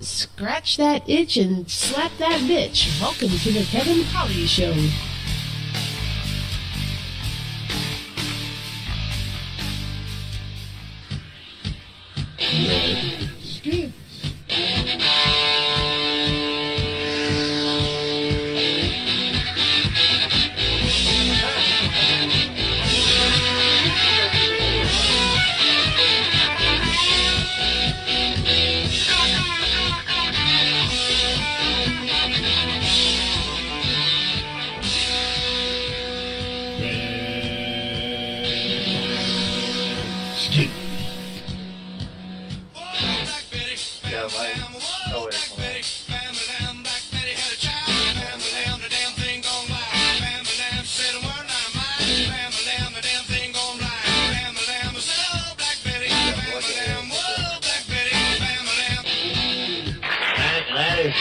Scratch that itch and slap that bitch. Welcome to the Kevin Holly Show. Skip.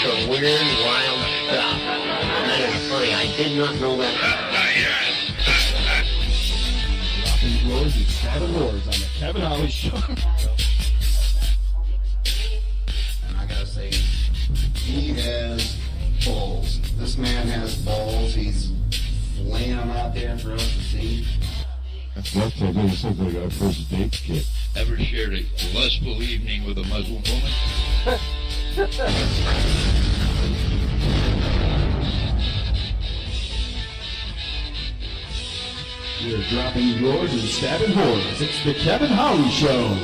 Some weird, wild stuff. That is funny. I did not know that. Rocking Floors and Stabbing Wars on the Kevin Holly Show. And I gotta say, he has balls. This man has balls. He's laying them out there for us to see. That's like this sounds like our first date kit. Ever shared a lustful evening with a Muslim woman? We're dropping yours and stabbing whores. It's the Kevin Holly Show.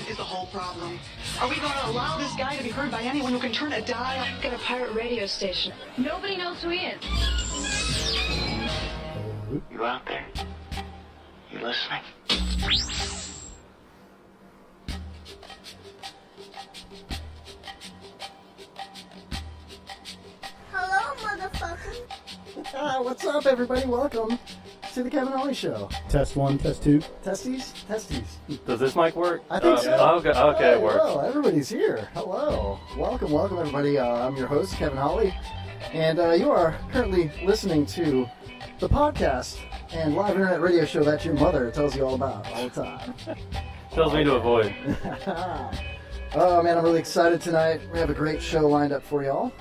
Is the whole problem. Are we going to allow this guy to be heard by anyone who can turn a dial? Got a pirate radio station. Nobody knows who he is. You out there? You listening? Hello, motherfucker. What's up, everybody? Welcome to the Kevin Holly Show. Test 1, test 2. Testes? Does this mic work? I think so. Okay, it works. Hello, everybody's here. Hello. Welcome, everybody. I'm your host, Kevin Holly, and you are currently listening to the podcast and live internet radio show that your mother tells you all about all the time. Tells me to avoid. Oh, man, I'm really excited tonight. We have a great show lined up for y'all.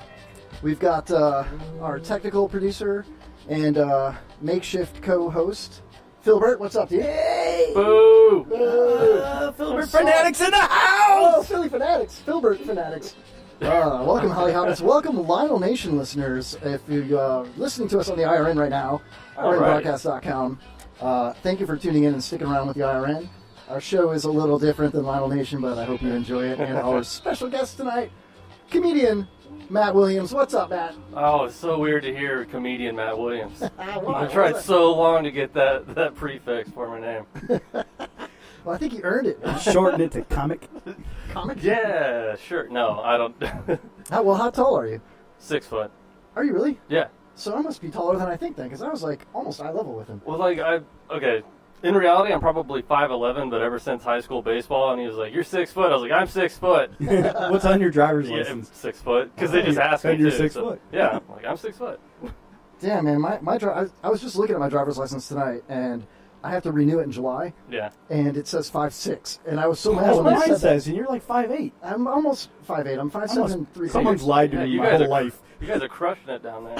We've got our technical producer and makeshift co-host, Philbert. What's up, dude? Hey! Boo! Philbert Fanatics in the house! Oh, Philly Fanatics. Philbert Fanatics. Welcome, Holly Hobbits. Welcome, Lionel Nation listeners. If you're listening to us on the IRN right now, IRNbroadcast.com, thank you for tuning in and sticking around with the IRN. Our show is a little different than Lionel Nation, but I hope you enjoy it. And our special guest tonight, comedian Matt Williams. What's up, Matt? Oh, it's so weird to hear comedian Matt Williams. Why? I tried so long to get that prefix for my name. Well, I think you earned it. Shorten it to comic. Comic? Yeah, sure. No, I don't. How tall are you? 6 foot. Are you really? Yeah. So I must be taller than I think then, because I was like almost eye level with him. Well, okay. In reality, I'm probably 5'11", but ever since high school baseball, and he was like, "You're 6 foot." I was like, "I'm 6 foot." What's on your driver's Yeah, license? 6 foot, because they just asked me You're to. 6 so- foot. Yeah, I'm like, I'm 6 foot. Damn, man, I was just looking at my driver's license tonight, and I have to renew it in July, Yeah. and it says 5'6", and I was so mad That's when what they mine said that. says, and you're like 5'8". I'm almost 5'8". I'm 5'7", 3 Someone's lied to Yeah, me you my guys whole are- life. You guys are crushing it down there.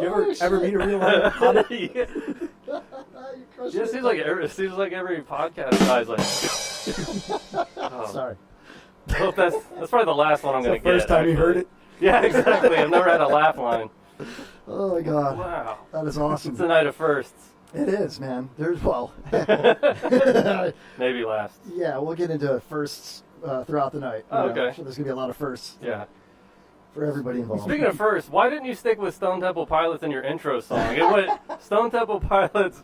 You ever meet a real hobbit? Yeah. Yeah, it seems like every podcast guy's like. Oh. Sorry. I hope that's probably the last one I'm It's gonna the get. first time you heard it? Yeah, exactly. I've never had a laugh line. Oh my God. Wow. That is awesome. It's a night of firsts. It is, man. There's Maybe last. Yeah, we'll get into firsts throughout the night. Oh, okay. So there's gonna be a lot of firsts Yeah. for everybody involved. Speaking of first, why didn't you stick with Stone Temple Pilots in your intro song? It went Stone Temple Pilots,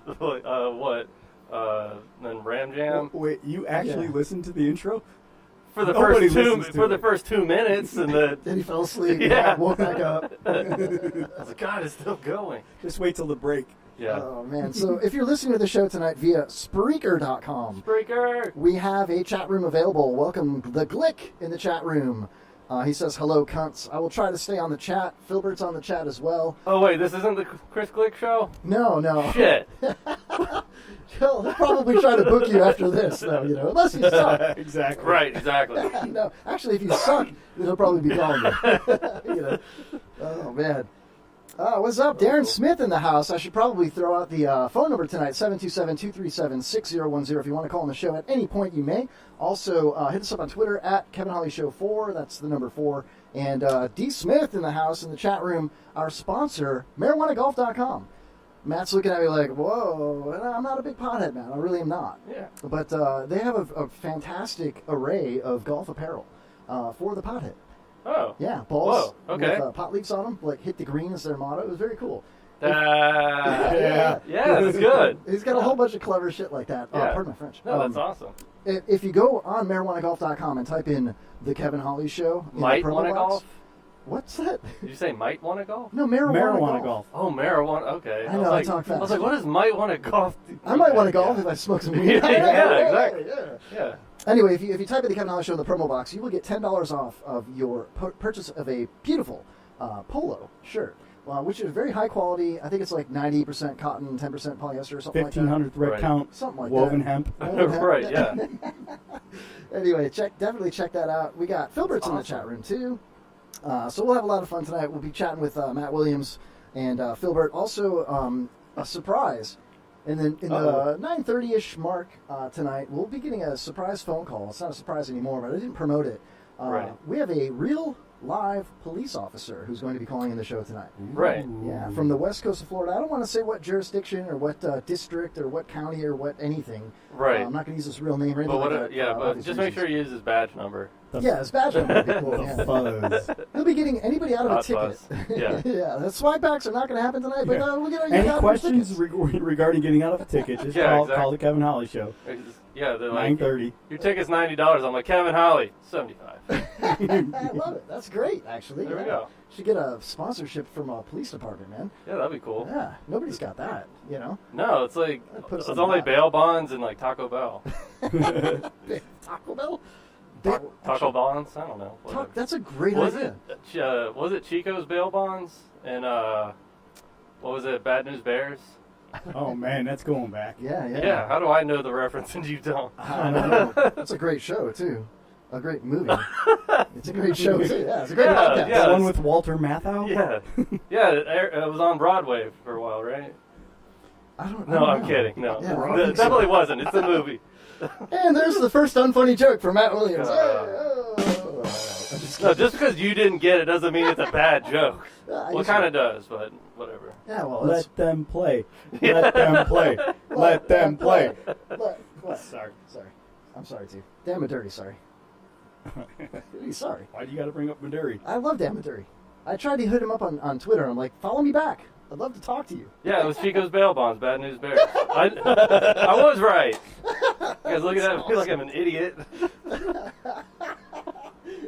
then Ram Jam Wait, you actually Yeah. listened to the intro? for the Nobody first two listens to for the it. first 2 minutes, and then Then he fell asleep. Yeah. Woke back up. I was like, God, it's still going. Just wait till the break. Yeah. Oh, man. So if you're listening to the show tonight via Spreaker.com, we have a chat room available. Welcome the Glick in the chat room. He says, hello, cunts. I will try to stay on the chat. Filbert's on the chat as well. Oh, wait, this isn't the Chris Glick show? No. Shit. They'll probably try to book you after this, though, unless you suck. Exactly. Right, exactly. No, actually, if you suck, they'll probably be calling you. Oh, man. What's up? Darren Smith in the house. I should probably throw out the phone number tonight, 727-237-6010. If you want to call on the show at any point, you may. Also, hit us up on Twitter at Kevin Holly Show 4. That's the number 4. And D. Smith in the house in the chat room, our sponsor, MarijuanaGolf.com. Matt's looking at me like, whoa, I'm not a big pothead, man. I really am not. Yeah. But they have a fantastic array of golf apparel for the pothead. Oh. Yeah, balls okay. with pot leaves on them, like hit the green is their motto. It was very cool. Yeah, that's good. He's got a whole bunch of clever shit like that. Yeah. Pardon my French. No, that's awesome. If you go on marijuanagolf.com and type in The Kevin Holly Show. Might wanna golf? What's that? Did you say might wanna golf? No, marijuana golf. Oh, marijuana. Okay. I know, I talk fast. I was like, what does might wanna golf do? I might want to golf if I smoke some weed. Yeah, exactly. Yeah. Anyway, if you type in The Kevin Holly Show in the promo box, you will get $10 off of your purchase of a beautiful polo shirt, which is very high quality. I think it's like 90% cotton, 10% polyester, or something like that. 1500 thread count. Something like woven that. hemp. Right, yeah. Anyway, definitely check that out. We got Filbert's in the chat room, too. So we'll have a lot of fun tonight. We'll be chatting with Matt Williams and Filbert. Also, a surprise. And then in the 9:30-ish mark tonight, we'll be getting a surprise phone call. It's not a surprise anymore, but I didn't promote it. Right. We have a real live police officer who's going to be calling in the show tonight. Right. Yeah, from the west coast of Florida. I don't want to say what jurisdiction or what district or what county or what anything. Right. I'm not going to use his real name or anything But like that. but just make sure you use his badge number. Yeah, his badge number would be cool. Yeah. He'll be getting anybody out of a ticket. Yeah. Yeah, the swipe backs are not going to happen tonight, but we'll get Any questions regarding getting out of a ticket, just call the Kevin Holly Show. Yeah, they're like, 9:30. Your ticket's $90. I'm like, Kevin Holly, $75. I love it. That's great, actually. There we go. Should get a sponsorship from a police department, man. Yeah, that'd be cool. Yeah, nobody's got that, No, it's like, Put us it's on only the map. bail bonds and like Taco Bell. Taco Bell? Taco bonds? I don't know. Whatever. That's a great was idea. Was it Chico's bail bonds and what was it? Bad News Bears. Oh man, that's going back. Yeah. How do I know the reference and you don't? I don't know. That's a great show too. A great movie. It's a great show too. Yeah, it's a great podcast. Yeah, the one with Walter Matthau. Yeah. It was on Broadway for a while, right? I don't know. know. I'm kidding. No, Yeah, it definitely wasn't. It's a movie. And there's the first unfunny joke from Matt Williams. No, just because you didn't get it doesn't mean it's a bad joke. Well, it kind of does, but whatever. Yeah, well, let them play. Let them play. Let them play. Sorry. I'm sorry too. Damn it, dirty. Sorry. Sorry. Why do you got to bring up Maduri? I love Dan Maduri. I tried to hit him up on Twitter. I'm like, follow me back. I'd love to talk to you. Yeah, it was Chico's bail bonds, Bad News Bears. I was right. You guys look at that and feel like I'm an idiot.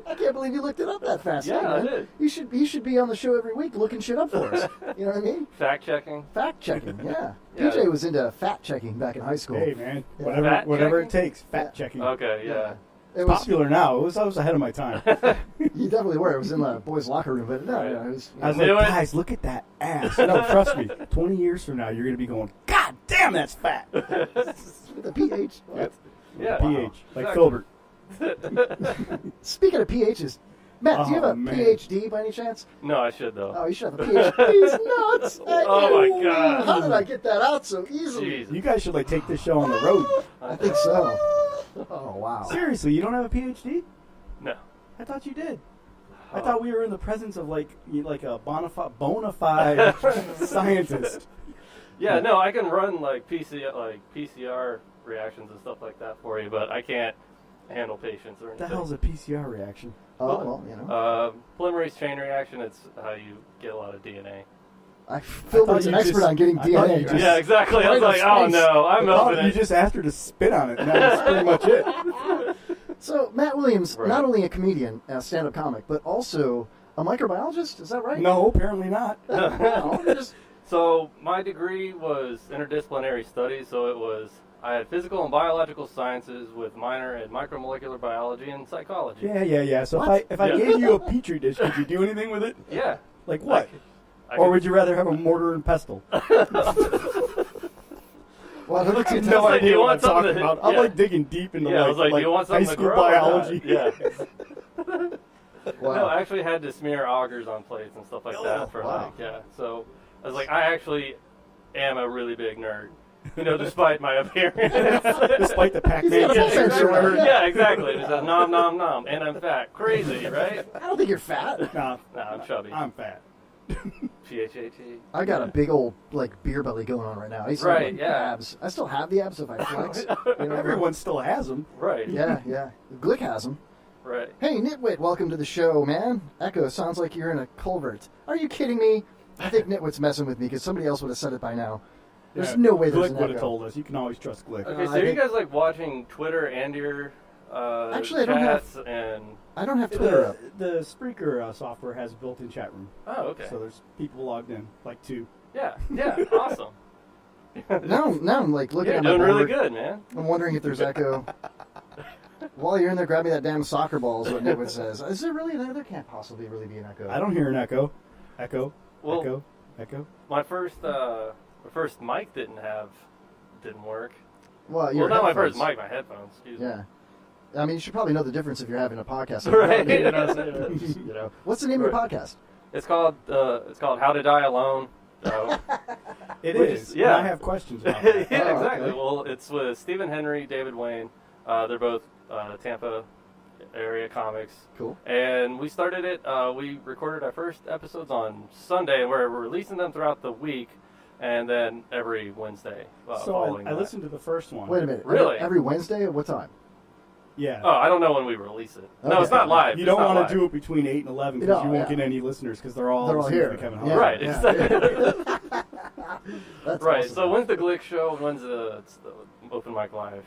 I can't believe you looked it up that fast. Yeah, man. I did. You should be on the show every week looking shit up for us. You know what I mean? Fact checking. Fact checking, yeah. Yeah. PJ was into fact checking back in high school. Hey man, Yeah. whatever it takes. Fact checking. Okay, yeah. It was Popular now. I was ahead of my time. You definitely were. It was in the boys' locker room, but no, it was. I was like, guys, look at that ass. No, trust me. 20 years from now, you're going to be going, God damn, that's fat. The pH. What? Yeah. pH, like Exactly. Filbert. Speaking of pHs, Matt, do you have a man. PhD by any chance? No, I should though. Oh, you should have a PhD. These nuts. Oh my God. How did I get that out so easily? Jesus. You guys should take this show on the road. I think so. Oh wow. Seriously, you don't have a PhD? No. I thought you did. I thought we were in the presence of like a bona fide scientist. Yeah, no, I can run like PCR reactions and stuff like that for you, but I can't handle patients or What the anything. hell's a PCR reaction? Oh well, you know. Polymerase chain reaction. It's how you get a lot of DNA. Filbert's an expert on getting DNA. Yeah, exactly. I was like, oh no, I'm opening You it. just asked her to spit on it, and that's pretty much it. So Matt Williams, Right. not only a comedian, a stand-up comic, but also a microbiologist. Is that right? No, apparently not. No, So my degree was interdisciplinary studies, so I had physical and biological sciences with minor in micromolecular biology and psychology. Yeah. So What? if I gave you a petri dish, could you do anything with it? Yeah. Like what? I Or could- would you rather have a mortar and pestle? Well, I I have no no idea idea what what I'm I'm talking talking- about. I'm yeah. like digging deep into Yeah, I was like, do you want high something to school grow or not? biology. Yeah. Wow. No, I actually had to smear augers on plates and stuff like that for wow. So I was like, I actually am a really big nerd, despite my appearance. Despite the Pac-Man He's got a full t-shirt sensor wearing. on. Yeah, exactly. It says nom nom nom, and I'm fat. Crazy, right? I don't think you're fat. Nah, Nah, I'm chubby. I'm fat. PHAT. I got a big old beer belly going on right now. I used to Right, have, yeah. abs. I still have the abs if I flex. Everyone still has them. Right. Yeah. Glick has them. Right. Hey, Nitwit, welcome to the show, man. Echo, sounds like you're in a culvert. Are you kidding me? I think Nitwit's messing with me because somebody else would have said it by now. There's Yeah, no way there's Glick an would have echo. told us. You can always trust Glick. Okay, so I are you think- guys like watching Twitter and your Actually, I don't have- chats and? I don't have Twitter up. The Spreaker software has a built-in chat room. Oh, okay. So there's people logged in, like 2. Yeah. Awesome. Now I'm looking You're at my doing really board. good, man. I'm wondering if there's echo. While you're in there, grab me that damn soccer ball is what Nitwit says. Is there really an echo? There can't possibly really be an echo. I don't hear an echo. Well, Echo. my first mic didn't work. Well, Well, your not my headphones. first mic, my headphones. Excuse me. Yeah. I mean, you should probably know the difference if you're having a podcast. Right. What's the name of your Right. podcast? It's called How to Die Alone. So, It Which is. is- yeah. And I have questions about yeah, that. Oh, exactly. okay. Well, it's with Stephen Henry, David Wayne. They're both Tampa area comics. Cool. And we started it. We recorded our first episodes on Sunday, and we're releasing them throughout the week, and then every Wednesday. So following I that. listened to the first one. Wait a minute. Really? Every Wednesday at what time? Yeah. Oh, I don't know when we release it. No, Okay. it's not live. You It's don't not want live. to do it between 8 and 11 because No, you won't yeah. get any listeners because they're all They're all listening here. to Kevin Yeah. Hart. Right. Yeah. Exactly. That's Right. awesome. So when's the Glick show? When's it's the open mic live?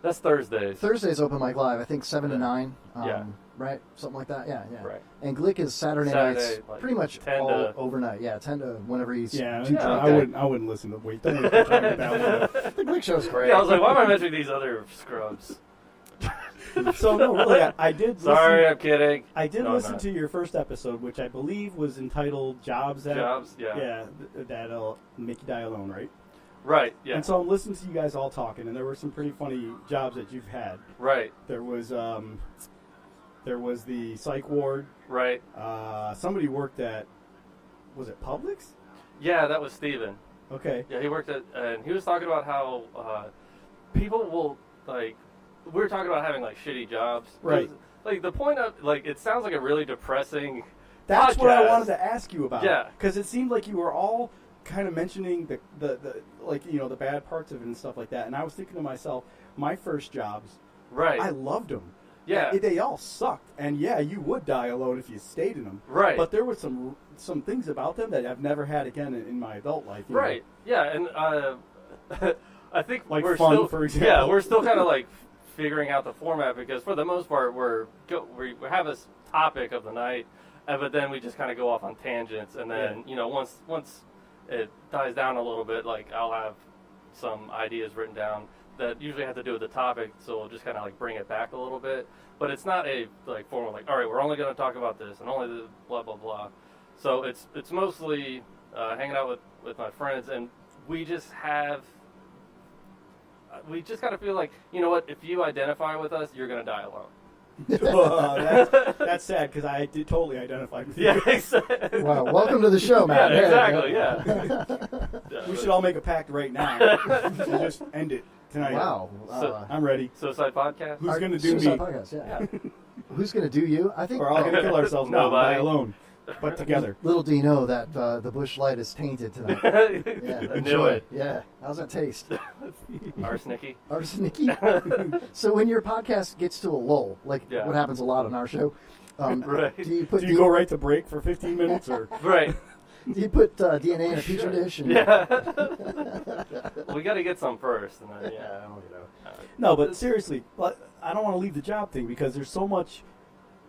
That's Thursdays. Thursday's open mic live. I think 7 to 9. Yeah. Right. Something like that. Yeah. Right. And Glick is Saturday Saturday, nights, like pretty much 10 all to- overnight. Yeah, 10 to whenever he's Yeah, too drunk. okay. I wouldn't listen to Wait. Don't waste your time with that The Glick show's great. Yeah, I was like, why am I mentioning these other scrubs? one. So no, really, I did. Sorry, listen, I'm kidding. I did No, I'm listen not. to your first episode, which I believe was entitled "Jobs That Jobs, yeah. that'll make you die alone," right? Right, yeah. And so I'm listening to you guys all talking, and there were some pretty funny jobs that you've had. Right, There was the psych ward. right. Somebody worked at, was it Publix? Yeah, that was Steven. Okay. Yeah, he worked at, and he was talking about how people will, like, we were talking about having, like, shitty jobs. Right. Like, the point of, like, it sounds like a really depressing That's what I podcast. wanted to ask you about. Yeah. Because it seemed like you were all kind of mentioning the like, the bad parts of it and stuff like that. And I was thinking to myself, my first jobs, Right. I loved them. Yeah. They all sucked. And yeah, you would die alone if you stayed in them. Right. But there were some things about them that I've never had again in my adult life. you know. Right. Yeah, and I think Like we're fun, still, for example. Yeah, we're still kind of like figuring out the format because for the most part we have a topic of the night, but then we just kind of go off on tangents, and then once it dies down a little bit, like I'll have some ideas written down that usually have to do with the topic, so we'll just kind of like bring it back a little bit. But it's not a like formal like, all right, we're only going to talk about this and only the blah blah blah. So it's mostly hanging out with my friends, and we just kind of feel like, you know what, if you identify with us, you're going to die alone. That's sad because I did totally identify with you. Yeah, exactly. Wow, welcome to the show, man. Yeah, exactly, We should all make a pact right now and just end it tonight. Wow. So- I'm ready. Suicide podcast? Who's going to do Suicide me? Podcast, yeah. Who's going to do you? I think We're all going to kill ourselves now, die Nobody. alone, but together. little do you know that the Bush Light is tainted tonight. Yeah, I knew enjoy. it. Yeah. How's that taste? Arsenicky. Arsenic. So when your podcast gets to a lull, like Yeah. what happens a lot on our show, Right. do you put Do you go right to break for 15 minutes or? Right. do you put DNA in a petri dish? And, Yeah. We got to get some first, and then No, but seriously, I don't want to leave the job thing because there's so much.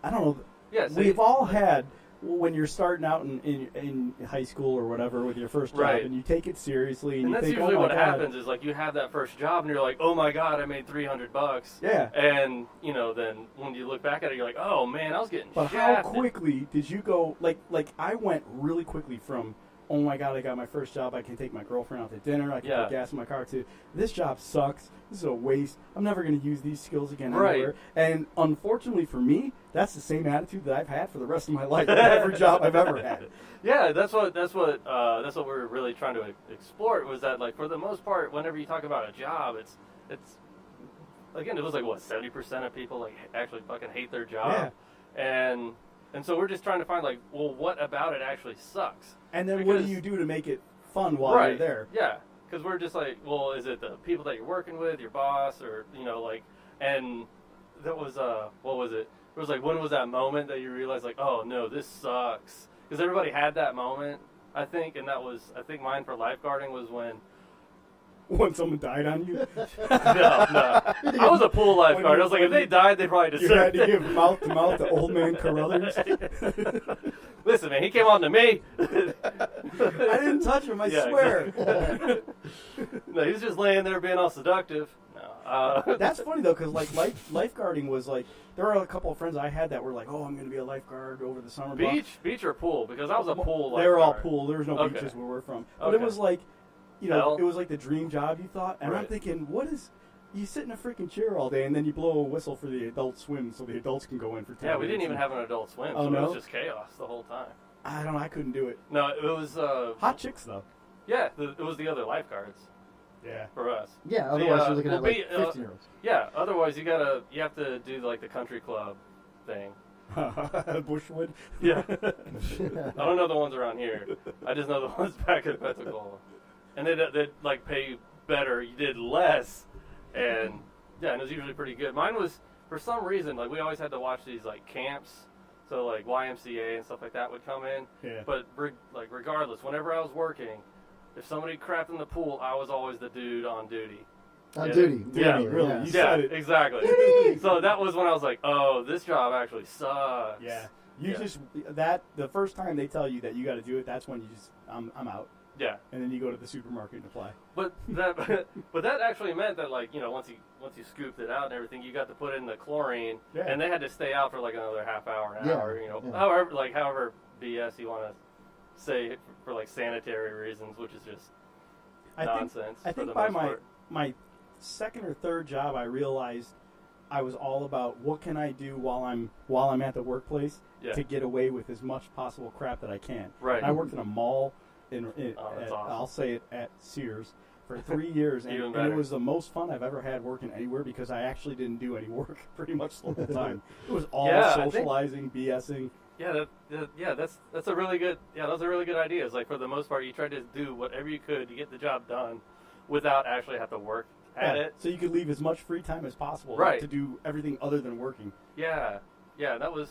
I don't know. Yeah, so We've all had when you're starting out in high school or whatever with your first job, Right. and you take it seriously, and you that's think, usually oh my what God. happens is like you have that first job and you're like, oh my God, I made $300. Yeah. And then when you look back at it, you're like, oh man, I was getting But shafted. how quickly did you go? Like I went really quickly from, oh my God, I got my first job. I can take my girlfriend out to dinner. I can Yeah. put gas in my car too. This job sucks. This is a waste. I'm never going to use these skills again Right. anywhere. And unfortunately for me, that's the same attitude that I've had for the rest of my life. With every job I've ever had. Yeah, that's what we're really trying to explore. Was that like for the most part, whenever you talk about a job, it's again, it was like what 70% of people like actually fucking hate their job, and so we're just trying to find like, well, what about it actually sucks? And then what do Because- you do to make it fun while you're there? Yeah, because we're just like, well, is it the people that you're working with, your boss, or like, and that was what was it? It was like, when was that moment that you realized like, oh no, this sucks? Because everybody had that moment, I think, and that was, I think mine for lifeguarding was when. When someone died on you? No. I was a pool lifeguard. I was like, if they died, they probably You deserved had to it. give mouth to mouth to old man Carruthers. Listen, man, he came on to me. I didn't touch him, I Yeah, swear. No, he was just laying there being all seductive. No. That's funny though, because like lifeguarding was like, there were a couple of friends I had that were like, oh, I'm going to be a lifeguard over the summer. Beach or pool? Because I was a pool lifeguard. They were all pool. There was no Okay. beaches where we're from. But Okay. it was like, Hell. it was like the dream job you thought. And I'm Right. thinking, you sit in a freaking chair all day and then you blow a whistle for the adult swim so the adults can go in for 10 Yeah, we didn't minutes. even have an adult swim, Oh, so no? it was just chaos the whole time. I don't know. I couldn't do it. No, it was Hot chicks though. yeah, it was the other lifeguards Yeah. for us. Yeah, otherwise you're looking well, at like 15-year-olds. Yeah, otherwise you have to do like the country club thing. Bushwood. Yeah. I don't know the ones around here. I just know the ones back at Pensacola. And they'd like pay better. You did less, and yeah, and it was usually pretty good. Mine was, for some reason, like we always had to watch these like camps, so like YMCA and stuff like that would come in. Yeah. But regardless, whenever I was working, if somebody crapped in the pool, I was always the dude on duty. On Yeah. duty. Yeah, really. Yeah. You Yeah, said it. exactly. So that was when I was like, oh, this job actually sucks. Yeah. You Yeah. just the first time they tell you that you got to do it, that's when you just I'm out, Yeah. and then you go to the supermarket and apply. But that actually meant that like once you scooped it out and everything, you got to put in the chlorine, Yeah. and they had to stay out for like another half hour, an Yeah, hour, yeah. however BS you want to say for like sanitary reasons, which is just nonsense. I for think the by most part. my second or third job, I realized I was all about what can I do while I'm at the workplace Yeah. to get away with as much possible crap that I can. Right. And I worked in a mall Oh, that's awesome. I'll say it at Sears for 3 years, and, Even and better. it was the most fun I've ever had working anywhere because I actually didn't do any work pretty much the whole time. It was all Yeah, I think- socializing, BSing. Yeah, that's a really good. Yeah, that was a really good idea. It's like for the most part, you tried to do whatever you could to get the job done, without actually have to work at Yeah, it. so you could leave as much free time as possible Right. to do everything other than working. Yeah, that was.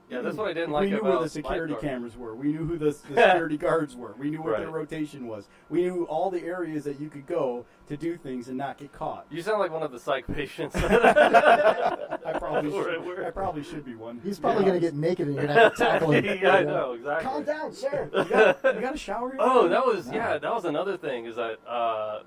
Yeah, that's what I didn't like We knew about where the security lifeguarding. cameras were. We knew who the security guards were. We knew what their Right. rotation was. We knew all the areas that you could go to do things and not get caught. You sound like one of the psych patients. I probably should be one. He's probably going to get naked and you're going to have to tackle him. Yeah, I know, exactly. Calm down, sir. You got to shower? Oh, that was another thing is that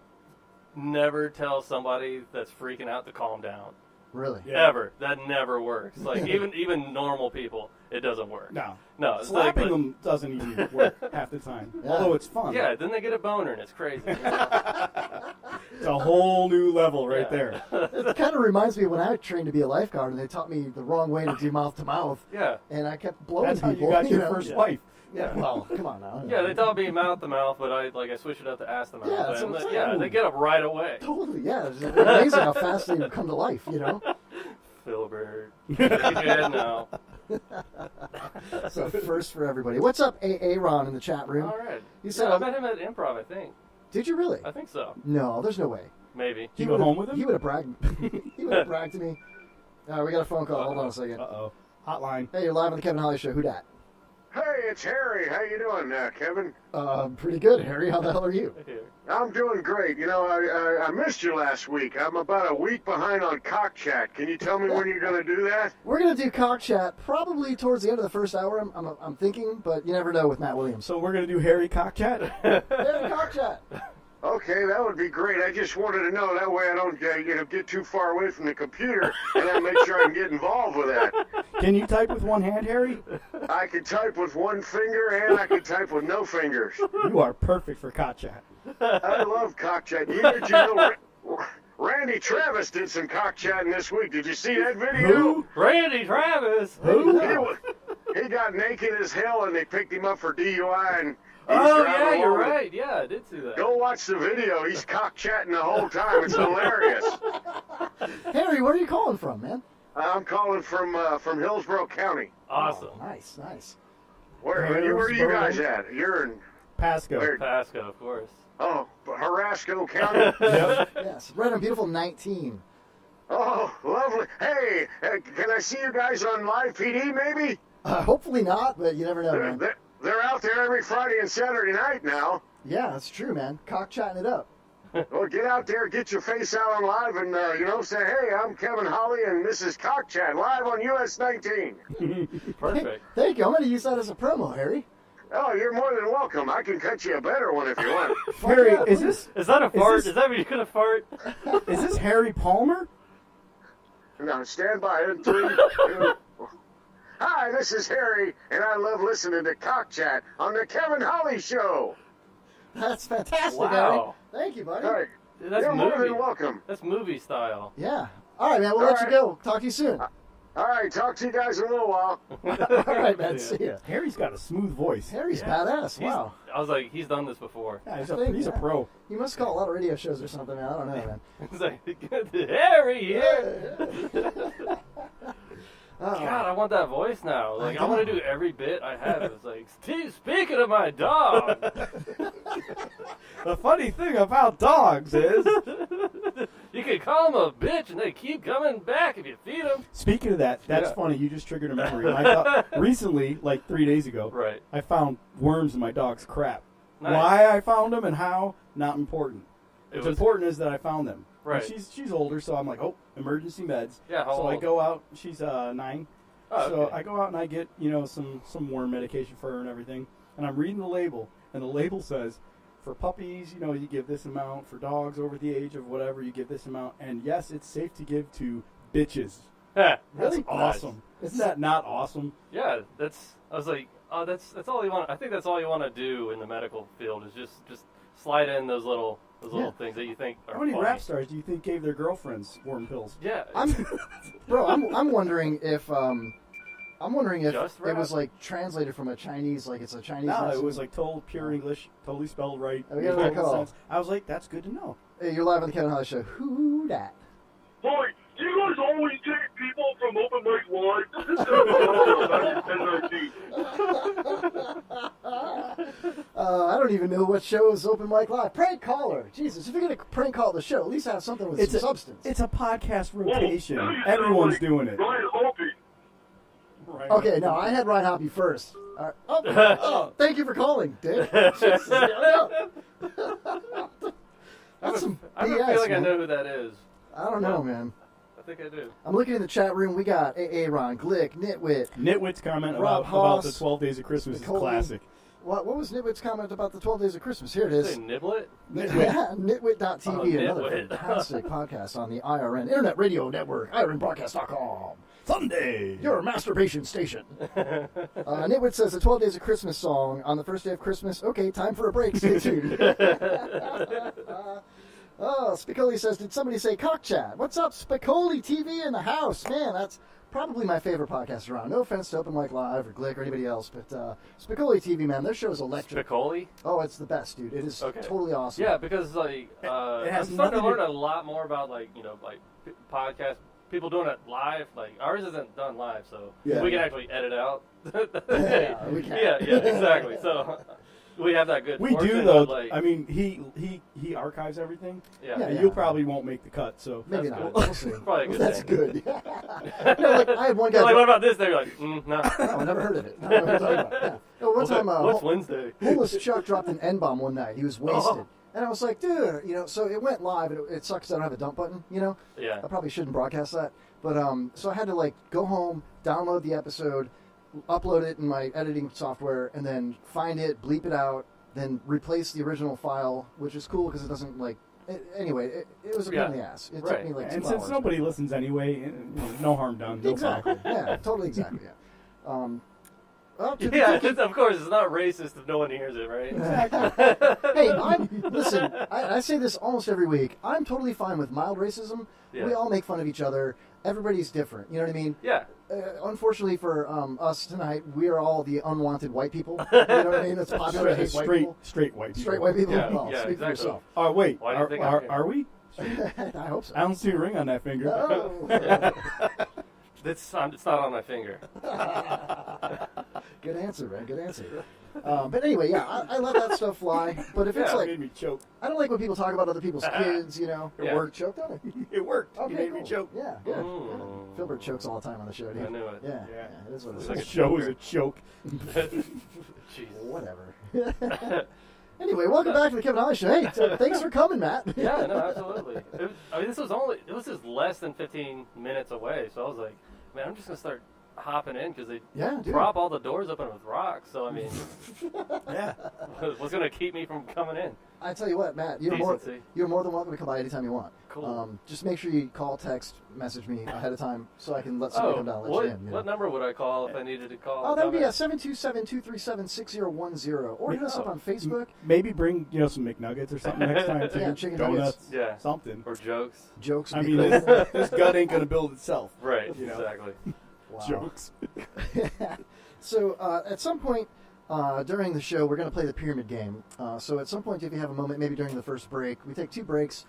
never tell somebody that's freaking out to calm down. Really? Yeah. Ever. That never works. Like even normal people, it doesn't work. No. No, it's Slapping like, them doesn't even work half the time. Yeah. Although it's fun. Yeah, then they get a boner and it's crazy. It's a whole new level right Yeah. there. It kind of reminds me of when I trained to be a lifeguard and they taught me the wrong way to do mouth to mouth. Yeah. And I kept blowing That's how people. you got your know? first Yeah. wife. Yeah, well, come on now. Yeah, they taught me mouth to mouth, but I switched it up to ass to mouth. Yeah, that's and what I'm yeah, saying. they get up right away. Totally, yeah. It's amazing how fast they come to life, you know? Filbert. Yeah, no. So first for everybody. What's up, A.A. Ron in the chat room? All right. You said I met him at Improv, I think. Did you really? I think so. No, there's no way. Maybe. You go home with him? He would have bragged. He would have bragged to me. We got a phone call. Hold on a second. Uh-oh. Hotline. Hey, you're live on the Kevin Holly Show. Who dat? Hey, it's Harry. How you doing, Kevin? Pretty good, Harry. How the hell are you? I'm doing great. You know, I missed you last week. I'm about a week behind on Cock Chat. Can you tell me when you're going to do that? We're going to do Cock Chat probably towards the end of the first hour, I'm thinking, but you never know with Matt Williams. So we're going to do Harry Cock Chat? Harry Cock Chat. Okay, that would be great. I just wanted to know. That way I don't get too far away from the computer, and I make sure I can get involved with that. Can you type with one hand, Harry? I can type with one finger, and I can type with no fingers. You are perfect for Cock Chat. I love Cock Chat. Did you know Randy Travis did some Cock Chatting this week? Did you see that video? Who? Randy Travis? Who? He got naked as hell, and they picked him up for DUI, and oh, yeah, you're right. Yeah, I did see that. Go watch the video. He's cock chatting the whole time. It's hilarious. Harry, where are you calling from, man? I'm calling from Hillsborough County. Awesome. Oh, nice. Where are you guys at? You're in Pasco. Pasco, of course. Oh, Harasco County? Yep. Yes, right on beautiful 19. Oh, lovely. Hey, can I see you guys on Live PD, maybe? Hopefully not, but you never know, man. They're out there every Friday and Saturday night now. Yeah, that's true, man. Cock chatting it up. Well, get out there, get your face out on live, and, say, hey, I'm Kevin Holly, and this is Cock Chat, live on US 19. Perfect. Thank you. I'm going to use that as a promo, Harry. Oh, you're more than welcome. I can cut you a better one if you want. Harry, yeah, is that a fart? Is that what you're going to fart? Is this Harry Palmer? No, stand by. 3, 2. Hi, this is Harry, and I love listening to Cock Chat on the Kevin Holly Show. That's fantastic, Wow. Harry. Thank you, buddy. All right. Dude, that's You're movie. more than welcome. That's movie style. Yeah. All right, man. We'll All let you right. go. Talk to you soon. All right, talk to you guys in a little while. All right, man. See ya. Harry's got a smooth voice. Harry's badass. Wow. I was like, he's done this before. Yeah, he's Yeah. a pro. He must call a lot of radio shows or something, man. I don't know, man. It's like, Harry here. Oh. God, I want that voice now. Like, I want to know. do every bit I have. It's like, speaking of my dog. The funny thing about dogs is... You can call them a bitch and they keep coming back if you feed them. Speaking of that, that's Yeah. funny. You just triggered a memory. I thought, recently, like 3 days ago, Right. I found worms in my dog's crap. Nice. Why I found them and how, not important. What's was- important is that I found them. Right. And she's older, so I'm like, oh, emergency meds. Yeah, how so I old? go out. She's 9. Oh, So okay. I go out and I get, some worm medication for her and everything. And I'm reading the label, and the label says, for puppies, you give this amount. For dogs over the age of whatever, you give this amount. And yes, it's safe to give to bitches. Yeah. That's Really? awesome. Isn't that not awesome? Yeah, I was like, oh, that's all you want. I think that's all you want to do in the medical field is just slide in those little things that you think are How many funny. rap stars do you think gave their girlfriends worm pills? Yeah. I'm wondering if Just it was rap? like translated from a Chinese, like it's a Chinese. No, recipe. it was like total pure English, totally spelled right. Oh, yeah, made cool. total sense. I was like, that's good to know. Hey, you're live on the Kevin Holly Show. Who dat? Boy, do you guys always take people from Open Mic Live? This is I don't even know what show is Open Mic Live. Prank caller. Jesus, if you're going to prank call the show, at least have something with some substance. It's a podcast rotation. Everyone's doing it. Ryan Hoppy. Right. Okay, no, I had Ryan Hoppy first. All right. Oh, thank you for calling, Dick. Jesus, That's some I BS, feel like man. I know who that is. I don't know, man. I think I do. I'm looking in the chat room. We got Aaron, Glick, Nitwit. Nitwit's comment Rob about the Haas, 12 Days of Christmas is Nicole. classic. What was Nitwit's comment about the 12 Days of Christmas? Here it is. Say Niblet? Yeah, Nitwit.tv, Oh, another Nitwit. fantastic podcast on the IRN Internet Radio Network, IRNBroadcast.com. Sunday, your masturbation station. Nitwit says the 12 Days of Christmas song on the first day of Christmas. Okay, time for a break. Stay tuned. Spicoli says, did somebody say cock chat? What's up, Spicoli TV in the house? Man, that's probably my favorite podcast around. No offense to Open Mic Live or Glick or anybody else, but Spicoli TV, man, their show is electric. Spicoli? Oh, it's the best, dude. It is totally awesome. Yeah, because like I'm has starting to nothing learn a lot more about podcast people doing it live. Like ours isn't done live, so Yeah. we can actually edit out. Yeah, we can. Yeah, exactly. So We have that good. We do fortune though. of, like, I mean, he archives everything. Yeah. And Yeah. you probably won't make the cut. So Maybe That's not. good. We'll see. Probably a good That's thing. good. No, like, I had one guy. You're like, what about this? They're like, no. No, I never heard of it. No, I never thought about it. Yeah. No, one time, What's Wednesday? homeless Chuck dropped an N-bomb one night. He was wasted. Oh. And I was like, dude, so it went live. And it sucks I don't have a dump button, Yeah. I probably shouldn't broadcast that. But so I had to like go home, download the episode, upload it in my editing software, and then find it, bleep it out, then replace the original file, which is cool because it doesn't like. Anyway, it was a pain in the ass. It took me like 2 and hours. since nobody listens anyway, no harm done. No Exactly. problem. Yeah, totally exactly. Yeah. Well, Yeah, of course, it's not racist if no one hears it, right? Hey, listen, I say this almost every week. I'm totally fine with mild racism. Yeah. We all make fun of each other. Everybody's different. You know what I mean? Yeah. Unfortunately for us tonight, we are all the unwanted white people. You know what I mean? It's popular to hate white people. Straight white people. Straight white people? Yeah, Well, yeah, speak for exactly. yourself. Oh, wait. Why do you think I'm here? Are we? I hope so. I don't see a ring on that finger. Oh. It's not on my finger. Good answer, man. Good answer. But anyway, yeah, I let that stuff fly. But if it's Yeah, it like, made me choke. I don't like when people talk about other people's kids, It Yeah. worked. Choked on it. It worked. Okay, You made cool. me choke. Yeah, good. Mm. Filbert chokes all the time on the show, dude. I knew it. Yeah, Yeah. it is what it It's is. like The a show is choker. a choke. Jeez. Whatever. Anyway, welcome back to the Kevin Holly Show. Hey, thanks for coming, Matt. Yeah, no, absolutely. This was just less than 15 minutes away, so I was like, man, I'm just gonna start hopping in because they dude. prop all the doors open with rocks. So I mean, Yeah. what's gonna keep me from coming in? I tell you what, Matt, you're Decency. more than welcome to come by anytime you want. Cool. Just make sure you call, text, message me ahead of time so I can let somebody come down and let you in. What number would I call if I needed to call? Oh, that would be comment? 727-237-6010. Or hit us up on Facebook. Maybe bring some McNuggets or something next time too. Yeah, chicken Donuts. nuggets. Yeah. Something. Or jokes. Jokes. I would be mean, cool. this gut ain't gonna build itself. Right. You know. Exactly. Wow. Jokes. So at some point during the show, we're going to play the pyramid game. So at some point, if you have a moment, maybe during the first break, we take 2 breaks.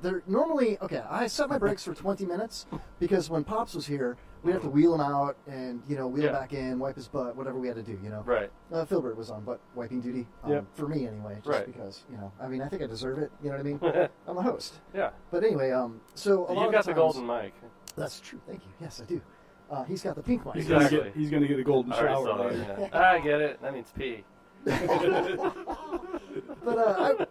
They're normally, I set my breaks for 20 minutes because when Pops was here, we'd have to wheel him out and, wheel back in, wipe his butt, whatever we had to do, Right. Filbert was on butt wiping duty, for me anyway, just because, I mean, I think I deserve it, you know what I mean? I'm the host. Yeah. But anyway, so a lot You of got the the golden mic. That's true, thank you. Yes, I do. He's got the pink mic. Exactly. He's gonna get a golden I already shower saw that, later. yeah. I get it. That means pee. But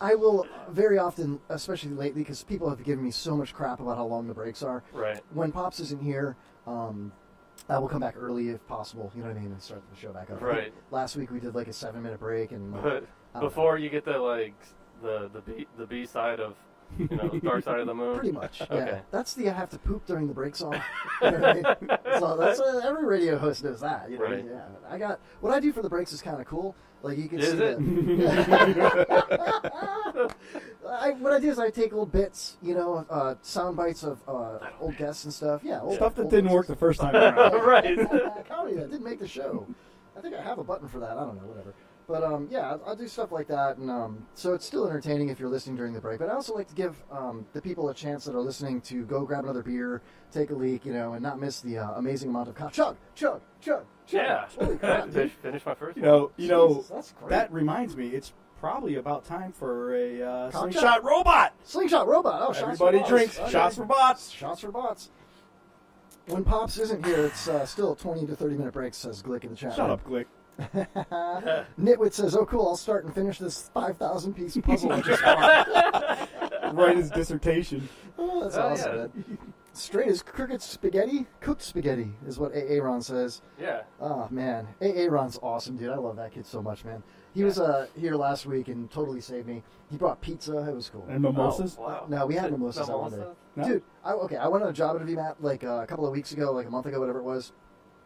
I will very often, especially lately, because people have given me so much crap about how long the breaks are. Right. When Pops isn't here, I will come back early if possible. You know what I mean, and start the show back up. Right. Last week we did like a 7-minute break, and But before you get the B side of Dark Side of the Moon. Pretty much. Yeah. Okay. That's the I have to poop during the break song. You know what I mean? So that's every radio host knows that. You know? Right. Yeah. I got what I do for the breaks is kind of cool. Like you can Is see it? what I do is I take little bits, sound bites of old guests and stuff. Yeah, Stuff that old didn't bits. work the first time around. Right. Comedy that didn't make the show. I think I have a button for that. I don't know, whatever. But yeah, I'll do stuff like that, and so it's still entertaining if you're listening during the break. But I also like to give the people a chance that are listening to go grab another beer, take a leak, and not miss the amazing amount of chug. Yeah. Holy crap, dude. Finish my first You one. know, Jesus, that's great. that reminds me. It's probably about time for a Cock slingshot shot. robot. Slingshot robot. Oh, shots Everybody for bots. drinks. Okay. Shots for bots. Shots for bots. When Pops isn't here, it's still a 20 to 30 minute break, says Glick in the chat. Shut room. up, Glick. Nitwit says, "Oh, cool! I'll start and finish this 5,000 piece puzzle." I just bought." Write his dissertation. Oh, that's Oh, awesome, yeah. man. Straight as cricket spaghetti, cooked spaghetti is what Aaron says. Yeah. Oh man, Aaron's awesome, dude. I love that kid so much, man. He was here last week and totally saved me. He brought pizza. It was cool. And mimosas. Oh, wow. No, we had mimosas that one day. Mimosas? No? Dude, I went on a job interview, Matt, like a couple of weeks ago, like a month ago, whatever it was.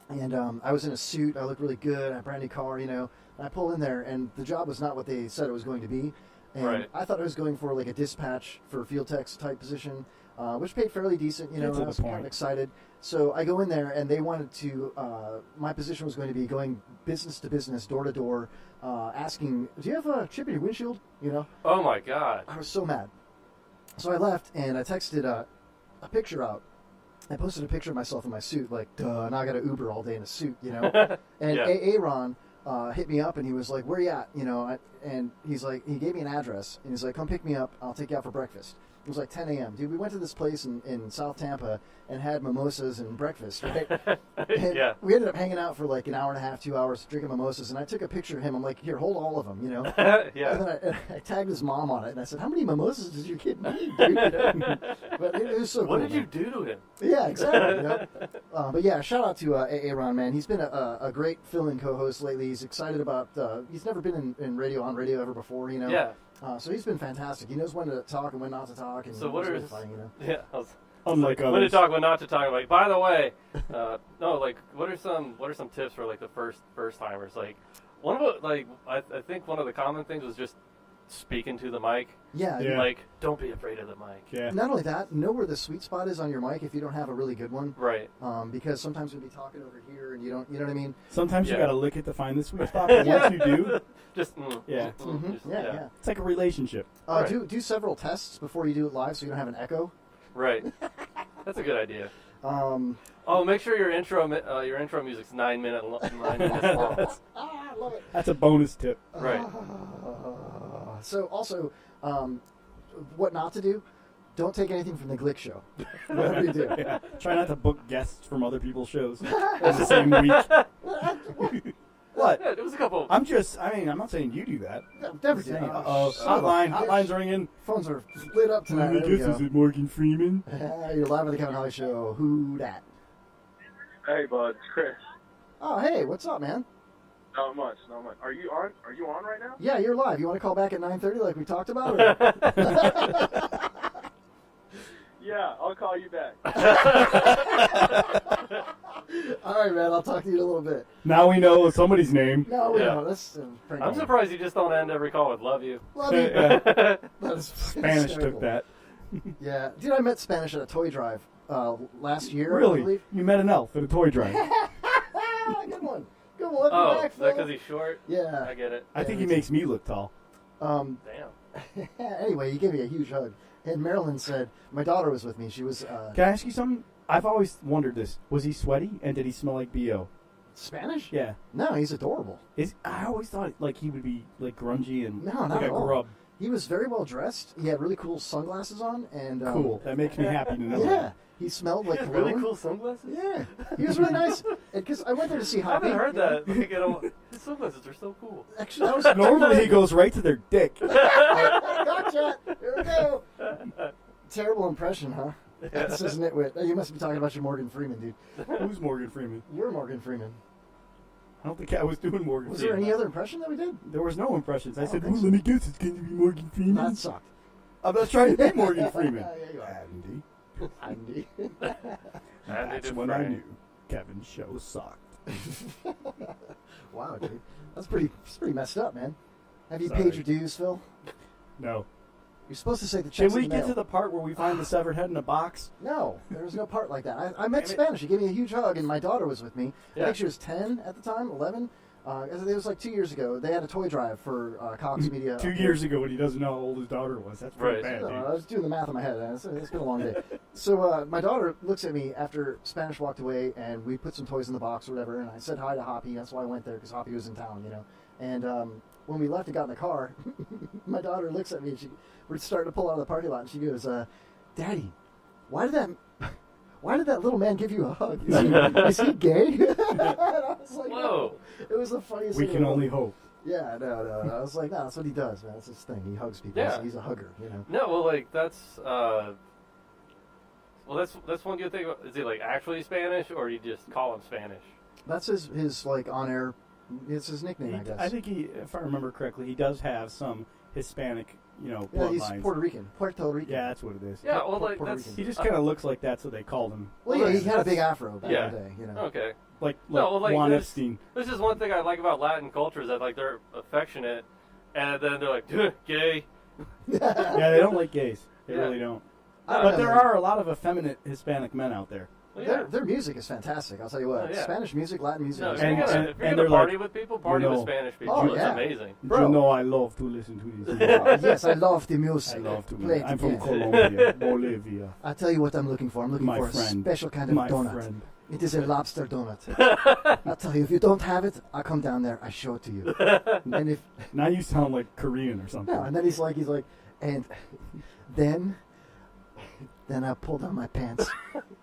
And I was in a suit. I looked really good. I had a brand new car, And I pull in there, and the job was not what they said it was going to be. And Right. I thought I was going for like a dispatch for field techs type position, which paid fairly decent, Get And to I the was kind point. of excited. So I go in there, and they wanted to. My position was going to be going business to business, door to door, asking, "Do you have a chip in your windshield?" Oh my God. I was so mad. So I left, and I texted a picture out I posted a picture of myself in my suit, like, duh, now I got to Uber all day in a suit, you know. And Yeah. Aaron hit me up, and he was like, where you at? You know, and he's like, he gave me an address, and he's like, come pick me up. I'll take you out for breakfast. It was like 10 a.m. Dude, we went to this place in South Tampa and had mimosas and breakfast, right? And Yeah. we ended up hanging out for like an hour and a half, 2 hours, drinking mimosas, and I took a picture of him. I'm like, here, hold all of them, you know? Yeah. And then I tagged his mom on it, and I said, how many mimosas does your kid need, dude? But it was so What cool, did you man. do to him? Yeah, exactly. You know? But yeah, shout out to Aaron, man. He's been a great fill-in co-host lately. He's excited about. He's never been in radio ever before, you know. Yeah. So he's been fantastic. He knows when to talk and when not to talk, and So it's what are really his, funny, you know. yeah? I was, Unlike when to others. talk, when not to talk. Like, by the way, no, like, what are some tips for like the first timers? Like, one of the, like I think one of the common things was just speaking to the mic. Yeah. Like, don't be afraid of the mic. Yeah. Not only that, know where the sweet spot is on your mic if you don't have a really good one. Right. Because sometimes you'll be talking over here and you don't. You know what I mean? Sometimes you Yeah. got to lick it to find the sweet spot. But once you do, just yeah, just- Yeah. it's like a relationship. Right. Do several tests before you do it live so you don't have an echo. Right. That's a good idea. Um, Oh, make sure your intro music's 9 minutes long. I love it. That's a bonus tip. Right. So also, what not to do? Don't take anything from the Glick show. Whatever you do. Yeah. Try not to book guests from other people's shows in the same week. What? Yeah, it was a couple. I'm not saying you do that. Never I'm do. saying, hotline's ringing. Phones are lit up tonight. There we This go. is it Morgan Freeman. You're live on the Kevin Holly Show. Who dat? Hey, bud, it's Chris. Oh, hey, what's up, man? Not much. Are you on? Are you on right now? Yeah, you're live. You want to call back at 9:30 like we talked about? Or? Yeah, I'll call you back. All right, man. I'll talk to you in a little bit. Now we know somebody's name. No, we Yeah. don't. That's pretty I'm cool. surprised you just don't end every call with "love you." Love you. Yeah. That is Spanish hysterical. took that. Yeah, dude, I met Spanish at a toy drive last year. I Really? believe. You met an elf at a toy drive. Good one. Good one. Oh, Back, is that Phil. because he's short? Yeah. I get it. I think he makes me look tall. Damn. Anyway, he gave me a huge hug. And Marilyn said, my daughter was with me. She was Can I ask you something? I've always wondered this. Was he sweaty and did he smell like BO? Spanish? Yeah. No, he's adorable. I always thought like he would be like grungy and No, not like at a all. grub. He was very well dressed. He had really cool sunglasses on. And Cool. That makes me happy to know. Yeah. He smelled like Really cologne. cool sunglasses. Yeah. He was really nice. Because I went there to see I Hoppy. haven't heard you know. that. Like, you know, his sunglasses are so cool. Actually, that was Normally he goes right to their dick. Gotcha. Here we go. Terrible impression, huh? That's his nitwit. You must be talking about your Morgan Freeman, dude. Who's Morgan Freeman? You're Morgan Freeman. I don't think I was doing Morgan Was there Freeman. any other impression that we did? There was no impressions. I said, think well, so. let me guess, it's going to be Morgan Freeman. That sucked. I'm not trying to be Morgan Freeman. Yeah, you are. Andy. Andy. That's when I knew Kevin's show sucked. Wow, dude. That's pretty messed up, man. Have you Sorry. paid your dues, Phil? No. You're supposed to say the Can checks we in the get mail. to the part where we find the severed head in a box? No, there was no part like that. I met Damn it. Spanish. He gave me a huge hug, and my daughter was with me. I Yeah. think she was 10 at the time, 11. It was like 2 years ago. They had a toy drive for Cox Media. 2 years ago when he doesn't know how old his daughter was. That's pretty Right. bad, dude. I was doing the math in my head. It's been a long day. So my daughter looks at me after Spanish walked away, and we put some toys in the box or whatever, and I said hi to Hoppy. That's why I went there, because Hoppy was in town, you know. And when we left and got in the car, my daughter looks at me, and we're starting to pull out of the parking lot, and she goes, Daddy, why did that little man give you a hug? Is he gay? And I was like, Whoa. no. It was the funniest We thing. can in the only world. hope. Yeah, no. I was like, no, that's what he does, man. That's his thing. He hugs people. Yeah. He's a hugger, you know. No, well, like that's that's one good thing. Is he like actually Spanish, or you just call him Spanish? That's his like on air. It's his nickname, I guess. I think he, if I remember correctly, he does have some Hispanic, Yeah, he's bloodlines. Puerto Rican. Puerto Rican. Yeah, that's what it is. Yeah, well, like Puerto that's Rican. He just kind of looks like that, so they called him. Well, yeah, he had a that's- big afro back yeah. in the day, you know. Okay. Like No, well, like Juan this- Epstein. This is one thing I like about Latin culture is that like they're affectionate, and then they're like gay. Yeah, they don't like gays. They Yeah. really don't. I don't But know, there man. are a lot of effeminate Hispanic men out there. Well, their music is fantastic. I'll tell you what. Oh, yeah. Spanish music, Latin music. No, is if you're awesome. gonna, if you're gonna party with people, party with Spanish people. Oh, It's yeah. amazing. You know I love to listen to this. Yes, I love the music. I love to. Play it I'm from again. Colombia, Bolivia. I'll tell you what I'm looking for. I'm looking My for friend. a special kind of My donut. friend. It is a lobster donut. I'll tell you, if you don't have it, I'll come down there. I show it to you. And if Now you sound like Korean or something. no, and then he's like, and then I'll pull down my pants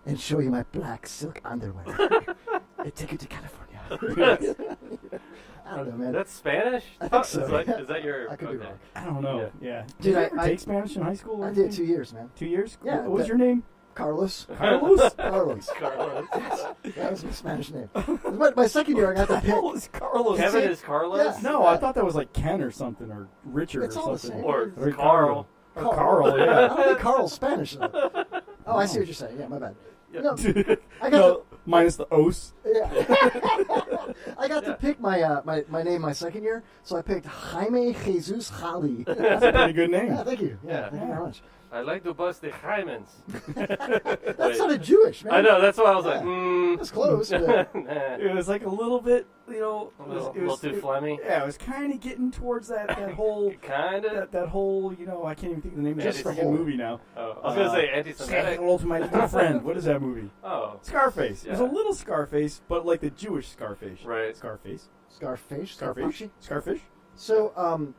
and show you my black silk underwear. I take you to California. I don't know, man. That's Spanish? I think so. Is that your... I could be okay. wrong. I don't know. Yeah. Dude, Did you ever I take Spanish in high school? Or I did anything? 2 years, man. 2 years? Yeah, What was but- your name? Carlos. Carlos? Carlos. Carlos. That was my Spanish name. My second year, I got to pick. What was Carlos? Kevin is Carlos? Yeah. No, I thought that was like Ken or something, or Richard It's or all the something. same. Or Or Carl. Or Carl, I yeah. don't think Carl's Spanish, though. Oh, I see what you're saying. Yeah, my bad. No, I got No, minus the os. Yeah. I got to pick my my name my second year, so I picked Jaime Jesus Jali. That's a pretty good name. Yeah, thank you. Yeah, Yeah. thank you very much. I like to bust the Jaimens. That sounded Jewish, man. I know, that's why I was Yeah. like, That's close. But It was like a little bit, you know, A little too phlegmy. Yeah, it was kind of getting towards that whole, Kind of. that whole, you know, I can't even think of the name of Just this the freaking whole. movie now. Oh, I was going to say Say anti-Semitic. hello to my little friend. What is that movie? Oh, Scarface. It was a Yeah. little Scarface, but like the Jewish Scarface. Right. Scarface. Scarface. Scarface. Scarfish. So,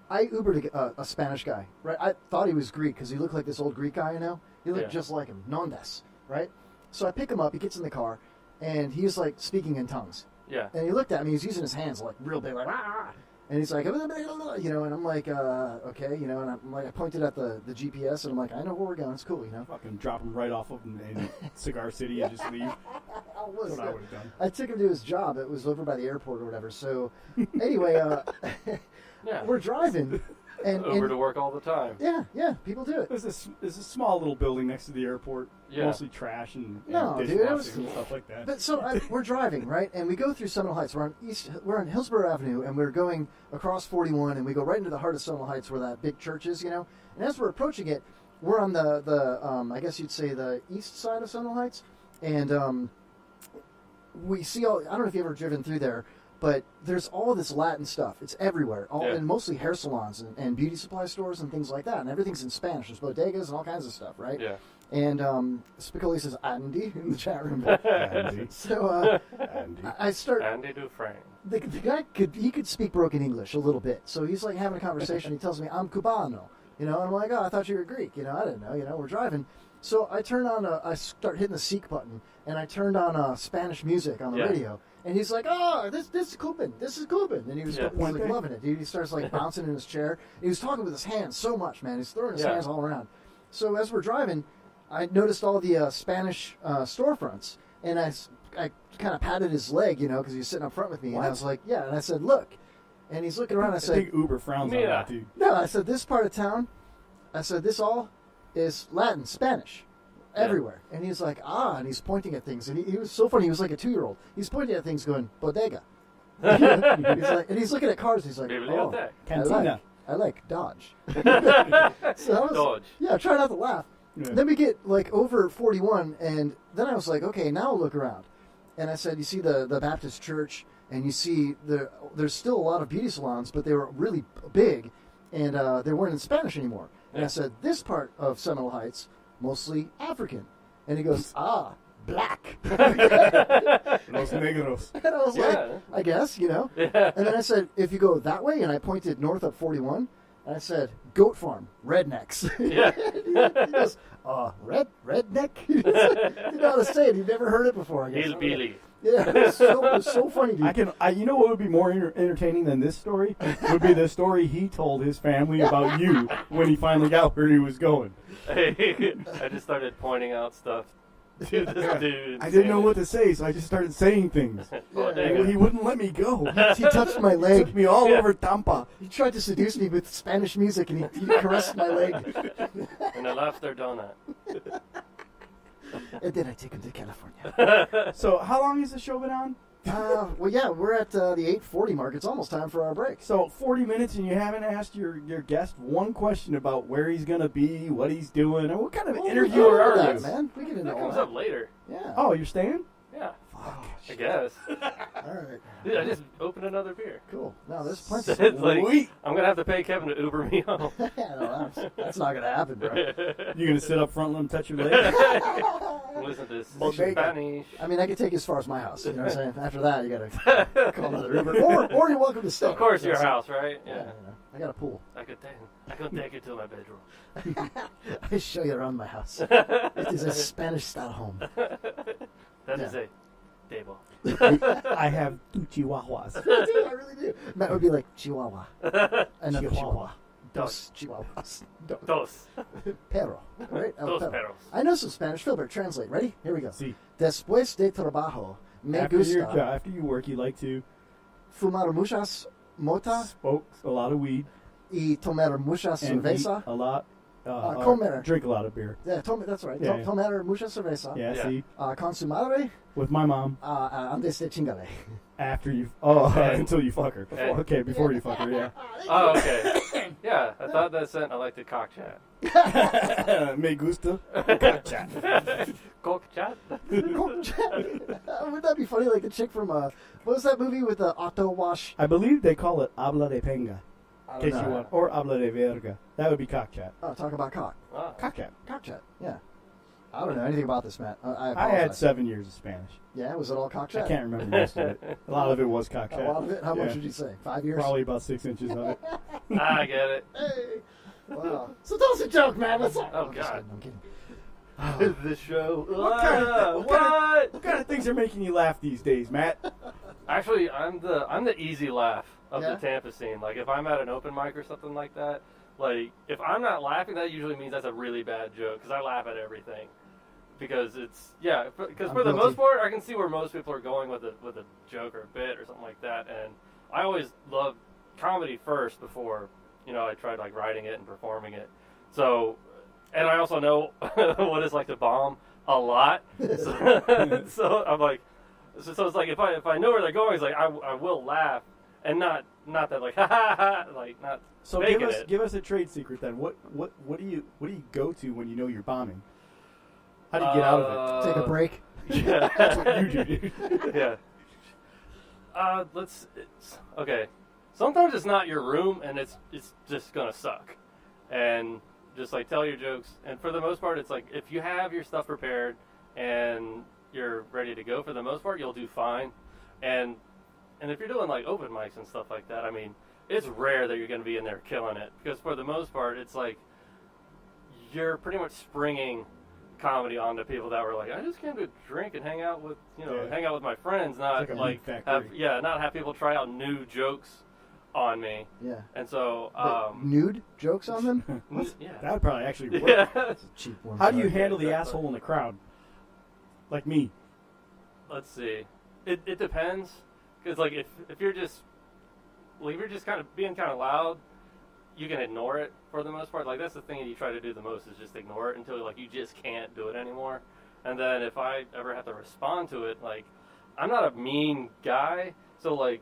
I Ubered a Spanish guy, right? I thought he was Greek because he looked like this old Greek guy, you know? He looked Yeah. just like him. Nondes, right? So I pick him up, he gets in the car, and he's like speaking in tongues. yeah. And he looked at me, he's using his hands like real big, like, ah! And he's like, you know, and I'm like, okay, you know, and I'm like, I pointed at the GPS, and I'm like, I know where we're going, it's cool, you know? Fucking drop him right off of in Cigar City and just leave. I That's what I would have done. I took him to his job. It was over by the airport or whatever. So, anyway, Yeah. we're driving, and Over to work all the time. yeah, people do it. There's a small little building next to the airport. Yeah. Mostly trash and No, dude, it dishwashing was- and stuff like that. But so we're driving, right, and we go through Seminole Heights. We're on Hillsborough Avenue, and we're going across 41, and we go right into the heart of Seminole Heights, where that big church is, you know. And as we're approaching it, we're on the I guess you'd say the east side of Seminole Heights, and we see all. I don't know if you've ever driven through there, but there's all this Latin stuff. It's everywhere, and mostly hair salons and beauty supply stores and things like that, and everything's in Spanish. There's bodegas and all kinds of stuff, right? Yeah. And Spicoli says Andy in the chat room. Andy. So Andy. I start. Andy Dufresne. The guy could speak broken English a little bit, so he's like having a conversation. He tells me I'm Cubano, you know, and I'm like, oh, I thought you were Greek, you know, I didn't know, you know, we're driving. So I turn on, I start hitting the seek button, and I turned on Spanish music on the radio, and he's like, oh, this is Cuban, and he was like, loving it, dude. He starts like bouncing in his chair. He was talking with his hands so much, man. He's throwing his hands all around. So as we're driving, I noticed all the Spanish storefronts, and I kind of patted his leg, you know, because he was sitting up front with me, and I was like, yeah, and I said, look, and he's looking around. I said, think Uber frowns on that, dude. no, I said, this part of town, I said, this all is Latin, Spanish, everywhere. And he's like, and he's pointing at things, and he was so funny. He was like a 2-year-old. He's pointing at things, going bodega. He's like, and he's looking at cars. He's like, oh, Cantina. I like Dodge. So I was, Dodge. Yeah, try not to laugh. Yeah. Then we get like over 41, and then I was like, okay, now I'll look around. And I said, you see the Baptist church, and you see there's still a lot of beauty salons, but they were really big, and they weren't in Spanish anymore. And I said, this part of Seminole Heights, mostly African. And he goes, black. Los negros. And I was like, I guess, you know. Yeah. And then I said, if you go that way, and I pointed north up 41, and I said, goat farm, rednecks. Yeah. He goes, redneck? He didn't know how to say it. He'd never heard it before, I guess. Hillbilly. Yeah, it was so funny, dude. You know what would be more entertaining than this story? Would be the story he told his family about you when he finally got where he was going. I just started pointing out stuff to this dude. I didn't know what to say, so I just started saying things. Bodega. He wouldn't let me go. He touched my leg. Took me all over Tampa. He tried to seduce me with Spanish music, and he caressed my leg. And I left their donut. And then I take him to California. So how long has the show been on? Well, yeah, we're at the 8:40 mark. It's almost time for our break. So 40 minutes and you haven't asked your guest one question about where he's going to be, what he's doing, and what kind of interviewer are that, you? man? We get into That all comes that. up later. Yeah. Oh, you're staying? Yeah. Fuck. I guess. All right. Dude, I just opened another beer. Cool. No, there's plenty. It's like, I'm gonna have to pay Kevin to Uber me home. No, that's not gonna happen, bro. You going to sit up front and let him touch your leg? Listen to this Bodega. Spanish. I mean, I could take you as far as my house. You know what I'm saying? After that, you gotta call another Uber, or you're welcome to stay. Of course, You know your what I'm house, right? saying? Yeah. I got a pool. I could take you to my bedroom. I show you around my house. It is a Spanish-style home. That is a table. I have 2 chihuahuas. I do. I really do. Matt would be like Chihuahua. Another Chihuahua. Dos Chihuahuas. Dos. Perro. Right? El Dos perro. perros. I know some Spanish. Filbert, translate. Ready? Here we go. Sí. Después de trabajo, me After gusta after you work, you like to fumar muchas mota smoke a lot of weed y tomar muchas and eat cerveza. a lot. Comer. Drink a lot of beer. Yeah, that's right. Yeah. Tomar mucha cerveza. Yeah, see? Con su madre With my mom. antes de chingale. After you... Oh, And- until you fuck her. and- Okay, before you fuck her, yeah. Oh, okay. Yeah, I thought that sent I like to cock chat. Me gusta. Cock chat. Cock chat? Would that be funny? Like the chick from, what was that movie with the auto wash? I believe they call it habla de penga. I In don't case you know. want. Or habla de verga. That would be cock chat. Oh, talk about cock. Oh. Cock chat. Cock chat, yeah. I don't know anything about this, Matt. I I apologize. had 7 years of Spanish. Yeah, was it all cock chat? I can't remember most of it. A lot of it was cock A chat. lot of it? How much Yeah. would you say? 5 years? Probably about 6 inches of it. I get it. Hey! Wow. So tell us a joke, man. Let's Oh, I'm just God. kidding, I'm kidding. This show. What kind of What? what kind of things are making you laugh these days, Matt? Actually, I'm the easy laugh of Yeah? the Tampa scene. Like if I'm at an open mic or something like that, like if I'm not laughing, that usually means that's a really bad joke because I laugh at everything. Because it's because I'm for the guilty. most part, I can see where most people are going with a joke or a bit or something like that, and I always love comedy first before I tried like writing it and performing it. So, and I also know what it's like to bomb a lot. So I'm like, so it's like if I know where they're going, it's like I will laugh and not that like ha ha ha like not So faking it. give us a trade secret then. What do you go to when you know you're bombing? How do you get out of Take a break. Yeah, That's what you do, dude. yeah. Okay. Sometimes it's not your room, and it's just gonna suck, and just like tell your jokes. And for the most part, it's like if you have your stuff prepared and you're ready to go, for the most part, you'll do fine. And if you're doing like open mics and stuff like that, I mean, it's rare that you're gonna be in there killing it because for the most part, it's like you're pretty much springing comedy onto people that were like, I just came to drink and hang out with hang out with my friends, not It's like a like meat have factory. not have people try out new jokes on me. Yeah. And so But nude jokes on them? yeah. That would probably actually work. Yeah. That's a cheap one. How do you sorry. handle the asshole in the crowd? Like me. Let's see. It depends because like if you're just kind of being kind of loud, you can ignore it for the most part. Like that's the thing that you try to do the most is just ignore it until like you just can't do it anymore. And then if I ever have to respond to it, like I'm not a mean guy, so like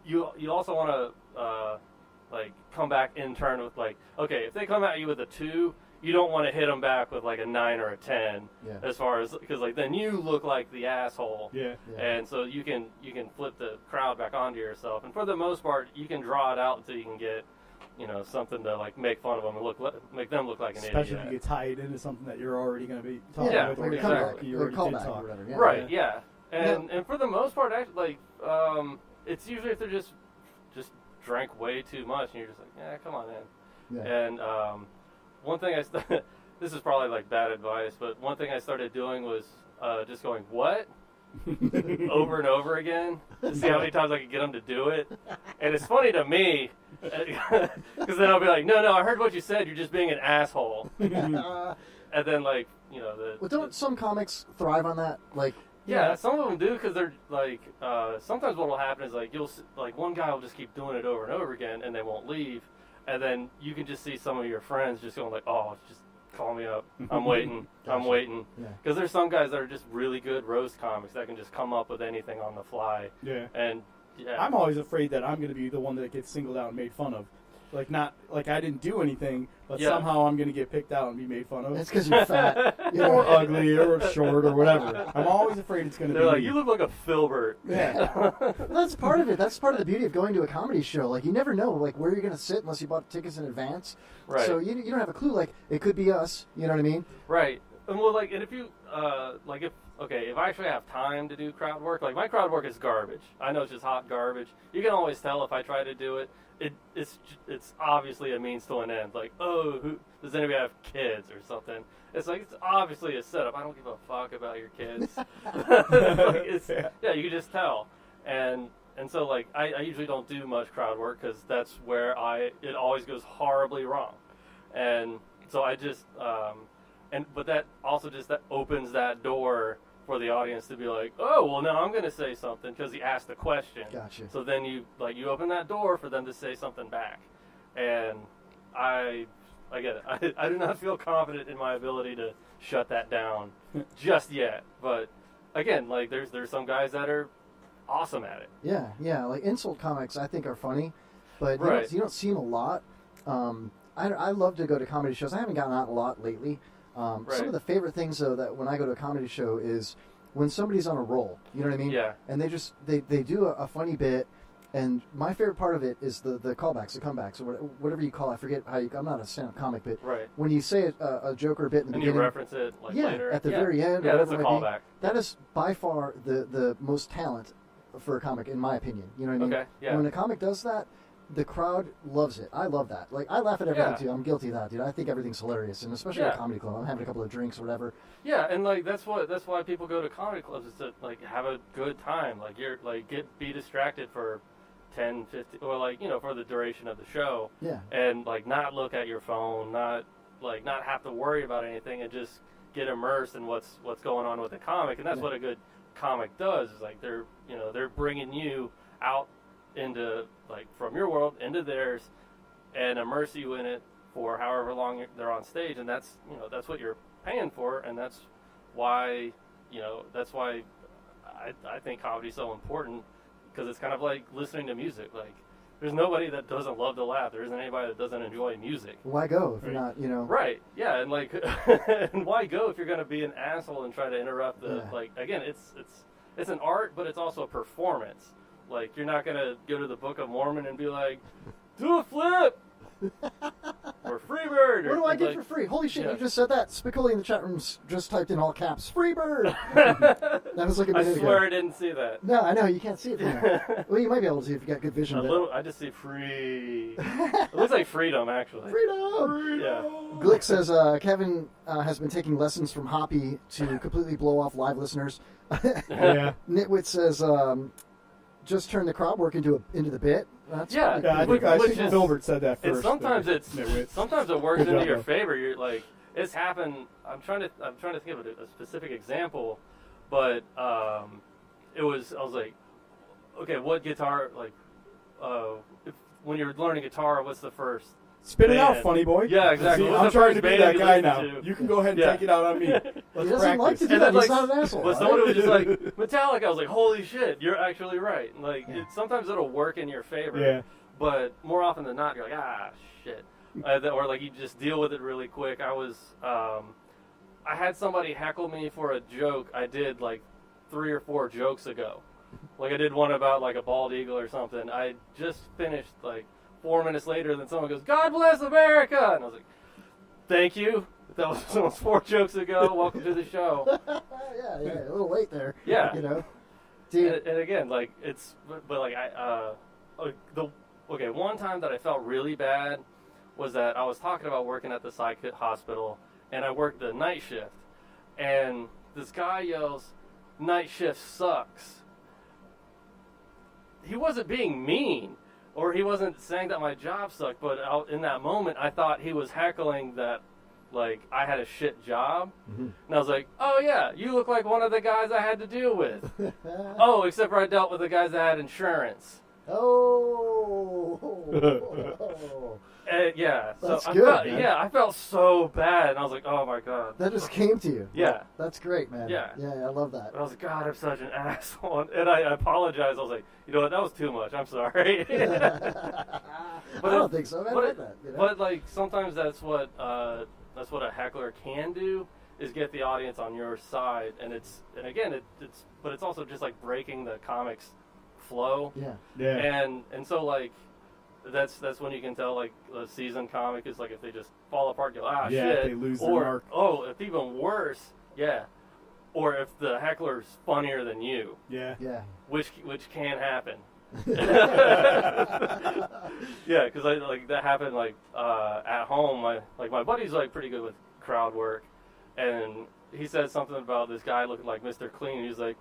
you also want to like come back in turn with like, okay, if they come at you with a 2, you don't want to hit them back with like a 9 or a 10. Yeah. As far as because like then you look like the asshole. Yeah. And so you can flip the crowd back onto yourself, and for the most part, you can draw it out until you can get, something to like make fun of them and make them look like an Especially idiot. if you get tied into something that you're already going to be talking Yeah, with. like or a you comeback, already or a did callback talk. or whatever. Yeah. Right? Yeah. And for the most part, actually, like it's usually if they're just drank way too much, and you're just like, yeah, come on in. Yeah. And one thing this is probably like bad advice, but one thing I started doing was just going, what? over and over again to see how many times I could get them to do it. And it's funny to me because then I'll be like, no, I heard what you said. You're just being an asshole. And then like, Well, don't some comics thrive on that? Like, yeah, some of them do because they're like, sometimes what will happen is like like one guy will just keep doing it over and over again and they won't leave. And then you can just see some of your friends just going like, oh, just call me up. I'm waiting. I'm waiting. Yeah. Because there's some guys that are just really good roast comics that can just come up with anything on the fly. Yeah. And yeah. I'm always afraid that I'm going to be the one that gets singled out and made fun of. Like, not like I didn't do anything, but somehow I'm going to get picked out and be made fun of. It's because you're fat. Or ugly, or short, or whatever. I'm always afraid it's going to be They're like, me. you look like a Filbert. Yeah. Well, that's part of it. That's part of the beauty of going to a comedy show. Like, you never know, like, where you're going to sit unless you bought tickets in advance. Right. So you don't have a clue. Like, it could be us. You know what I mean? Right. And well, like, and if you, if I actually have time to do crowd work, like, my crowd work is garbage. I know it's just hot garbage. You can always tell if I try to do it. It's obviously a means to an end. Like, does anybody have kids or something? It's like, it's obviously a setup. I don't give a fuck about your kids. You can just tell. And so, like, I usually don't do much crowd work because that's where it always goes horribly wrong. And so I just, but that also just that opens that door for the audience to be like, oh, well, now I'm going to say something because he asked the question. Gotcha. So then you open that door for them to say something back. And I get it. I do not feel confident in my ability to shut that down just yet. But again, like, there's some guys that are awesome at it. Yeah. Like, insult comics, I think, are funny, but Right. you don't see them a lot. I love to go to comedy shows. I haven't gotten out a lot lately. Some of the favorite things, though, that when I go to a comedy show is when somebody's on a roll. You know what I mean? Yeah. And they do a funny bit, and my favorite part of it is the callbacks, the comebacks, or whatever you call it. I forget how I'm not a stand-up comic, but Right. when you say a joke or a bit in the And beginning. you reference it later. At the very end. Yeah, or that's a whatever it might callback. be. That is by far the most talent for a comic, in my opinion. You know what I mean? Okay, yeah. And when a comic does that, the crowd loves it. I love that. Like, I laugh at everything, Yeah. too. I'm guilty of that, dude. I think everything's hilarious, and especially at a comedy club. I'm having a couple of drinks or whatever. Yeah, and like that's why people go to comedy clubs, is to like have a good time. Like you're like be distracted for 10, 15, or like, for the duration of the show. Yeah. And like not look at your phone, not have to worry about anything, and just get immersed in what's going on with the comic. And that's what a good comic does, is like they're bringing you out into, like, from your world into theirs and immerse you in it for however long they're on stage. And that's what you're paying for, and that's why I think comedy's so important, because it's kind of like listening to music. Like, there's nobody that doesn't love to laugh. There isn't anybody that doesn't enjoy music. Why go if you're not, Right. Yeah, and like, and why go if you're going to be an asshole and try to interrupt like, again, it's an art, but it's also a performance. Like, you're not going to go to the Book of Mormon and be like, do a flip! Or Freebird! What do I get for free? Holy shit, you just said that. Spicoli in the chat room just typed in all caps, Freebird! That was like a minute I swear ago. I didn't see that. No, I know, you can't see it from there. Well, you might be able to if you got good vision. I just see free. It looks like freedom, actually. Freedom! Yeah. Glick says Kevin has been taking lessons from Hoppy to completely blow off live listeners. Yeah. Nitwit says just turn the crowd work into the bit. That's Yeah, I think Filbert said that first. Sometimes it works Good into job, your though. favor. You're like, it's happened. I'm trying to think of a specific example, but I was like, okay, what guitar, like, when you're learning guitar, what's the first? Spit it out, band? funny boy. Yeah, exactly. See, What's I'm the trying first to be band that you guy listen now. to? You can go ahead and Yeah. take it out on me. Let's He doesn't practice. like to do And that. then, He's like, not an asshole. But someone was just like, Metallica, I was like, holy shit, you're actually right. And, like, sometimes it'll work in your favor. Yeah. But more often than not, you're like, shit. Or, like, you just deal with it really quick. I had somebody heckle me for a joke I did, like, 3 or 4 jokes ago. Like, I did one about, like, a bald eagle or something. I just finished, like, 4 minutes later, and then someone goes, God bless America! And I was like, thank you. That was almost 4 jokes ago. Welcome to the show. yeah, a little late there. Yeah. Dude. And again, like, but like, one time that I felt really bad was that I was talking about working at the psych hospital, and I worked the night shift, and this guy yells, night shift sucks. He wasn't being mean, or he wasn't saying that my job sucked, but in that moment, I thought he was heckling that, like, I had a shit job. Mm-hmm. And I was like, oh yeah, you look like one of the guys I had to deal with. Oh, except for I dealt with the guys that had insurance. Oh. Yeah, so That's I good, felt, man. yeah, I felt so bad, and I was like, oh my god. That just came to you. Yeah. That's great, man. Yeah. Yeah, I love that. And I was like, God, I'm such an asshole, and I apologized. I was like, you know what, that was too much. I'm sorry. I don't think so. I but, like that. You know? But like sometimes that's what a heckler can do, is get the audience on your side, and it's also just like breaking the comics flow. Yeah. And so like that's when you can tell like a seasoned comic is like if they just fall apart, you go, Yeah, shit, if they lose their or mark. if even worse, or if the heckler's funnier than you. Yeah. Which can happen. Yeah, because like that happened like at home. My buddy's like pretty good with crowd work, and he said something about this guy looking like Mr. Clean. He's like,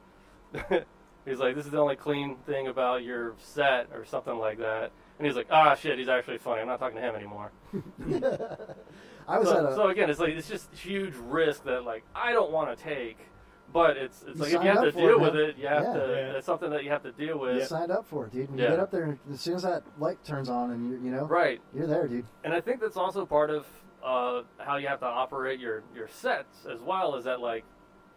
this is the only clean thing about your set or something like that. And he's like, shit, he's actually funny. I'm not talking to him anymore. So again, it's like it's just huge risk that like I don't want to take. But it's like if you have to deal with it, you have to. It's something that you have to deal with. You signed up for it, dude. And you get up there as soon as that light turns on, and you know, right, you're there, dude. And I think that's also part of how you have to operate your sets as well. Is that like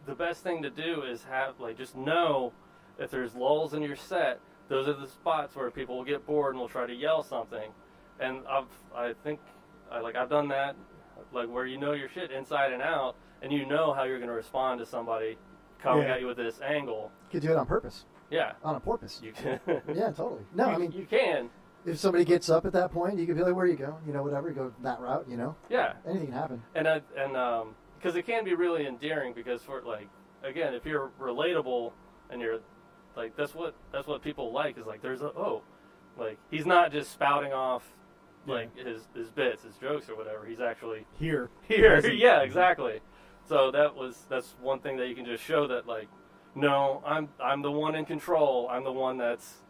the best thing to do is have like just know if there's lulls in your set, those are the spots where people will get bored and will try to yell something. And I've done that, like where you know your shit inside and out, and you know how you're going to respond to somebody coming at you with this angle. You could do it on purpose. Yeah. On a porpoise. You can. Yeah, totally. No, I mean you can. If somebody gets up at that point, you could be like, "Where you go? You know, whatever. You go that route. You know." Yeah. Anything can happen. And because it can be really endearing, because for like again, if you're relatable and you're like that's what people like, is like there's like he's not just spouting off like his bits, his jokes or whatever. He's actually here. Yeah, exactly. So that's one thing that you can just show that like, no, I'm the one in control. I'm the one that's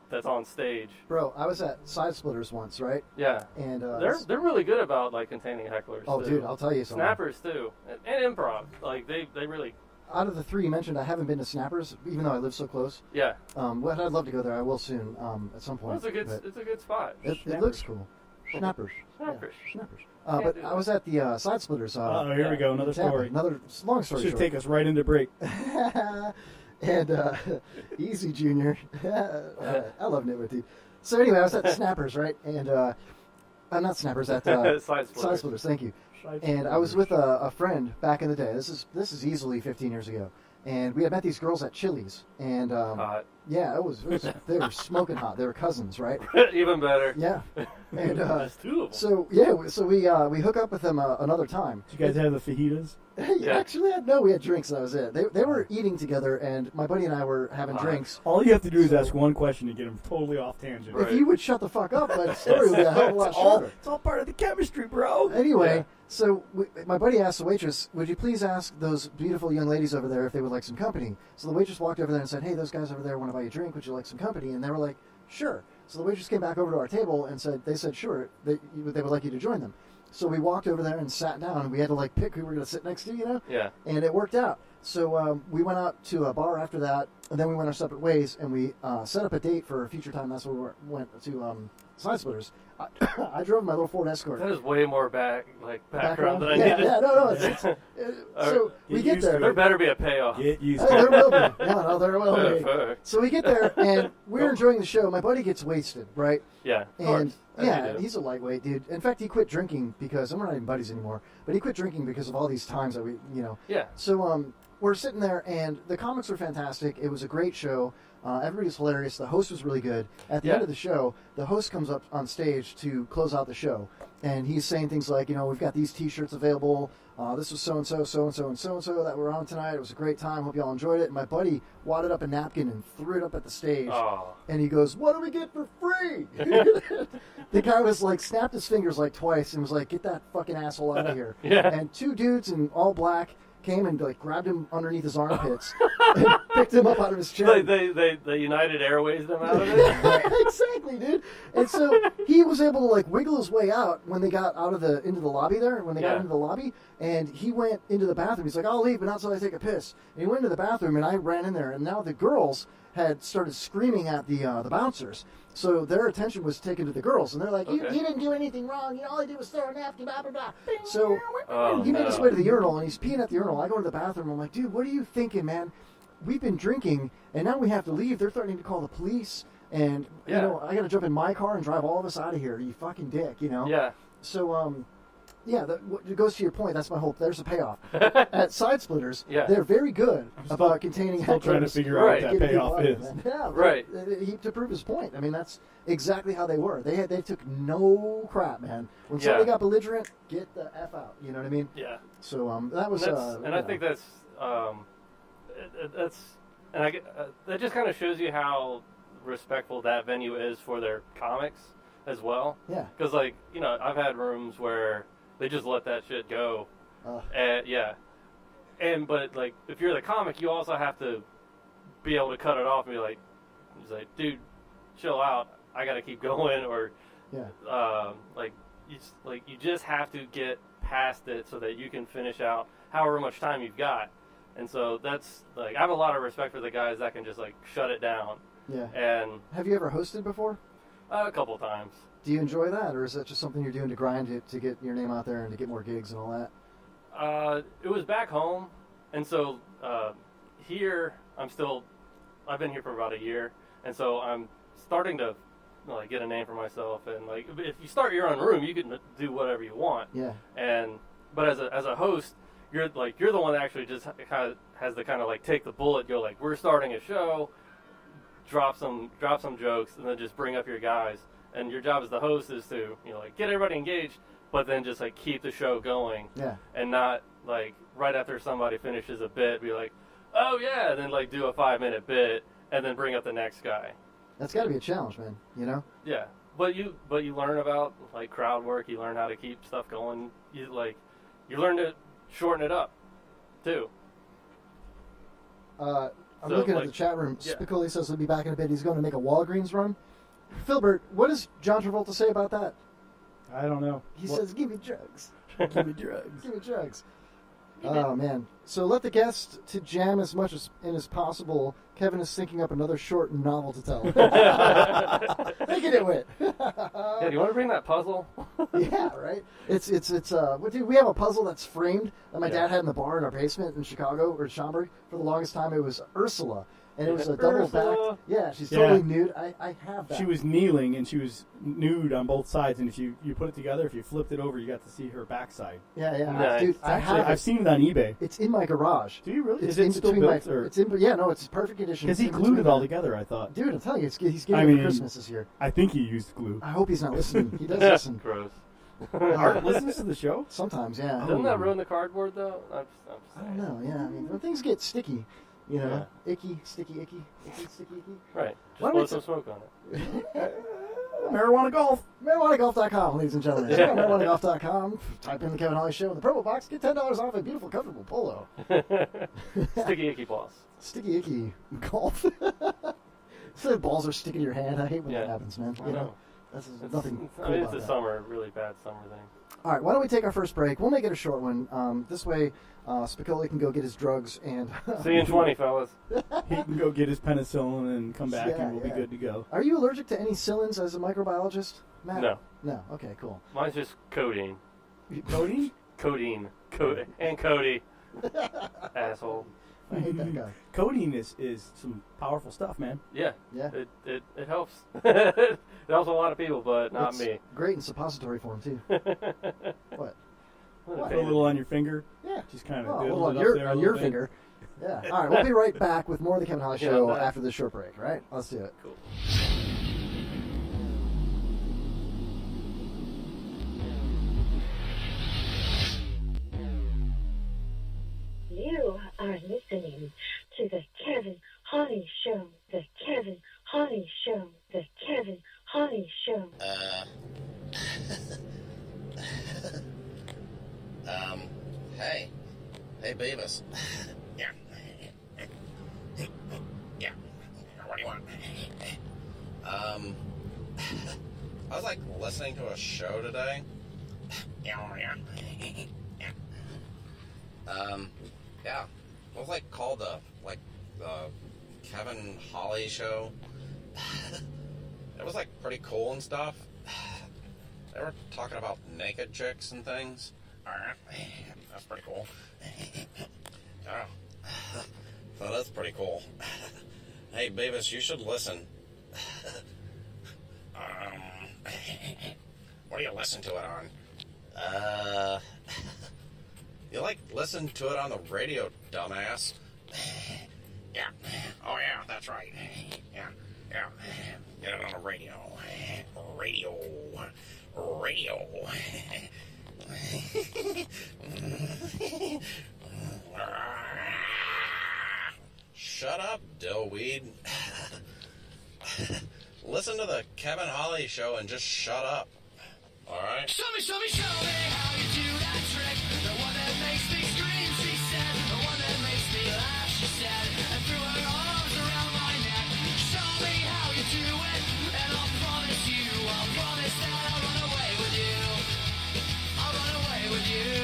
that's on stage. Bro, I was at Side Splitters once, right? Yeah. And they're really good about like containing hecklers. Oh, too. dude, I'll tell you something. Snappers too, and improv. Like they really. Out of the three you mentioned, I haven't been to Snappers, even though I live so close. Yeah. But I'd love to go there. I will soon, at some point. Well, it's a good spot. It looks cool. Snappers. Snappers. Yeah, Snappers. But I was at the Side Splitters. Here we go. Another story. Another long story Should short. take us right into break. And Easy Junior. I love Nitwit, dude. So anyway, I was at Snappers, right? And I'm not Snappers, at Side Splitters. Thank you. And I was with a friend back in the day. This is easily 15 years ago. And we had met these girls at Chili's. And hot. Yeah, it was they were smoking hot. They were cousins, right? Even better. Yeah. And there's two of them. So we hook up with them another time. Did you guys have the fajitas? Actually, we had drinks. That was it. They were eating together, and my buddy and I were having drinks. All you have to do is ask one question to get them totally off tangent. If you would shut the fuck up, my story would be a hell of a lot shorter. It's all part of the chemistry, bro. Anyway, so my buddy asked the waitress, "Would you please ask those beautiful young ladies over there if they would like some company?" So the waitress walked over there and said, "Hey, those guys over there want to buy you a drink. Would you like some company?" And they were like, "Sure." So the waitress came back over to our table and said, "Sure, they would like you to join them." So we walked over there and sat down, and we had to like pick who we were going to sit next to, you know? Yeah. And it worked out. So we went out to a bar after that, and then we went our separate ways, and we set up a date for a future time. That's where we went to Side Splitters. I drove my little Ford Escort. That is way more background than I needed. Yeah, no. So we get there. There better be a payoff. Get used to it. There will be. No, there will be. So we get there, and we're enjoying the show. My buddy gets wasted, right? Yeah, and he's a lightweight dude. In fact, he quit drinking because we're not even buddies anymore. But he quit drinking because of all these times that we, Yeah. So we're sitting there, and the comics were fantastic. It was a great show. Everybody's hilarious. The host was really good. At the end of the show, the host comes up on stage to close out the show, and he's saying things like, we've got these T-shirts available. This was so-and-so, so-and-so, and so-and-so that were on tonight. It was a great time. Hope you all enjoyed it. And my buddy wadded up a napkin and threw it up at the stage. Oh. And he goes, "What do we get for free?" The guy was like, snapped his fingers like twice and was like, "Get that fucking asshole out of here." Yeah. And two dudes in all black came and like grabbed him underneath his armpits and picked him up out of his chair. They United Airways them out of it. Exactly, dude. And so he was able to like wiggle his way out when they got into the lobby there. When they got into the lobby, and he went into the bathroom. He's like, "I'll leave, but not until I take a piss." And he went into the bathroom, and I ran in there. And now the girls had started screaming at the bouncers. So their attention was taken to the girls, and they're like, "You didn't do anything wrong. All he did was throw a napkin, blah blah blah." So he made his way to the urinal, and he's peeing at the urinal. I go to the bathroom. I'm like, "Dude, what are you thinking, man? We've been drinking, and now we have to leave. They're threatening to call the police, and you know, I got to jump in my car and drive all of us out of here. You fucking dick, you know?" Yeah. So it goes to your point. That's my hope. There's a payoff. At Side Splitters, they're very good about containing still trying to figure out what that payoff is. Yeah, right. To prove his point. I mean, that's exactly how they were. They took no crap, man. When somebody got belligerent, get the F out. You know what I mean? Yeah. So that was. I think that's that just kind of shows you how respectful that venue is for their comics as well. Yeah. Because I've had rooms where they just let that shit go. But if you're the comic, you also have to be able to cut it off and be like, dude, chill out. I got to keep going, or you just have to get past it so that you can finish out however much time you've got. And so that's I have a lot of respect for the guys that can just shut it down. Yeah. And have you ever hosted before? A couple times. Do you enjoy that, or is that just something you're doing to grind to get your name out there and to get more gigs and all that? It was back home, and so here I've been here for about a year, and so I'm starting to get a name for myself. And if you start your own room, you can do whatever you want. Yeah. But as a host, you're the one that actually just has to kind of take the bullet. Go we're starting a show, drop some jokes, and then just bring up your guys. And your job as the host is to get everybody engaged, but then just keep the show going. Yeah. And not right after somebody finishes a bit, be like, oh yeah, and then do a 5-minute bit, and then bring up the next guy. That's got to be a challenge, man. You know. Yeah, but you learn about crowd work. You learn how to keep stuff going. You learn to shorten it up, too. I'm looking at the chat room. Yeah. Spicoli says he'll be back in a bit. He's going to make a Walgreens run. Filbert, what does John Travolta say about that? I don't know. He says, "Give me drugs. Give me drugs. Give me drugs." Oh man! So let the guest to jam as much as possible. Kevin is thinking up another short novel to tell. Make it wit. Yeah, do you want to bring that puzzle? Yeah, right. It's dude, we have a puzzle that's framed that my dad had in the bar in our basement in Chicago or Schaumburg for the longest time. It was Ursula. And it was a double back. Yeah, she's totally nude. I have that. She was kneeling and she was nude on both sides. And if you put it together, if you flipped it over, you got to see her backside. Yeah. Nice. Dude, I've seen it on eBay. It's in my garage. Do you really? It's Is it still built? It's perfect condition. Because he glued it all together, I thought. Dude, I'm telling you, he's getting it for Christmas this year. I think he used glue. I hope he's not listening. He does listen. Gross. Art listens to the show? Sometimes, yeah. Doesn't that ruin the cardboard, though? I don't know, yeah. I mean, when things get sticky, icky, sticky, icky. Right. Just blow some smoke on it. Marijuana Golf. MarijuanaGolf.com, ladies and gentlemen. Yeah. MarijuanaGolf.com. Type in the Kevin Holly Show in the promo box. Get $10 off a beautiful, comfortable polo. Sticky icky balls. Sticky icky golf. So the balls are sticking to your hand. I hate when that happens, man. I know. That's nothing. I mean, it's a summer, really bad summer thing. All right, why don't we take our first break? We'll make it a short one. This way, Spicoli can go get his drugs and... See you in 20, fellas. He can go get his penicillin and come back and we'll be good to go. Are you allergic to any psyllins as a microbiologist, Matt? No. No, okay, cool. Mine's just codeine. Codeine? Codeine. And Cody. Asshole. I hate that guy. Codeine is some powerful stuff, man. Yeah. Yeah. It helps. It helps a lot of people, but not it's me. Great in suppository form, too. What? Put a little on your finger. Yeah. Just kind of on your finger. Yeah. All right, we'll be right back with more of the Kevin Holly Show after this short break, right? Let's do it. Cool. You are listening to the Kevin Holly Show. The Kevin Holly Show. The Kevin Holly Show. Hey, Beavis. Yeah. Yeah. What do you want? I was listening to a show today. Yeah. Yeah. It was called the Kevin Holly show. It was like pretty cool and stuff. They were talking about naked chicks and things. That's pretty cool. Yeah. So that's pretty cool. Hey, Beavis, you should listen. What do you listen to it on? You like listen to it on the radio, dumbass. Yeah. Oh yeah, that's right. Yeah. Get it on the radio. Radio. Shut up, dillweed. Listen to the Kevin Holly show and just shut up. Alright? Show me how you do that trick. The one that makes me scream, she said. The one that makes me laugh, she said. And threw her arms around my neck. Show me how you do it, and I'll promise that I'll run away with you. I'll run away with you.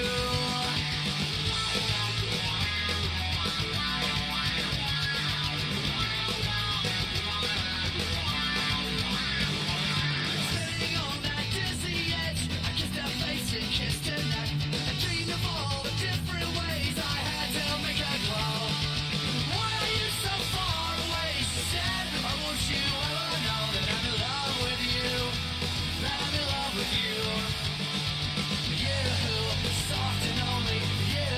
Kissed her neck and dreamed of all the different ways I had to make her glow. Why are you so far away? She said, or won't you ever know that I'm in love with you? That I'm in love with you. You, soft and lonely. You,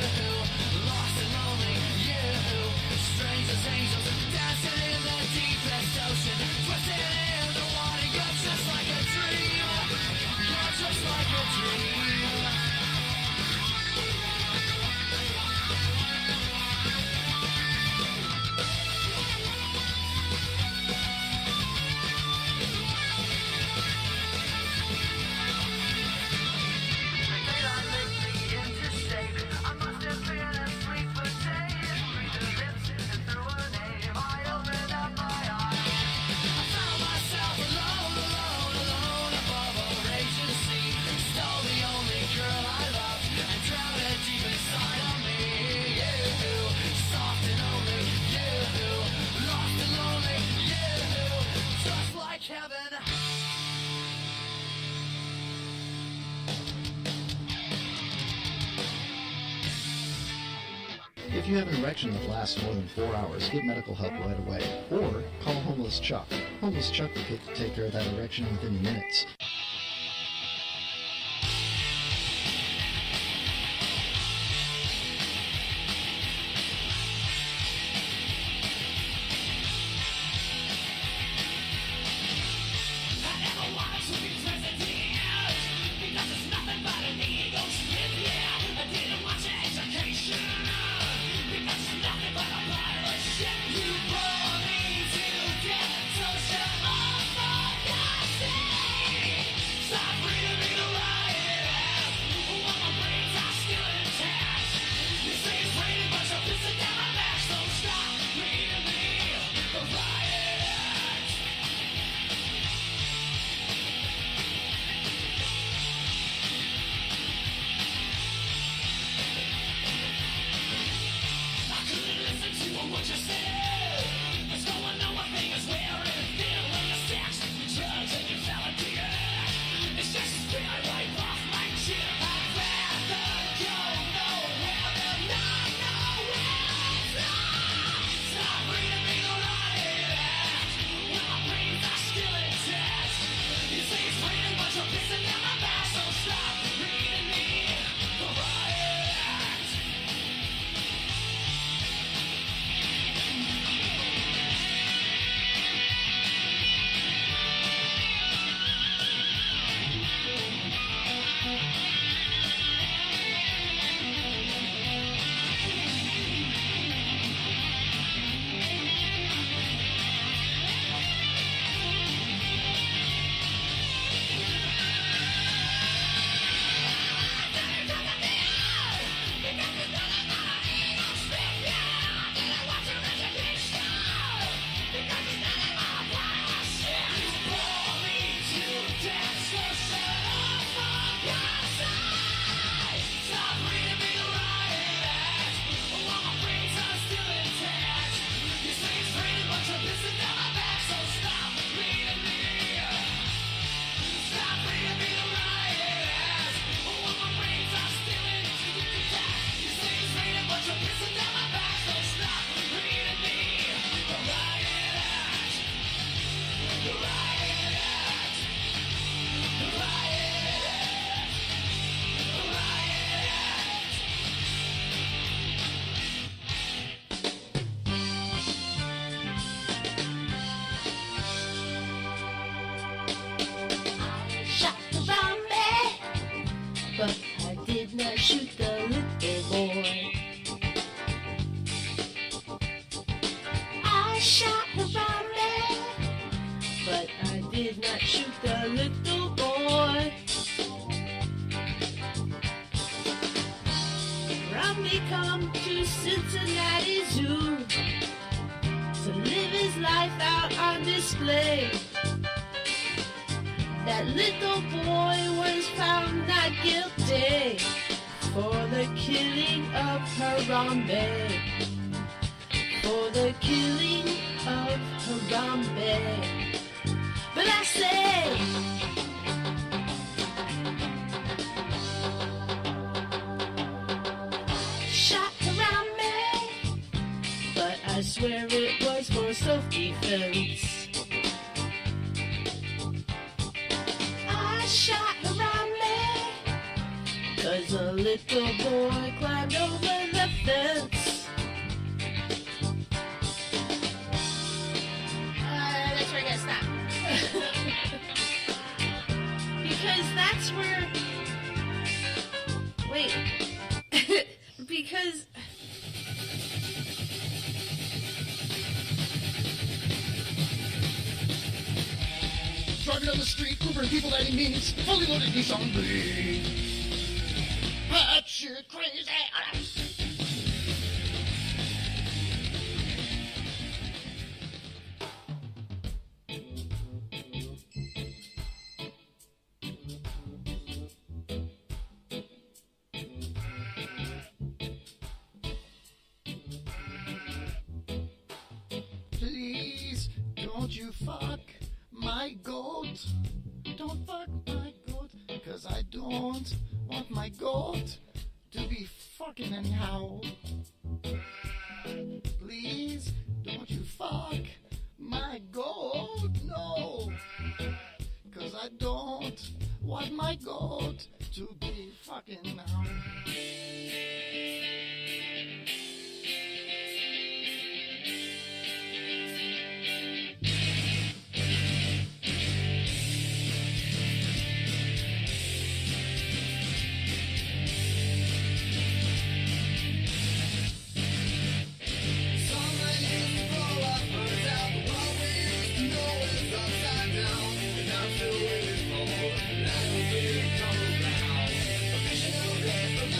lost and lonely. You, strange as angels dancing in the deepest ocean, twisted in the water. You're just like a dream. You're just like a dream. If you have an erection that lasts more than 4 hours, get medical help right away. Or call Homeless Chuck. Homeless Chuck will take care of that erection within minutes. You brought me to death, so shut up for God's sake. did not shoot the little boy. I shot Harambe, but I did not shoot the little boy. Harambe come to Cincinnati Zoo to live his life out on display. That little boy was found not guilty for the killing of Harambe. For the killing of Harambe. But I say, shot Harambe, but I swear it was for self-defense. I shot Harambe, 'cause a little boy climbed over the fence. That's where I gotta stop. Because that's where... Wait. Because... Driving down the street, Ubering people that he meets, fully loaded Nissan Leaf. Hot shit crazy. Please, don't you fuck my goat. Don't fuck my goat, 'cause I don't want my goat to be fucking anyhow. Please, don't you fuck my goat, no. 'Cause I don't want my goat to be fucking now. From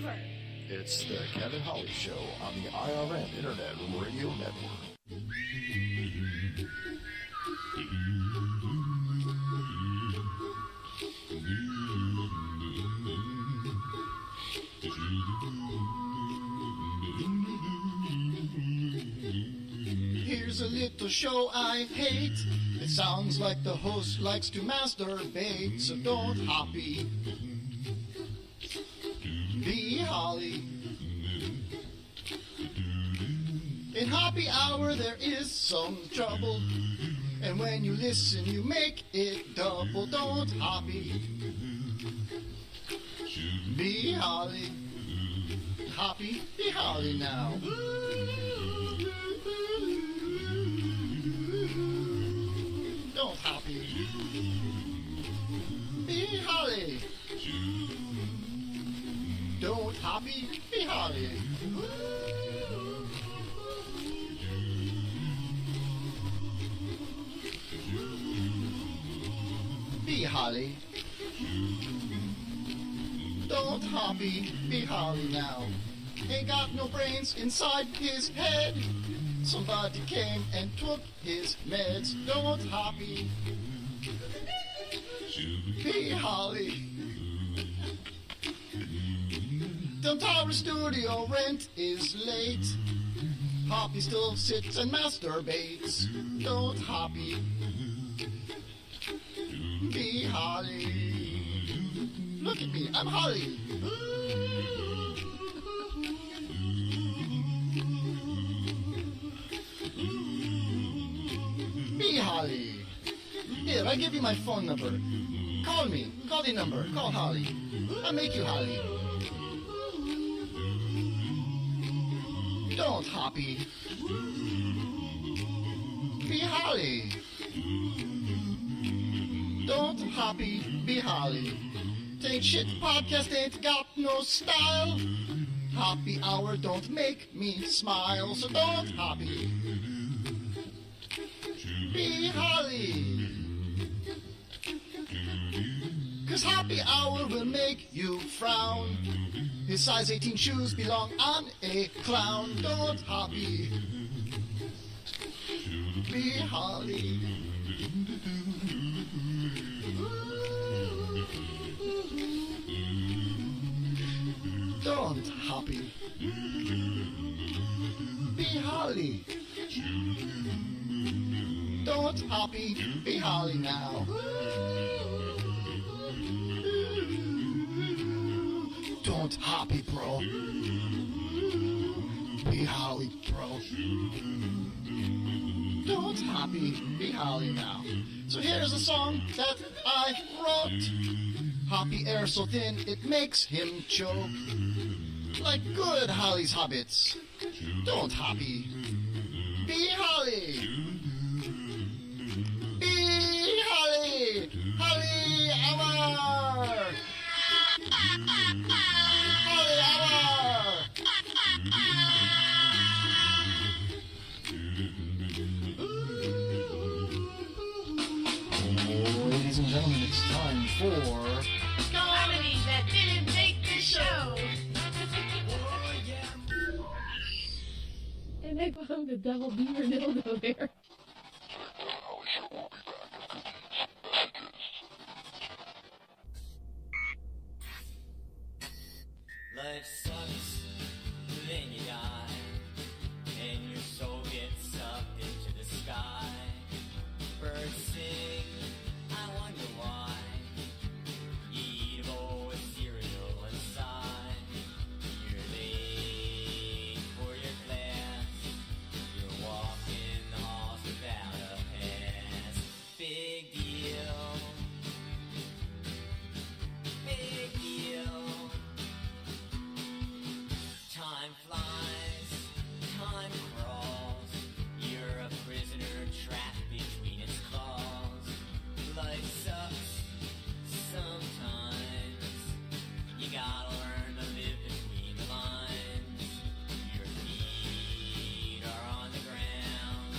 over. It's the Kevin Holly Show on the IRN Internet Radio Network. Here's a little show I hate. It sounds like the host likes to masturbate, so don't hoppy. Be Holly. In Hoppy Hour there is some trouble, and when you listen you make it double. Don't hoppy. Be Holly. Hoppy, be Holly now. Don't hoppy. Be Holly. Don't hoppy, be Holly. Be Holly. Don't hoppy, be Holly now. Ain't got no brains inside his head. Somebody came and took his meds. Don't hoppy. Be Holly. The Tower Studio rent is late. Hoppy still sits and masturbates. Don't hoppy. Be Holly. Look at me, I'm Holly. Be Holly. Here, I give you my phone number. Call me. Call the number. Call Holly. I'll make you Holly. Don't hoppy. Be Holly. Don't hoppy, be Holly. Take shit, podcast ain't got no style. Hoppy Hour don't make me smile, so don't hoppy. Be Holly. 'Cause Hoppy Hour will make you frown. His size 18 shoes belong on a clown. Don't hoppy. Be Holly. Don't hoppy. Be Holly. Don't hoppy. Be Holly now. Don't hoppy, bro. Be Holly, bro. Don't hoppy. Be Holly now. So here's a song that I wrote. Hoppy air so thin it makes him choke. Like good Holly's hobbits. Don't hoppy. Be Holly. Be Holly. Holly Hour. Holly Hour. Ladies and gentlemen, it's time for Comedy that didn't make the show. And they found a double beaver dildo there. Life sucks, then you die, and your soul gets sucked into the sky. Birds sing, I wonder why. You eat a bowl with cereal inside. You're late for your class. You're walking the halls without a pass. Big deal. Big deal. Time flies, time crawls. You're a prisoner trapped between its claws. Life sucks sometimes. You gotta learn to live between the lines. Your feet are on the ground,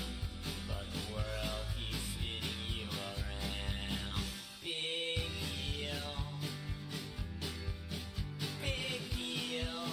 but the world keeps spinning you around. Big deal. Big deal.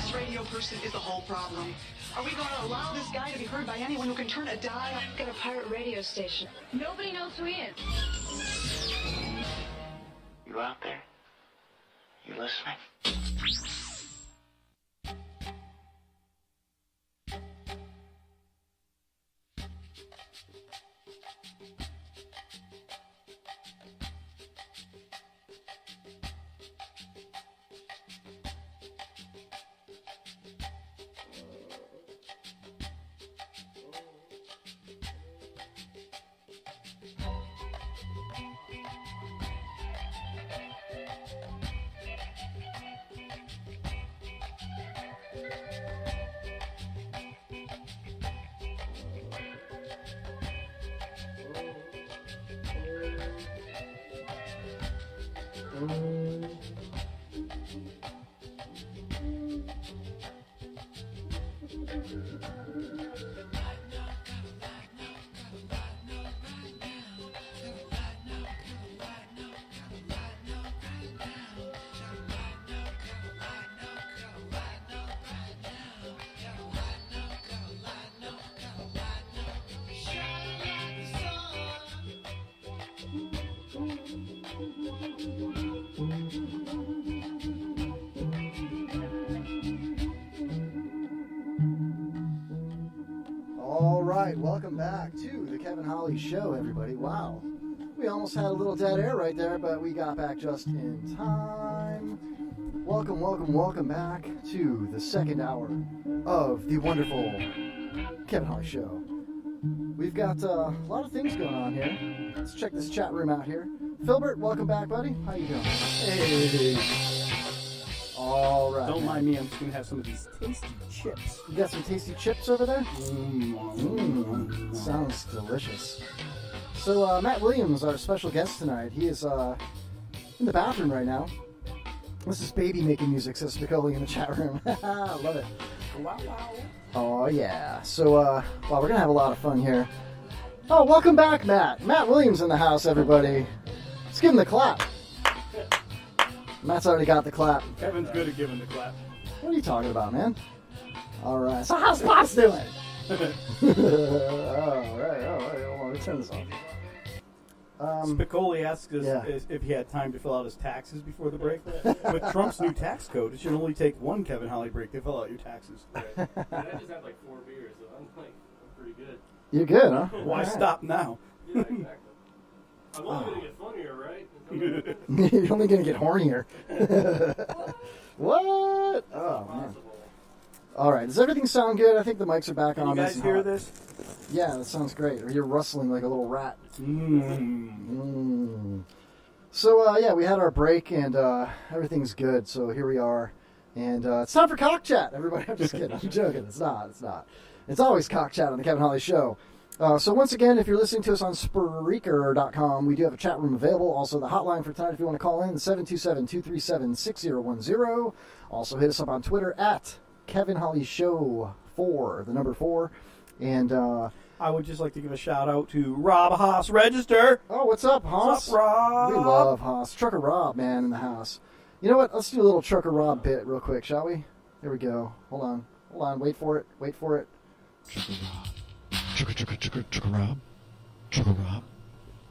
this radio person is the whole problem. Are we going to allow this guy to be heard by anyone who can turn a dial? I've got a pirate radio station. Nobody knows who he is. You out there? You listening? All right, welcome back to the Kevin Holly Show, everybody. Wow, we almost had a little dead air right there, but we got back just in time. Welcome, welcome, welcome back to the second hour of the wonderful Kevin Holly Show. We've got a lot of things going on here. Let's check this chat room out here. Filbert, welcome back, buddy. How you doing? Hey. All right. Don't mind me, I'm just going to have some of these tasty chips. You got some tasty chips over there? Sounds delicious. So, Matt Williams, our special guest tonight, he is in the bathroom right now. This is baby making music, says Spicoli in the chat room. I love it. Wow, wow. Oh, yeah. So, well, we're going to have a lot of fun here. Oh, welcome back, Matt. Matt Williams in the house, everybody. Let's give him the clap. Matt's already got the clap. Kevin's good at giving the clap. What are you talking about, man? All right. So how's Spots doing? All right. Hold on, let me turn this off. Spicoli asked us if he had time to fill out his taxes before the break. With Trump's new tax code, it should only take one Kevin Holly break to fill out your taxes. I just had like 4 beers, so I'm pretty good. You're good, huh? Why stop now? Yeah, exactly. I'm only going to get funnier, right? You're only going to get hornier. What? Oh, man. All right. Does everything sound good? I think the mics are back on. You guys hear this? Yeah, that sounds great. Or you're rustling like a little rat. So, yeah, we had our break, and everything's good. So here we are. And it's time for Cock Chat, everybody. I'm just kidding. I'm joking. It's not. It's always Cock Chat on the Kevin Holly Show. So once again, if you're listening to us on Spreaker.com, we do have a chat room available. Also, the hotline for tonight, if you want to call in, 727-237-6010. Also, hit us up on Twitter at Kevin Holly Show 4, the number 4. And I would just like to give a shout out to Rob Haas Register. Oh, what's up, Haas? What's up, Rob? We love Haas. Trucker Rob, man, in the house. You know what? Let's do a little Trucker Rob bit real quick, shall we? Here we go. Hold on. Wait for it. Trucker Rob. Trucker Rob. Trucker Rob.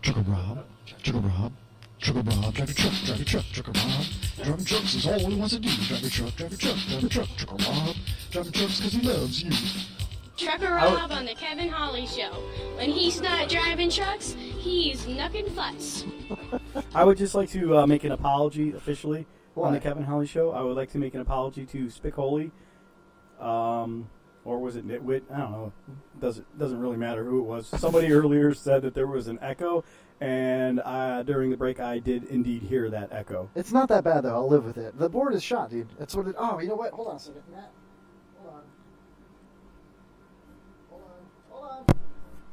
Trucker Rob. Trucker Rob. Trucker Rob. Drive your truck. Trucker Rob. Driving trucks is all he wants to do. Drive your truck. Trucker Rob. Driving trucks because he loves you. Trucker Rob on the Kevin Holly Show. When he's not driving trucks, he's knucking butts. I would just like to make an apology officially on the Why? Kevin Holly Show. I would like to make an apology to Spicoli. Or was it Nitwit? I don't know. Doesn't really matter who it was. Somebody earlier said that there was an echo, and during the break I did indeed hear that echo. It's not that bad, though. I'll live with it. The board is shot, dude. That's what it... Oh, you know what? Hold on a second. Matt. Hold on.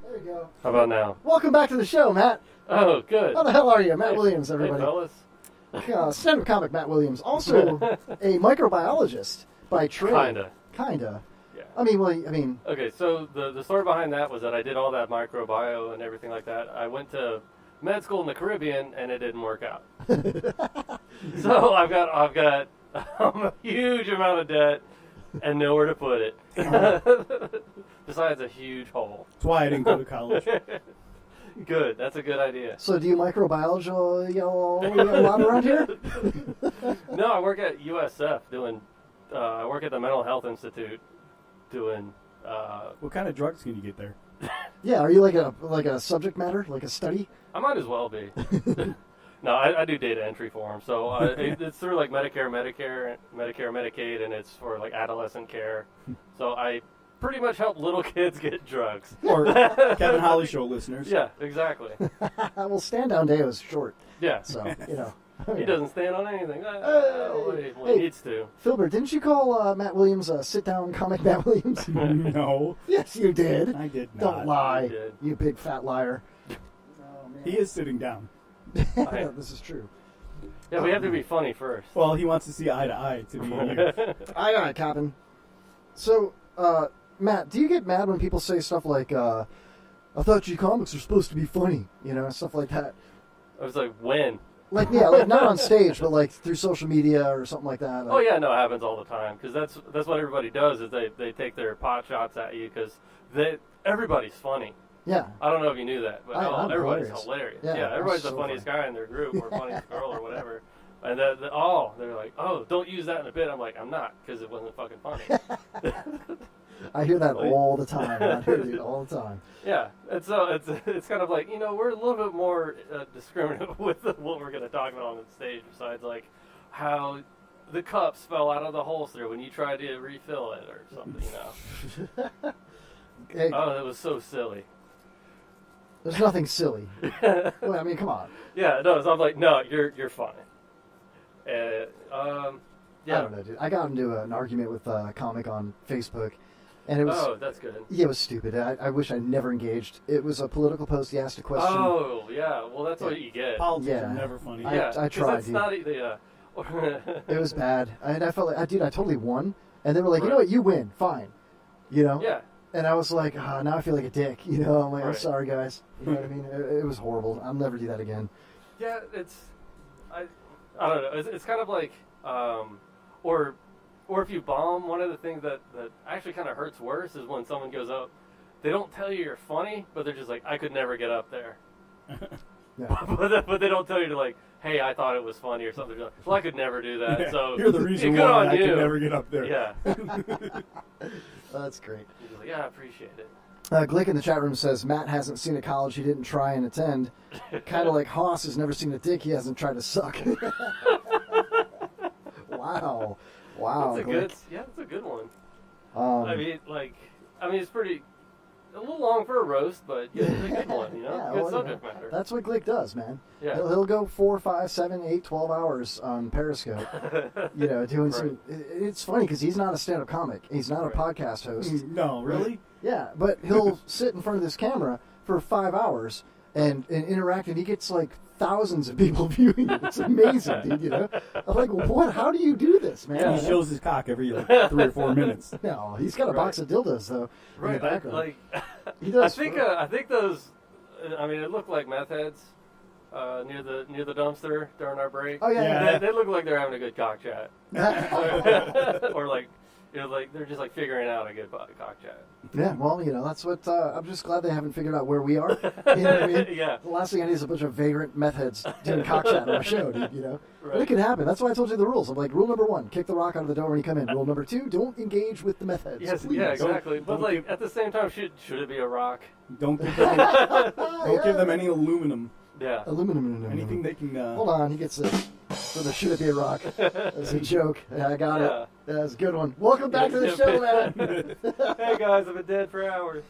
There you go. How about now? Welcome back to the show, Matt. Oh, good. How the hell are you? Matt Williams, everybody. Hey, fellas. Stand-up comic Matt Williams. Also a microbiologist by trade. Kinda. Yeah. I mean. Okay, so the story behind that was that I did all that microbio and everything like that. I went to med school in the Caribbean, and it didn't work out. So I've got a huge amount of debt, and nowhere to put it. Besides a huge hole. That's why I didn't go to college. Good. That's a good idea. So do you microbiology a lot around here? No, I work at USF doing. I work at the Mental Health Institute doing. What kind of drugs can you get there? Yeah, are you like a subject matter, like a study? I might as well be. No, I do data entry for them. So it's through like Medicare, Medicaid, and it's for like adolescent care. So I pretty much help little kids get drugs. Or Kevin Holly Show listeners. Yeah, exactly. Well, Stand Down Day was short. Yeah. So, you know. He doesn't stand on anything. He needs to. Filbert, didn't you call Matt Williams sit-down comic Matt Williams? No. Yes, you did. I did not. Don't lie, You did. you big fat liar. He is sitting down. This is true. Yeah, we have to be funny first. Well, he wants to see eye to eye to be here. Aye, Captain. So, Matt, do you get mad when people say stuff like, I thought you comics are supposed to be funny, you know, stuff like that? I was like, when? Like, yeah, like not on stage, but like through social media or something like that. Like, Oh yeah, no, it happens all the time because that's what everybody does is they take their pot shots at you because everybody's funny. Yeah. I don't know if you knew that, but I'm everybody's hilarious. hilarious. Yeah, Everybody's I'm the so funniest funny. guy in their group or funniest girl or whatever. And they're like, oh, don't use that in a bit. I'm like, I'm not because it wasn't fucking funny. I hear that all the time. I hear it all the time. Yeah, and so it's kind of like, you know, we're a little bit more discriminative with what we're going to talk about on the stage besides like how the cups fell out of the holster when you tried to refill it or something, you know. Hey, Oh, that was so silly. there's nothing silly. Well, I mean, come on. Yeah, no, so I'm like, no, you're funny. Yeah. I don't know, dude. I got into an argument with a comic on Facebook, and it was. Oh, that's good. Yeah, it was stupid. I wish I never engaged. It was a political post. He asked a question. Oh, yeah. Well, that's what you get. Politics Yeah. are never funny. Yeah, I 'cause tried, That's dude. not yeah. It was bad. And I felt like, dude, I totally won. And they were like, you know Right. what, you win, fine. You know? Yeah. And I was like, now I feel like a dick. You know, I'm like, I'm Right. sorry, guys. You know what I mean? It was horrible. I'll never do that again. Yeah, I don't know. It's kind of like, or if you bomb, one of the things that actually kind of hurts worse is when someone goes up. They don't tell you you're funny, but they're just like, I could never get up there. Yeah. but they don't tell you to like, hey, I thought it was funny or something. They're like, well, I could never do that. Yeah, So you're the reason good why on I you. could never get up there. Yeah. That's great. You're just like, yeah, I appreciate it. Glick in the chat room says, Matt hasn't seen a college he didn't try and attend. Kind of like Haas has never seen a dick he hasn't tried to suck. Wow. Wow, That's a Glick. good. Yeah, that's a good one. Um, I mean, it's pretty. A little long for a roast, but yeah, it's a good one, you know? Yeah, Good well, subject matter. That's what Glick does, man. Yeah. He'll go 4, 5, 7, 8, 12 hours on Periscope, you know, doing some... It's funny because he's not a stand-up comic. He's not a podcast host. No, really? Yeah, but he'll sit in front of this camera for 5 hours and interact, and he gets, like, thousands of people viewing it. It's amazing, dude, you know? I'm like, what? How do you do this, man? He shows his cock every 3 or 4 minutes. No, he's got a box of dildos, though, in Right, the background. He I does. think those. I mean, it looked like meth heads near the dumpster during our break. Oh, yeah. They look like they're having a good cock chat, or like, you know, like they're just like figuring out a good cock chat. Yeah, well, you know, that's what, I'm just glad they haven't figured out where we are. You know what I mean? Yeah. The last thing I need is a bunch of vagrant meth heads doing cock chat on my show, dude, you know? But it Right. can happen. That's why I told you the rules. I'm like, rule number 1, kick the rock out of the door when you come in. Rule number 2, don't engage with the meth heads. Yes, please. yeah, exactly. But don't like at the same time, should it be a rock? Don't give them, don't give them any aluminum. Yeah. Aluminum. Anything they can... Hold on, he gets it. For the should it be a rock. That's a joke. Yeah, I got it. That's a good one. Welcome back to the show, man. Hey guys, I've been dead for hours.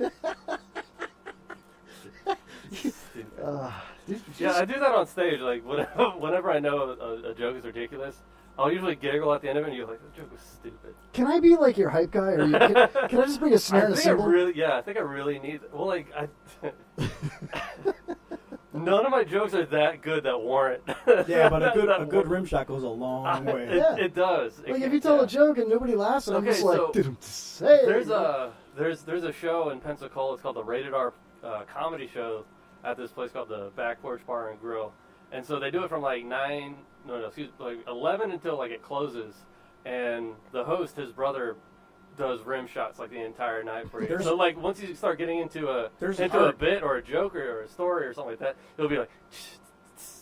Yeah, I do that on stage. Like whenever I know a joke is ridiculous, I'll usually giggle at the end of it, and you're like, "The joke was stupid." Can I be like your hype guy? Or can I just bring a snare and a cymbal? I think I really need. Well, like none of my jokes are that good that warrant. Yeah, but a good rim shot goes a long way. It does. Like if you tell a joke and nobody laughs, and I'm just like, so hey. there's a show in Pensacola. It's called the Rated R Comedy Show at this place called the Back Porch Bar and Grill, and so they do it from like 11 until like it closes, and the host, his brother, does rim shots like the entire night for you. There's- So like once you start getting into a There's a art. bit or a joke or a story or something like that, he'll be like,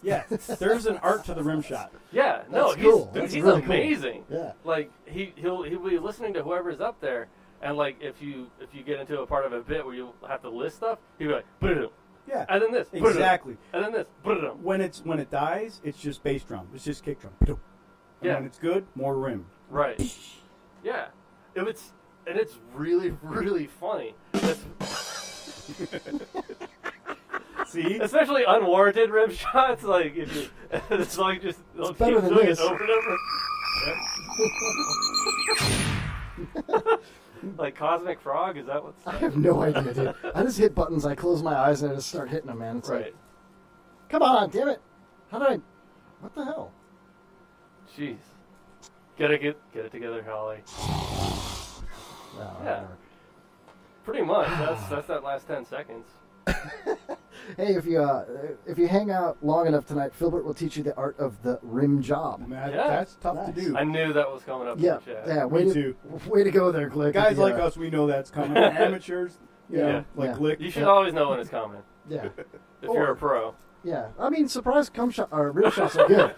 Yeah, there's an art to the rim shot. yeah, no, That's cool. dude, That's he's really cool. amazing. Yeah. Like he'll be listening to whoever's up there, and like if you get into a part of a bit where you have to list stuff, he'll be like, "Boom." Yeah, And then this. exactly. And then this. Boom. When it dies, it's just bass drum. It's just kick drum. And Yeah. when it's good, more rim. Right. Yeah. It's really, really funny. See? Especially unwarranted rim shots, like if you, it's like just they'll keep better than doing this. it over and over. Like Cosmic Frog, is that what's? I have no idea, dude. I just hit buttons. I close my eyes and I just start hitting them, man. It's Right. like, come on, damn it! How did I? What the hell? Jeez. Get it together, Holly. Well, Yeah. Pretty much. That's that last 10 seconds. Hey, if you hang out long enough tonight, Filbert will teach you the art of the rim job. Man, Yeah. that's tough to do. I knew that was coming up. Yeah, in the chat. yeah. Me too. Way to go there, Glick. Guys Yeah. like us, we know that's coming. Amateurs, you know, Yeah. like Yeah. Glick. You should always know when it's coming. Yeah, If you're a pro. yeah. I mean, surprise cum shot or rim shots are good.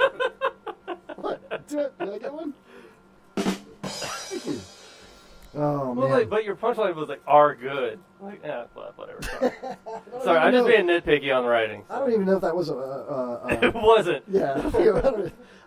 What? Did I get one? Thank you. Oh Well, man. like, but your punchline was like, "are good." Like, yeah, whatever. Sorry, I'm just even being nitpicky on the writing. I don't even know if that was a It wasn't. Yeah, I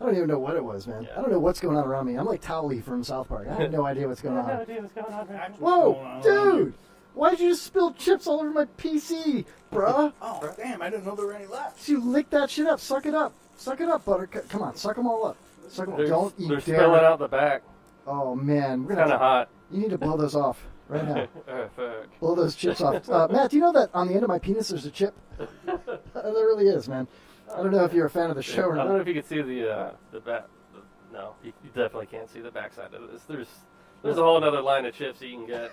don't even know what it was, man. I don't know what's going on around me. I'm like Towley from South Park. I have no idea what's going I have no on. idea what's going on. Man. Whoa, dude! Why did you just spill chips all over my PC, bruh? Oh, damn, I didn't know there were any left. You lick that shit up. Suck it up. Suck it up, Buttercup. Come on, suck them all up. Suck them all. Don't you They're dare. spilling out the back. Oh, man. We're It's gonna kind of hot. You need to blow those off right now. Oh, fuck. Blow those chips off. Matt, do you know that on the end of my penis there's a chip? There really is, man. I don't know if you're a fan of the show or I not. don't know if you can see the back. No, you definitely can't see the backside of this. There's a whole other line of chips you can get.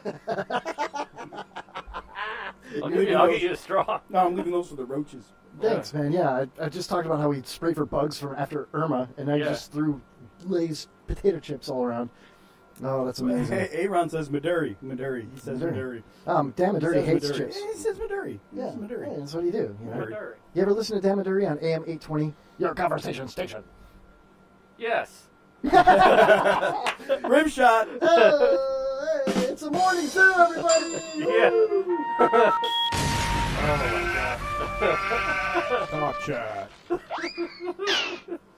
I'll get you a straw. No, I'm leaving those for the roaches. Thanks, man. Yeah, I just talked about how we sprayed for bugs from after Irma, and I just threw Lay's potato chips all around. Oh, that's amazing. Hey, Aaron says Maduri. Maduri. He says Maduri. Dan Maduri He says hates Maduri. chips. Yeah, he says Maduri. He Yeah, says Maduri. yeah, that's what you do. You know? Maduri. You ever listen to Dan Maduri on AM 820? Your conversation station. Yes. Rim shot. Oh, hey, it's a morning show, everybody. Yeah. Woo! Oh my god. Talk chat.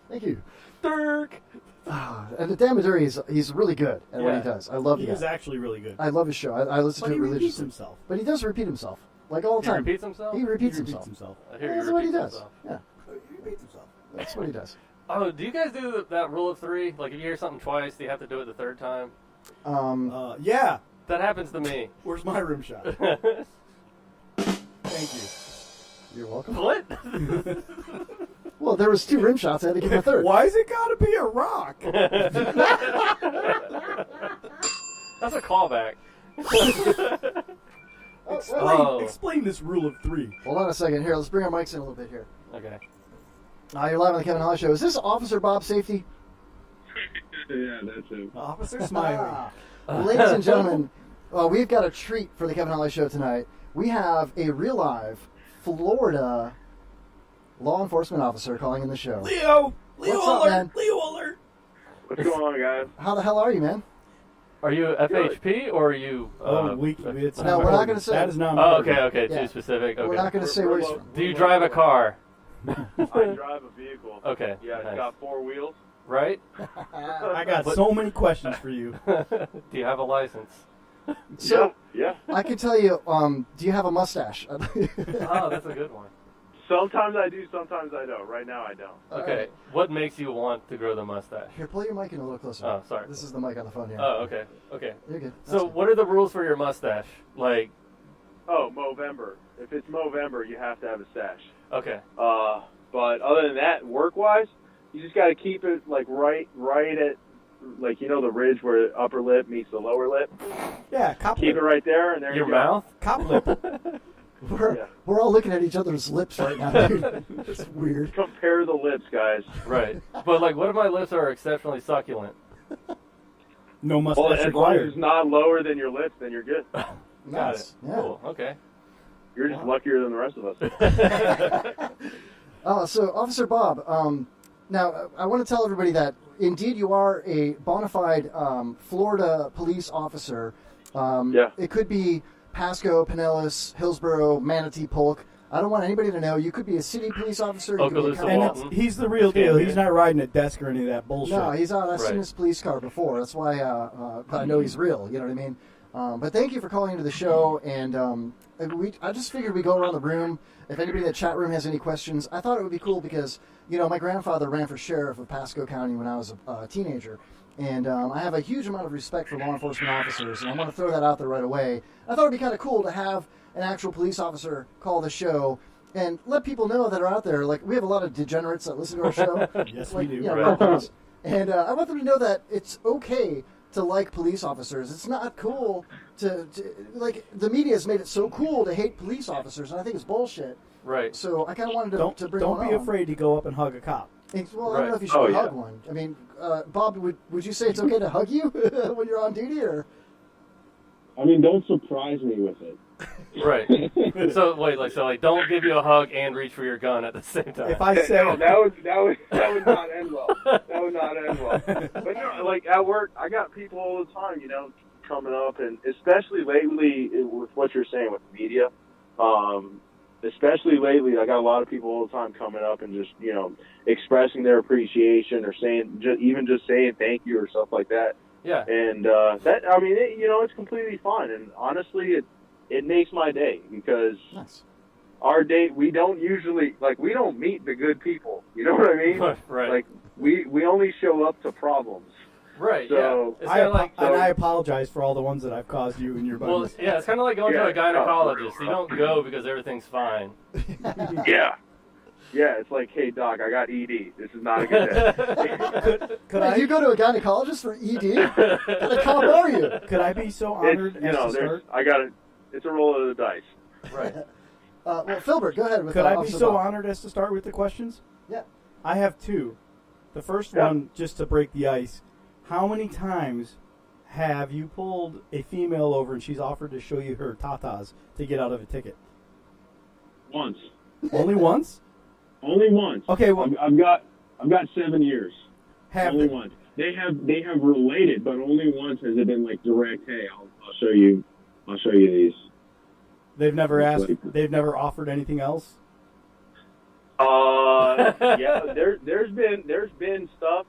Thank you. Dirk. And the Dan Maduri, he's really good at what he does. I love He the is guy. actually really good. I love his show. I listen But to he it repeats religiously. himself. But he does repeat himself, like all the He time. repeats himself? He repeats He himself. repeats himself. I hear That's he what he repeats does. himself. Yeah, He repeats himself. that's what he does. Oh, do you guys do that rule of 3? Like, if you hear something twice, do you have to do it the third time? Yeah. That happens to me. Where's my rim shot? Thank you. You're welcome. What? Well, there was 2 rim shots. I had to give him a third. Why's it got to be a rock? That's a callback. Explain this rule of 3. Hold on a second. Here, let's bring our mics in a little bit here. Okay. You're live on the Kevin Holly Show. Is this Officer Bob Safety? Yeah, that's him. Officer Smiley. Ladies and gentlemen, we've got a treat for the Kevin Holly Show tonight. We have a real live Florida law enforcement officer calling in the show. Leo What's up, alert! man? Leo alert! What's going on, guys? How the hell are you, man? Are you FHP or are you... It's No, we're not going to say. That is not Oh, important. okay, Yeah. too specific. Okay. We're not going to say where he's from. Do you drive a car? I drive a vehicle. Okay. Yeah, it's nice. got 4 wheels. Right? I got so many questions for you. Do you have a license? So, Yeah. I can tell you, do you have a mustache? Oh, that's a good one. Sometimes I do, sometimes I don't. Right now I don't. Okay. What makes you want to grow the mustache? Here, pull your mic in a little closer. Oh, sorry. This is the mic on the phone here. Oh, okay. Okay. You're good. So, what are the rules for your mustache? Like, Oh, Movember. If it's Movember, you have to have a stash. okay. But other than that, work-wise, you just got to keep it like right at, like, you know, the ridge where the upper lip meets the lower lip. Yeah, cop Keep lip. it right there, and there Your you go. mouth? Cop lip. We're all looking at each other's lips right now, dude. It's weird. Compare the lips, guys. Right. But, like, what if my lips are exceptionally succulent? No Well, mustache as long as required. it's not lower than your lips, then you're good. Got Nice. it. Yeah. Cool. Okay. You're just luckier than the rest of us. So, Officer Bob, now I want to tell everybody that indeed you are a bona fide Florida police officer. Yeah. It could be Pasco, Pinellas, Hillsborough, Manatee, Polk. I don't want anybody to know. You could be a city police officer. You could be a And he's the real deal. He's not riding a desk or any of that bullshit. No, he's on. I've seen his police car before. That's why I know he's real. You know what I mean? But thank you for calling into the show. And I just figured we'd go around the room. If anybody in the chat room has any questions, I thought it would be cool because, my grandfather ran for sheriff of Pasco County when I was a teenager. And I have a huge amount of respect for law enforcement officers, and I want to throw that out there right away. I thought it would be kind of cool to have an actual police officer call the show and let people know that are out there. Like, we have a lot of degenerates that listen to our show. Yes, like, we do. Yeah, Right. right. And I want them to know that it's okay to like police officers. It's not cool to like, the media has made it so cool to hate police officers, and I think it's bullshit. Right. So I kind of wanted to bring Don't one be on. afraid to go up and hug a cop. Well, I don't know if you should hug one. I mean, Bob, would you say it's okay to hug you when you're on duty, or? I mean, don't surprise me with it. Right. So don't give you a hug and reach for your gun at the same time. If I say that would not end well. That would not end well. But like at work, I got people all the time, coming up, and especially lately with what you're saying with the media. Especially lately, I got a lot of people all the time coming up and just expressing their appreciation or saying just saying thank you or stuff like that. Yeah. And that, I mean, it's completely fine. And honestly, it makes my day because our day, we don't meet the good people. You know what I mean? Right. Like, we only show up to problems. Right, so, yeah. I apologize for all the ones that I've caused you and your buddies. Well, yeah, it's kind of like going to a gynecologist. You don't go because everything's fine. Yeah. Yeah, it's like, hey, doc, I got ED. This is not a good day. Wait, you go to a gynecologist for ED? What kind of cop are you? Could I be so honored It's, as to start? It's a roll of the dice. Right. Well, Filbert, go ahead with Could I be Officer so Bob. honored as to start with the questions? Yeah. I have two. The first one, just to break the ice. How many times have you pulled a female over and she's offered to show you her tatas to get out of a ticket? Once. Only once? Only once. Okay, well, I've got 7 years. Have only they- once. They have related, but only once has it been like direct. Hey, I'll show you these. They've never asked. They've never offered anything else. Yeah. There's been stuff.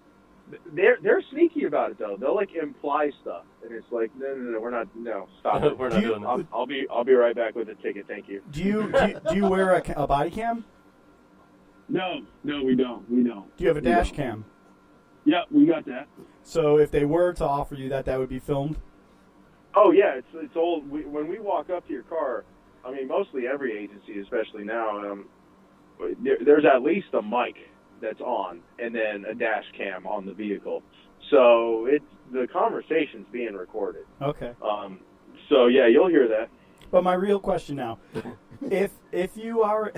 They're sneaky about it though. They'll like imply stuff, and it's like no, we're not. No, stop it. We're not doing this. I'll be right back with the ticket. Thank you. Do you wear a body cam? No, we don't. We don't. Do you have a dash cam? Yeah, we got that. So if they were to offer you that would be filmed? Oh yeah, it's old. When we walk up to your car, I mean, mostly every agency, especially now, there's at least a mic that's on, and then a dash cam on the vehicle. So the conversation's being recorded. Okay. So yeah, you'll hear that. But my real question now, if you are,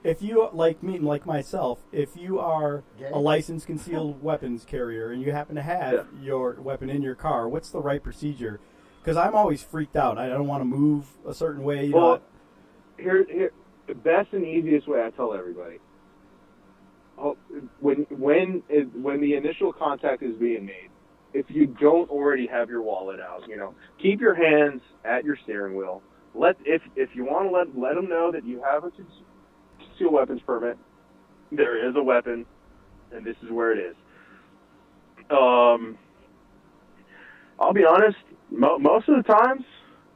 if you like me, like myself, if you are a licensed concealed weapons carrier and you happen to have your weapon in your car, what's the right procedure? Because I'm always freaked out. I don't want to move a certain way. Well, here, the best and easiest way I tell everybody. When the initial contact is being made, if you don't already have your wallet out, keep your hands at your steering wheel. If you want to let them know that you have a concealed weapons permit, there is a weapon, and this is where it is. I'll be honest, most of the times,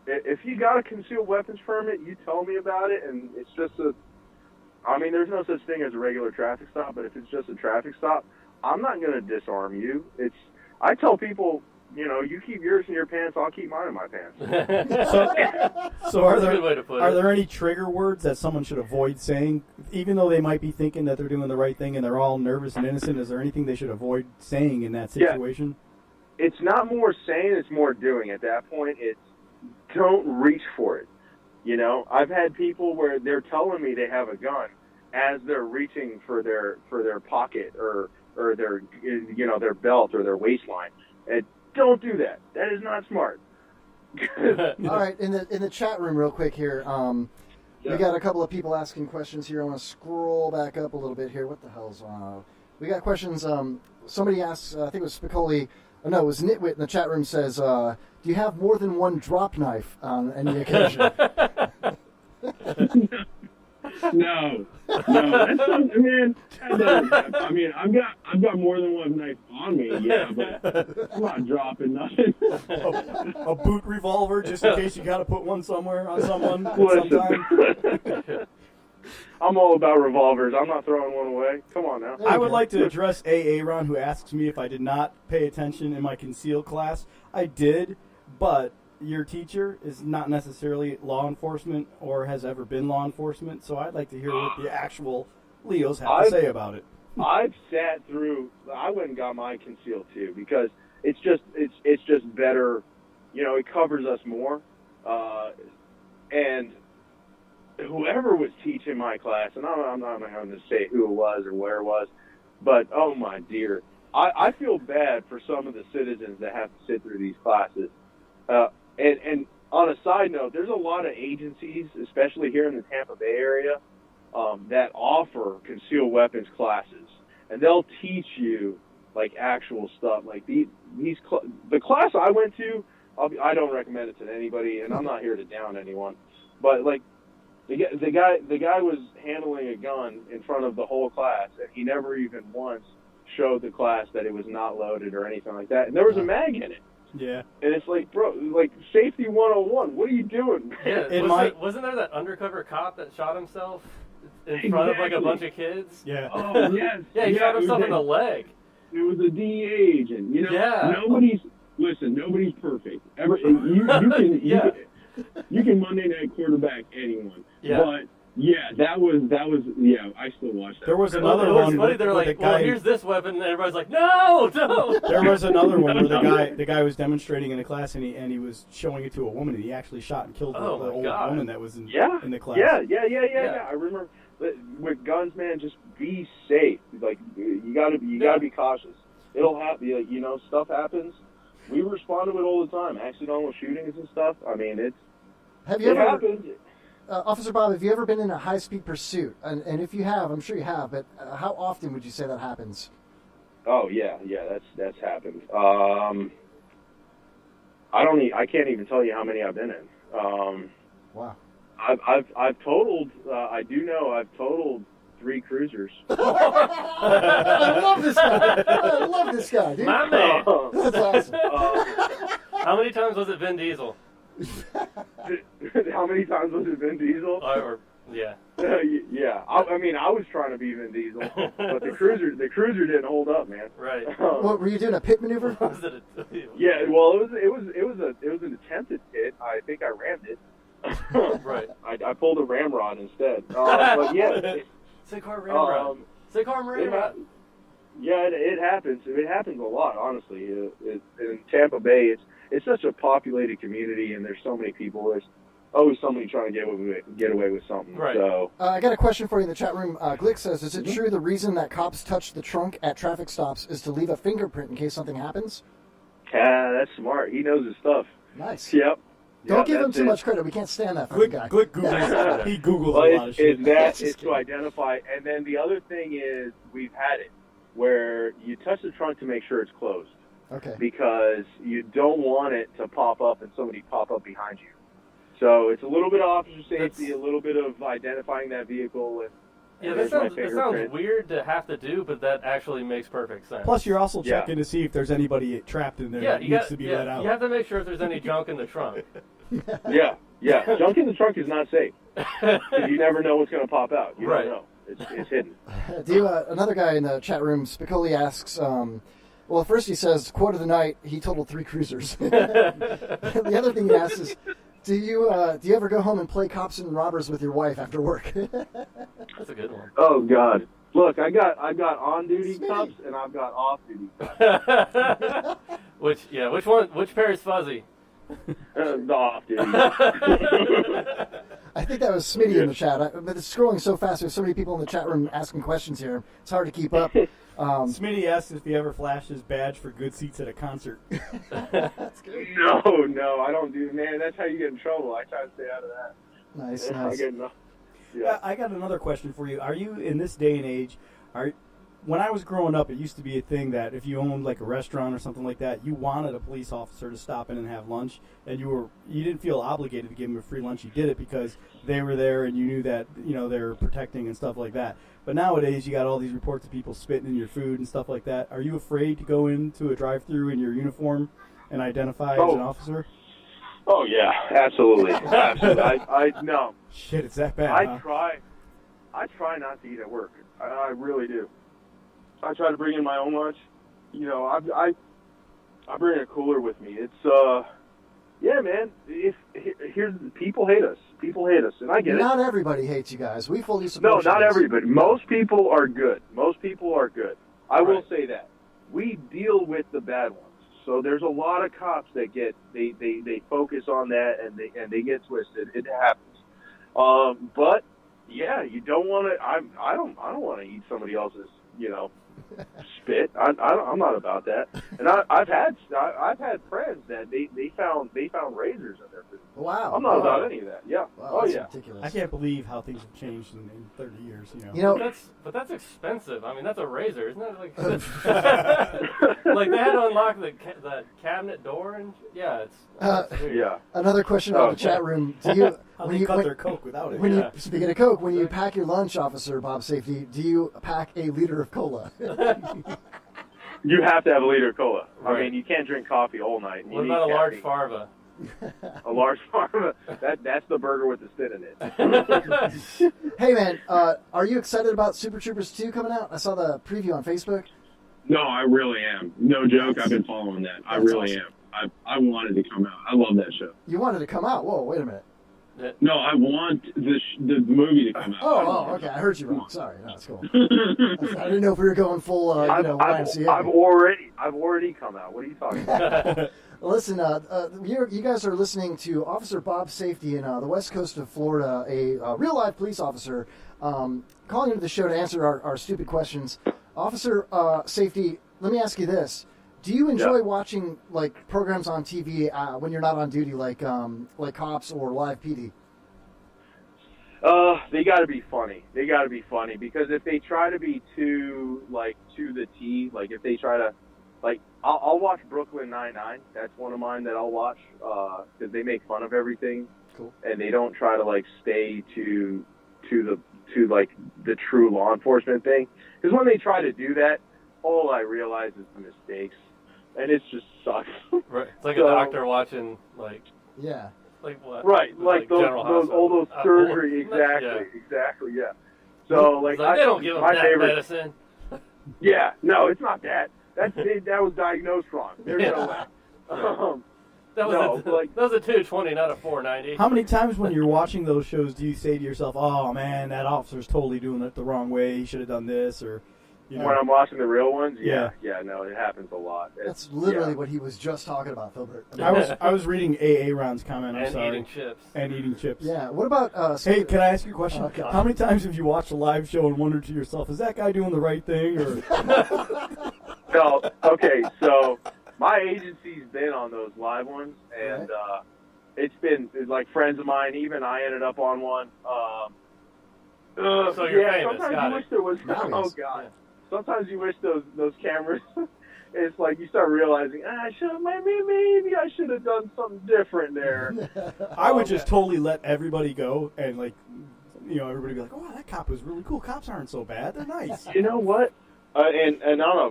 if you got a concealed weapons permit, you tell me about it, and it's just there's no such thing as a regular traffic stop, but if it's just a traffic stop, I'm not going to disarm you. I tell people, you keep yours in your pants, I'll keep mine in my pants. So are there any trigger words that someone should avoid saying, even though they might be thinking that they're doing the right thing and they're all nervous and innocent? Is there anything they should avoid saying in that situation? Yeah. It's not more saying, it's more doing. At that point, it's don't reach for it. I've had people where they're telling me they have a gun as they're reaching for their pocket or their their belt or their waistline. Don't do that. That is not smart. All right, in the chat room, real quick here. We got a couple of people asking questions here. I want to scroll back up a little bit here. What the hell's we got questions. Somebody asks, I think it was Spicoli. Oh, no, it was Nitwit in the chat room. Says, do you have more than one drop knife on any occasion? No. That's something, man. I mean, I've got more than one knife on me, yeah, but I'm not dropping nothing. A boot revolver, just in case you got to put one somewhere on someone sometime. I'm all about revolvers. I'm not throwing one away. Come on now. I would like to address Aaron, who asks me if I did not pay attention in my concealed class. I did, but your teacher is not necessarily law enforcement or has ever been law enforcement, so I'd like to hear what the actual Leos have to say about it. I've sat through. I went and got my concealed too because it's just better. You know, it covers us more. And whoever was teaching my class, and I'm not going to say who it was or where it was, but oh my dear, I feel bad for some of the citizens that have to sit through these classes. And on a side note, there's a lot of agencies, especially here in the Tampa Bay area, that offer concealed weapons classes, and they'll teach you like actual stuff. Like the class I went to, I don't recommend it to anybody, and I'm not here to down anyone, but like the guy was handling a gun in front of the whole class, and he never even once showed the class that it was not loaded or anything like that, and there was a mag in it. Yeah. And it's like, bro, like safety 101. What are you doing? Yeah, wasn't there that undercover cop that shot himself in front of like a bunch of kids? Yeah. Oh, yes. Yeah, he shot himself in the leg. It was a DEA agent. You know, Yeah. nobody's perfect. You can Monday night quarterback anyone. Yeah. But yeah, that was I still watch that. There was another one. Funny, they're like, well, here's this weapon, and everybody's like, no. There was another one where the guy was demonstrating in the class, and he was showing it to a woman, and he actually shot and killed the old woman that was in the class. Yeah. I remember with guns, man, just be safe. Like you gotta be cautious. It'll happen. You know, stuff happens. We respond to it all the time. Accidental shootings and stuff. I mean, it happens. Officer Bob, have you ever been in a high-speed pursuit? And if you have, I'm sure you have, but how often would you say that happens? Oh yeah, that's happened. I can't even tell you how many I've been in. Wow. I've totaled. I do know I've totaled 3 cruisers. I love this guy. I love this guy, dude. My man. That's awesome. How many times was it Vin Diesel? How many times was it Vin Diesel? Yeah. Yeah. I mean, I was trying to be Vin Diesel, but the cruiser didn't hold up, man. Right. What, were you doing a pit maneuver? Yeah. Well, it was an attempted pit. I think I rammed it. Right. I pulled a ramrod instead. But yeah. Sickar ramrod. Sickar ramrod. Yeah, it happens. It happens a lot, honestly. In Tampa Bay, it's such a populated community, and there's so many people. There's always somebody trying to get away with something. Right. So I got a question for you in the chat room. Glick says, is it true the reason that cops touch the trunk at traffic stops is to leave a fingerprint in case something happens? Yeah, that's smart. He knows his stuff. Nice. Yep. Don't give him too much credit. We can't stand that from the guy. Glick Googles. He Googles a lot of shit. It's to identify. And then the other thing is we've had it where you touch the trunk to make sure it's closed. Okay. Because you don't want it to pop up and somebody pop up behind you. So it's a little bit of officer safety, a little bit of identifying that vehicle. Yeah, that sounds weird to have to do, but that actually makes perfect sense. Plus, you're also checking to see if there's anybody trapped in there that needs to be let out. You have to make sure if there's any junk in the trunk. Yeah. Junk in the trunk is not safe. You never know what's going to pop out. You don't know. It's hidden. Another guy in the chat room, Spicoli, asks, well, first he says, quote of the night, he totaled 3 cruisers. The other thing he asks is, do you ever go home and play cops and robbers with your wife after work? That's a good one. Oh God! Look, I got on-duty cops and I've got off-duty cops. Which pair is fuzzy? The off-duty. I think that was Smitty in the chat. But it's scrolling so fast. There's so many people in the chat room asking questions here. It's hard to keep up. Smitty asked if he ever flashed his badge for good seats at a concert. That's good. No, I don't do. Man, that's how you get in trouble. I try to stay out of that. Nice. I got another question for you. Are you, in this day and age, when I was growing up, it used to be a thing that if you owned like a restaurant or something like that, you wanted a police officer to stop in and have lunch, and you didn't feel obligated to give them a free lunch. You did it because they were there and you knew that they were protecting and stuff like that. But nowadays, you got all these reports of people spitting in your food and stuff like that. Are you afraid to go into a drive-thru in your uniform and identify as an officer? Oh yeah, absolutely. Absolutely. I no. Shit, it's that bad. I try not to eat at work. I really do. I try to bring in my own lunch. I bring a cooler with me. It's yeah, man. Here's people hate us. People hate us, and I get it. Not everybody hates you guys. We fully support. No, not everybody. Most people are good. I will say that. We deal with the bad ones. So there's a lot of cops that they focus on that and they get twisted. It happens. But yeah, you don't want to. I don't want to eat somebody else's spit. I'm not about that. And I've had friends that they found razors in their food. Wow. I'm not about any of that. Yeah. Wow, that's ridiculous. I can't believe how things have changed in 30 years. But that's expensive. I mean, that's a razor, isn't it? Like, like they had to unlock the cabinet door, and it's yeah. Another question out of the chat room. Do you how they cut their Coke without it? Speaking of Coke, when you pack your lunch, Officer Bob Safety, do you pack a liter of cola? You have to have a liter of cola. Right. I mean, you can't drink coffee all night. What about a large Farva? A large Farva. That's the burger with the spit in it. Hey, man, are you excited about Super Troopers 2 coming out? I saw the preview on Facebook. No, I really am. No joke, I've been following that. I really am. I wanted to come out. I love that show. You wanted to come out? Whoa, wait a minute. No, I want the movie to come out. Oh, okay. I heard you wrong. Sorry. No, it's cool. I didn't know if we were going full, YMCA. I've already come out. What are you talking about? Listen, you guys are listening to Officer Bob Safety in the west coast of Florida, a real-life police officer, calling into the show to answer our stupid questions. Officer Safety, let me ask you this. Do you enjoy watching programs on TV when you're not on duty, like Cops or Live PD? They got to be funny. Because if they try to be too to the T, if they try to I'll watch Brooklyn Nine-Nine. That's one of mine that I'll watch because they make fun of everything. Cool. And they don't try to stay to the true law enforcement thing. Because when they try to do that, all I realize is the mistakes. And it just sucks. Right. It's like a doctor watching, Yeah. Like what? Right. Like those surgery. Exactly. Yeah. So, they don't give them my that favorite medicine. Yeah. No, it's not that. That was diagnosed wrong. There's no way. That was a 220, not a 490. How many times when you're watching those shows do you say to yourself, "Oh man, that officer's totally doing it the wrong way. He should have done this," or when I'm watching the real ones? Yeah, no, it happens a lot. That's literally what he was just talking about, Filbert. I was reading A. Ron's comment. I'm sorry. Eating chips. Yeah. What about? Hey, can I ask you a question? How many times have you watched a live show and wondered to yourself, "Is that guy doing the right thing?" Or no. Okay, so my agency's been on those live ones, and it's been friends of mine. Even I ended up on one. So you're famous. Sometimes you wish there was. Oh God. Sometimes you wish those cameras. It's like you start realizing, maybe I should have done something different there. I would just totally let everybody go and everybody be like, "Oh, that cop was really cool. Cops aren't so bad. They're nice." You know what? And on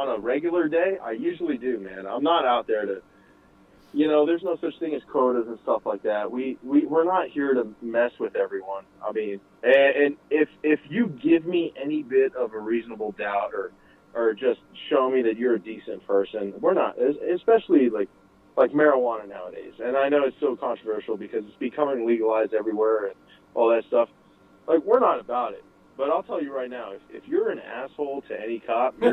a regular day, I usually do, man. I'm not out there to, there's no such thing as quotas and stuff like that. We're not here to mess with everyone. I mean, and if you give me any bit of a reasonable doubt or just show me that you're a decent person, we're not, especially like marijuana nowadays. And I know it's so controversial because it's becoming legalized everywhere and all that stuff. We're not about it. But I'll tell you right now, if you're an asshole to any cop, you're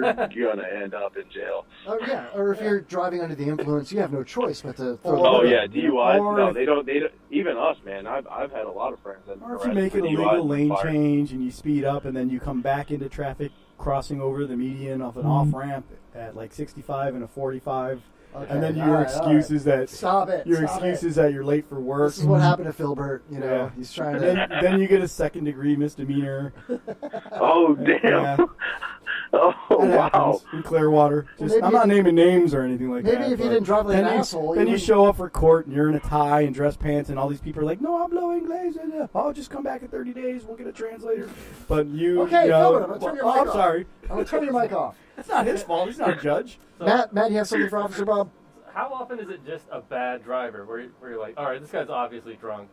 gonna end up in jail. Oh yeah, or if you're driving under the influence, you have no choice but to throw the Oh liquor. yeah, DUIs. Or No, if- they don't. Even us, man. I've had a lot of friends that. Or if you make it a legal lane change and you speed up and then you come back into traffic crossing over the median of an off-ramp at like 65 and a 45, Okay, and then all your right, excuses that Stop it. your stop excuses that you're late for work. This is what happened to Philbert. You know, Yeah. he's trying to. Then you get a second-degree misdemeanor. Oh damn! Yeah. Oh That wow! happens in Clearwater. Well, Just, maybe I'm not naming names or anything like that. maybe if you but didn't drive like then an you- asshole, then you you would- show up for court and you're in a tie and dress pants and all these people are like, "No, I'm blowing glaze. I'll just come back in 30 days. We'll get a translator." But you, Okay, you know, Philbert, I'm gonna turn your well, mic I'm off. sorry. I'm gonna turn your mic off. It's not his fault. He's not a judge. So Matt, you have something for Officer Bob? how often is it just a bad driver where you're like, all right, this guy's obviously drunk,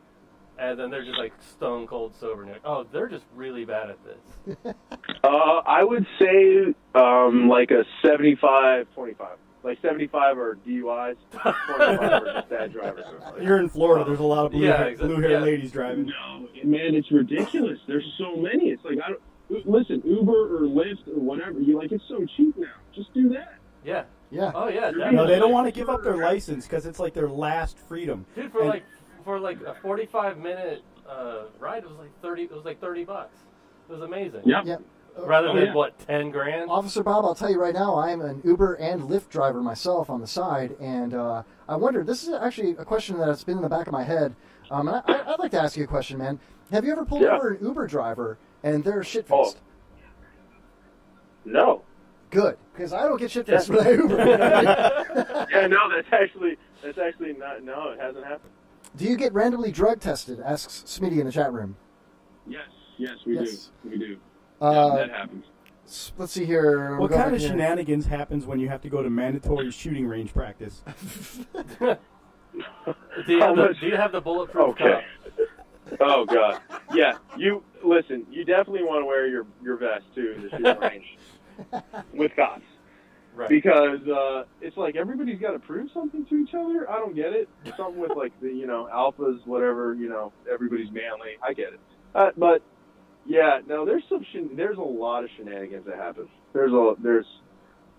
and then they're just like stone cold sober, and you're like, oh, they're just really bad at this. I would say like a 75-25. Like 75 are DUIs, 25 are just bad drivers. You're in Florida. There's a lot of Yeah, exactly. blue-haired Yeah. ladies driving. No, man, it's ridiculous. There's so many. It's like listen, Uber or Lyft or whatever. It's so cheap now. Just do that. Yeah. Yeah. Oh yeah. No, Definitely. they don't want to give up their license because it's like their last freedom. Dude, for And- like a 45-minute ride, it was like $30. It was like $30. It was amazing. Yep. Yep. Rather Oh, than yeah. what, 10 grand? Officer Bob, I'll tell you right now, I'm an Uber and Lyft driver myself on the side, and I wonder, this is actually a question that's been in the back of my head. And I'd like to ask you a question, man. Have you ever pulled Yeah. over an Uber driver and they're shit-faced? No. Good, because I don't get shit-faced when I Uber. Yeah, no, that's actually not. No, it hasn't happened. Do you get randomly drug tested? Asks Smitty in the chat room. Yes, we Yes. do. We do. Uh, that happens. Let's see here. What We'll go kind back of here. shenanigans happens when you have to go to mandatory shooting range practice? Do you have the bulletproof Okay. cup? Oh god. Yeah. You listen. You definitely want to wear your vest too in the shooting range with cops. Right. Because it's like everybody's got to prove something to each other. I don't get it. Something with like the alphas, whatever. Everybody's manly. I get it. But yeah, no. There's there's a lot of shenanigans that happen.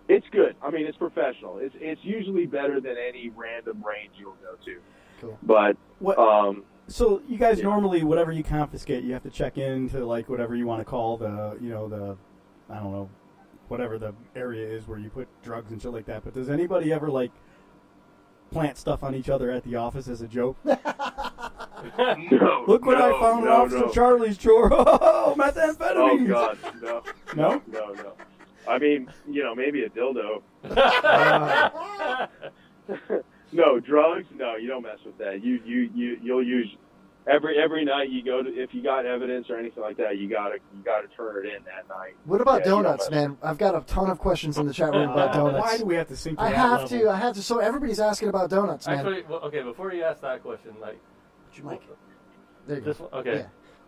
It's good. I mean, it's professional. It's usually better than any random range you'll go to. Cool. But So you guys normally, whatever you confiscate, you have to check into like whatever you want to call the, the, I don't know, whatever the area is where you put drugs and shit like that. But does anybody ever like plant stuff on each other at the office as a joke? no. Look what I found in Officer Charlie's drawer. Oh, Oh methamphetamines. God, no. No? No. I mean, maybe a dildo. No drugs. No, you don't mess with that. You'll use every night you go to, if you got evidence or anything like that, you gotta turn it in that night. What about Yeah, you don't donuts, mess- man? I've got a ton of questions in the chat room about donuts. Why do we have to sink to I that have level? to. I have to. So everybody's asking about donuts, man. Actually, well, okay, before you ask that question, like, There you this go. one, okay. Yeah.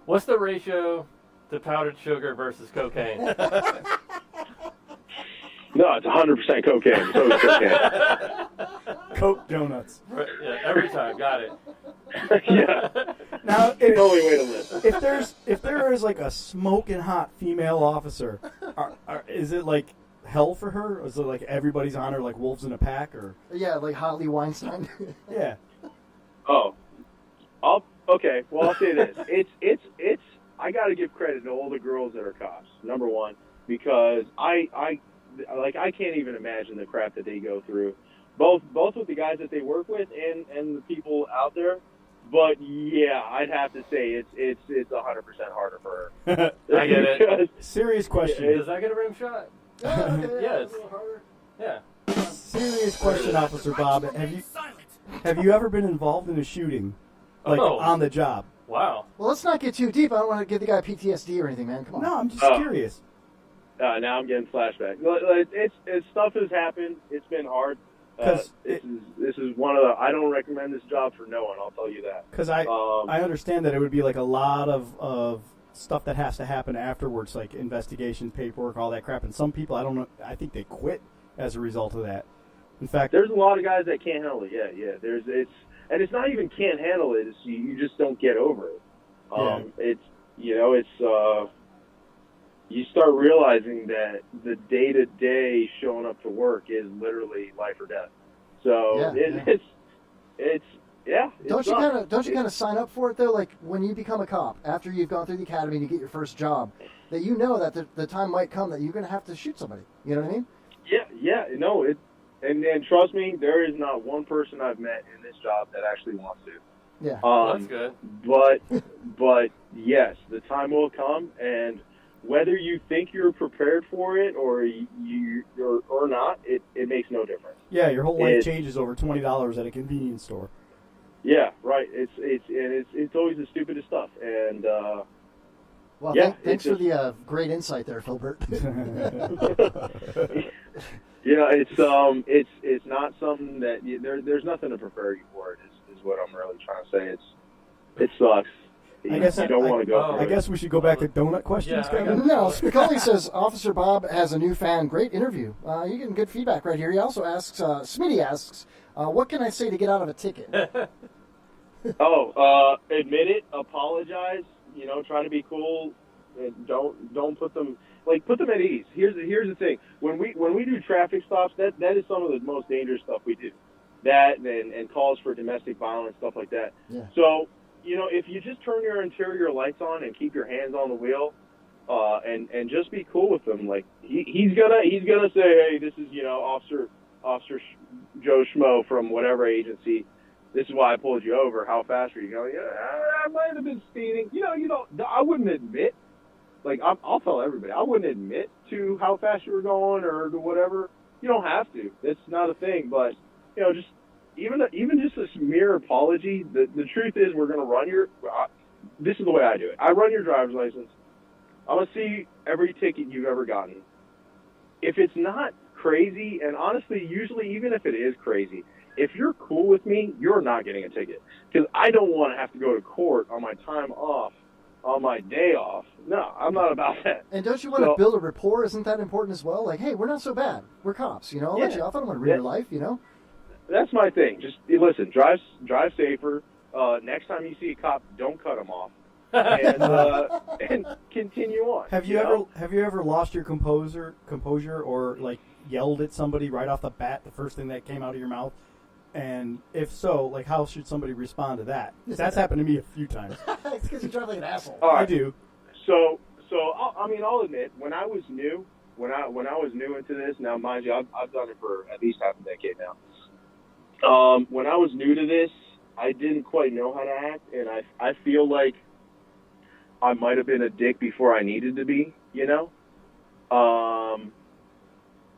What's the ratio to powdered sugar versus cocaine? No, it's 100% cocaine. So is cocaine. Coke donuts. Right, yeah, every time, got it. Yeah. Now, The only way to live. if there is like a smoking hot female officer, is it like hell for her? Or is it like everybody's on her like wolves in a pack? Or Yeah, like Holly Weinstein. yeah, Oh, okay. Well, I'll say this: it's. I got to give credit to all the girls that are cops. Number one, because I can't even imagine the crap that they go through, both with the guys that they work with and the people out there. But yeah, I'd have to say it's 100% harder for her. I get it. Serious question. Does that get a rim shot? Yes. Yeah. Serious question, Officer Bob. Have you ever been involved in a shooting, like on the job? Wow. Well, let's not get too deep. I don't want to give the guy PTSD or anything, man. Come on. No, I'm just curious. Now I'm getting flashbacks. It's stuff has happened. It's been hard. This is one of the. I don't recommend this job for no one. I'll tell you that. Because I understand that it would be like a lot of stuff that has to happen afterwards, like investigations, paperwork, all that crap. And some people, I don't know, I think they quit as a result of that. In fact, there's a lot of guys that can't handle it. Yeah. It's not even can't handle it. It's you just don't get over it. It's you start realizing that the day-to-day showing up to work is literally life or death. So it's Don't you kind of sign up for it though? Like when you become a cop, after you've gone through the academy and you get your first job, that you know that the time might come that you're going to have to shoot somebody. You know what I mean? No, and trust me, there is not one person I've met in this job that actually wants to. Yeah, that's good. But yes, the time will come, and whether you think you're prepared for it or or not, it makes no difference. Yeah, your whole life changes over $20 at a convenience store. Yeah, right. It's always the stupidest stuff, and well, thanks for the great insight there, Filbert. It's not something that there's nothing to prepare you for. It is what I'm really trying to say. It sucks. I guess you don't want to go. I guess we should go back to donut questions. No, Spicoli says Officer Bob has a new fan. Great interview. You're getting good feedback right here. He also asks, Smitty asks, what can I say to get out of a ticket? Admit it, apologize. Try to be cool. And don't put them at ease. Here's the thing. When we do traffic stops, that is some of the most dangerous stuff we do. That and calls for domestic violence, stuff like that. Yeah. So, if you just turn your interior lights on and keep your hands on the wheel, and just be cool with them, like he's gonna say, hey, this is Officer Joe Schmo from whatever agency. This is why I pulled you over. How fast were you going? I might have been speeding. I wouldn't admit. Like I'll tell everybody, I wouldn't admit to how fast you were going or to whatever. You don't have to. It's not a thing. But just even just this mere apology. The truth is, we're gonna run your. This is the way I do it. I run your driver's license. I'm gonna see every ticket you've ever gotten. If it's not crazy, and honestly, usually even if it is crazy, if you're cool with me, you're not getting a ticket because I don't want to have to go to court on my time off. On my day off. No, I'm not about that. And don't you want to build a rapport? Isn't that important as well? Like, hey, we're not so bad. We're cops. I'll let you off. I don't want to ruin your life, That's my thing. Just listen, drive safer. Next time you see a cop, don't cut him off. And continue on. Have you ever lost your composure or like yelled at somebody right off the bat, the first thing that came out of your mouth? And if so, like, how should somebody respond to that? That's happened to me a few times. It's because you drive like an asshole. I do. So I'll admit, when I was new, when I was new into this, now mind you, I've done it for at least half a decade now. When I was new to this, I didn't quite know how to act, and I feel like I might have been a dick before I needed to be,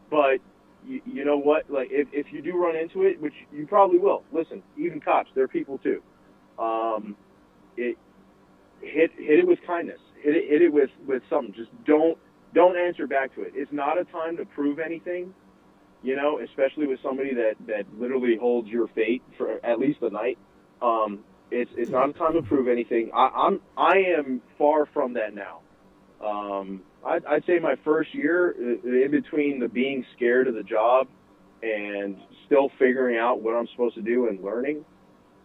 But you know what? Like, if you do run into it, which you probably will, listen, even cops, they're people too. Hit it with kindness. Hit it with something. Just don't answer back to it. It's not a time to prove anything, especially with somebody that literally holds your fate for at least a night. It's not a time to prove anything. I am far from that now. I'd say my first year, in between the being scared of the job and still figuring out what I'm supposed to do and learning,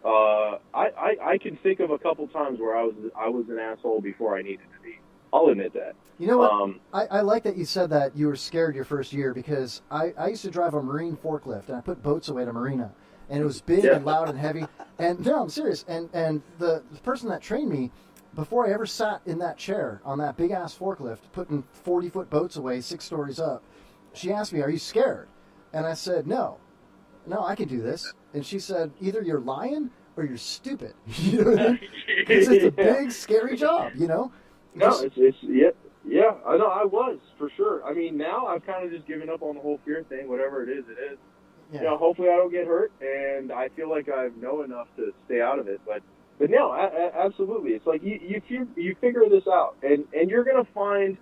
I can think of a couple times where I was an asshole before I needed to be. I'll admit that. You know what? I like that you said that you were scared your first year because I used to drive a marine forklift and I put boats away at a marina. And it was big and loud and heavy. And no, I'm serious. And the person that trained me, before I ever sat in that chair on that big-ass forklift, putting 40-foot boats away 6 stories up, she asked me, are you scared? And I said, no, I can do this. And she said, either you're lying or you're stupid. You know what I mean? Because it's a big, scary job, No, I know, I was, for sure. I mean, now I've kind of just given up on the whole fear thing, whatever it is, it is. Yeah. Hopefully I don't get hurt, and I feel like I know enough to stay out of it, But no, absolutely. It's like you figure this out, and you're going to find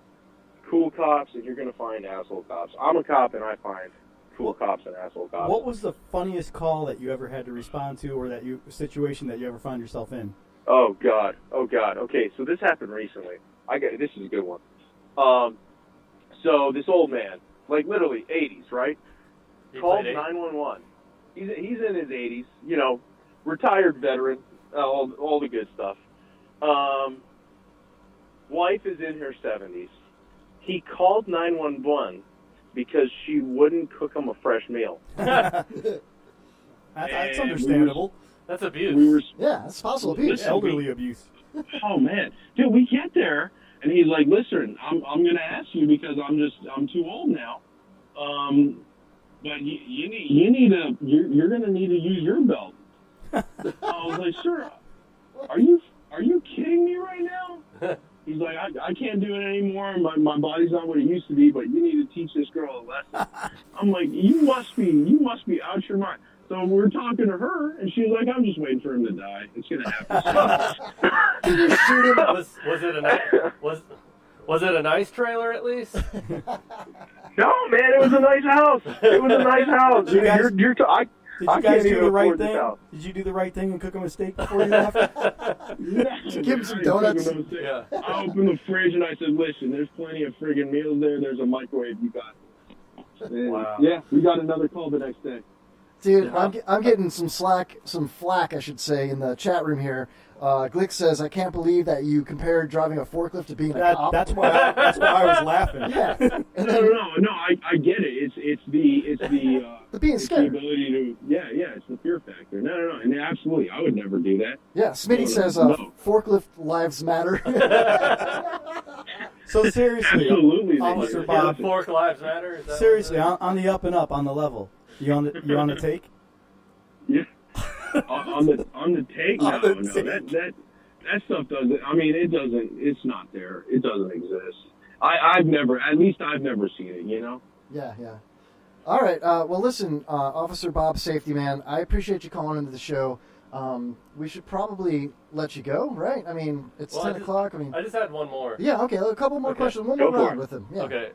cool cops and you're going to find asshole cops. I'm a cop, and I find cool cops and asshole cops. What was the funniest call that you ever had to respond to, or situation that you ever found yourself in? Oh God. Okay, so this happened recently. This is a good one. So this old man, like literally 80s, right? Called 911. He's in his 80s, retired veteran. All the good stuff. Wife is in her 70s. he called 911 because she wouldn't cook him a fresh meal. That's understandable. That's abuse. Yeah, that's possible abuse. Elderly abuse. Oh man, dude, we get there, and he's like, "Listen, I'm gonna ask you because I'm too old now. But you're gonna need to use your belt." I was like, "Sir, are you kidding me right now?" He's like, I can't do it anymore. My body's not what it used to be, but you need to teach this girl a lesson. I'm like, you must be out your mind. So we're talking to her, and she's like, I'm just waiting for him to die. It's gonna happen. Was it a nice trailer at least? No, man, it was a nice house. It was a nice house. Did you guys, I did you guys can't do even the right afford this thing? house. Did you do the right thing and cook him a steak before you left? Give him some donuts. Yeah. I opened the fridge and I said, listen, there's plenty of friggin' meals there. There's a microwave. You got it. And Wow. Yeah, we got another call the next day. Dude, I'm getting some flack, I should say, in the chat room here. Glick says, I can't believe that you compared driving a forklift to being a cop. That's why I was laughing. Yeah. And No, I get it. It's the being it's scared. the ability to it's the fear factor. No, and absolutely, I would never do that. Yeah, Smitty says, no. forklift lives matter. So seriously, Absolutely, Officer they Bob, Fork lives matter. Is that seriously, on the up and up, on the level, you on the take? Yeah. on the take, On no, the no, take. that stuff doesn't. I mean, it doesn't. It's not there. It doesn't exist. I've never seen it. You know. Yeah. All right. Well, listen, Officer Bob, safety man, I appreciate you calling into the show. We should probably let you go, right? I mean, it's 10 o'clock. I just had one more. Yeah, okay, a couple more questions. One Go more for round it. with him. Yeah. Okay.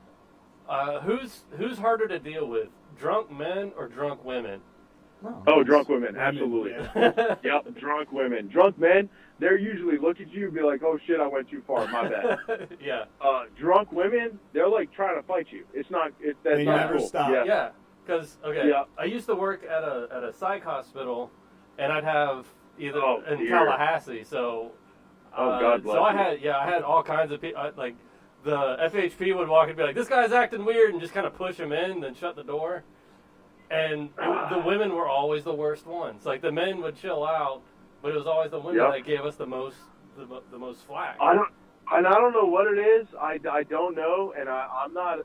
Who's harder to deal with, drunk men or drunk women? Oh, drunk women, absolutely. Yep, drunk women. Drunk men, they're usually look at you and be like, oh shit, I went too far, my bad. Yeah. Drunk women, they're like trying to fight you. That's They not never cool. stop. Yeah. Because Yeah. I used to work at a psych hospital, and I'd have either in dear. Tallahassee. So, God bless so I you. had all kinds of people. Like the FHP would walk and be like, "This guy's acting weird," and just kind of push him in, then shut the door. And the women were always the worst ones. Like the men would chill out, but it was always the women Yep. that gave us the most flack. I don't know what it is. I don't know, and I'm not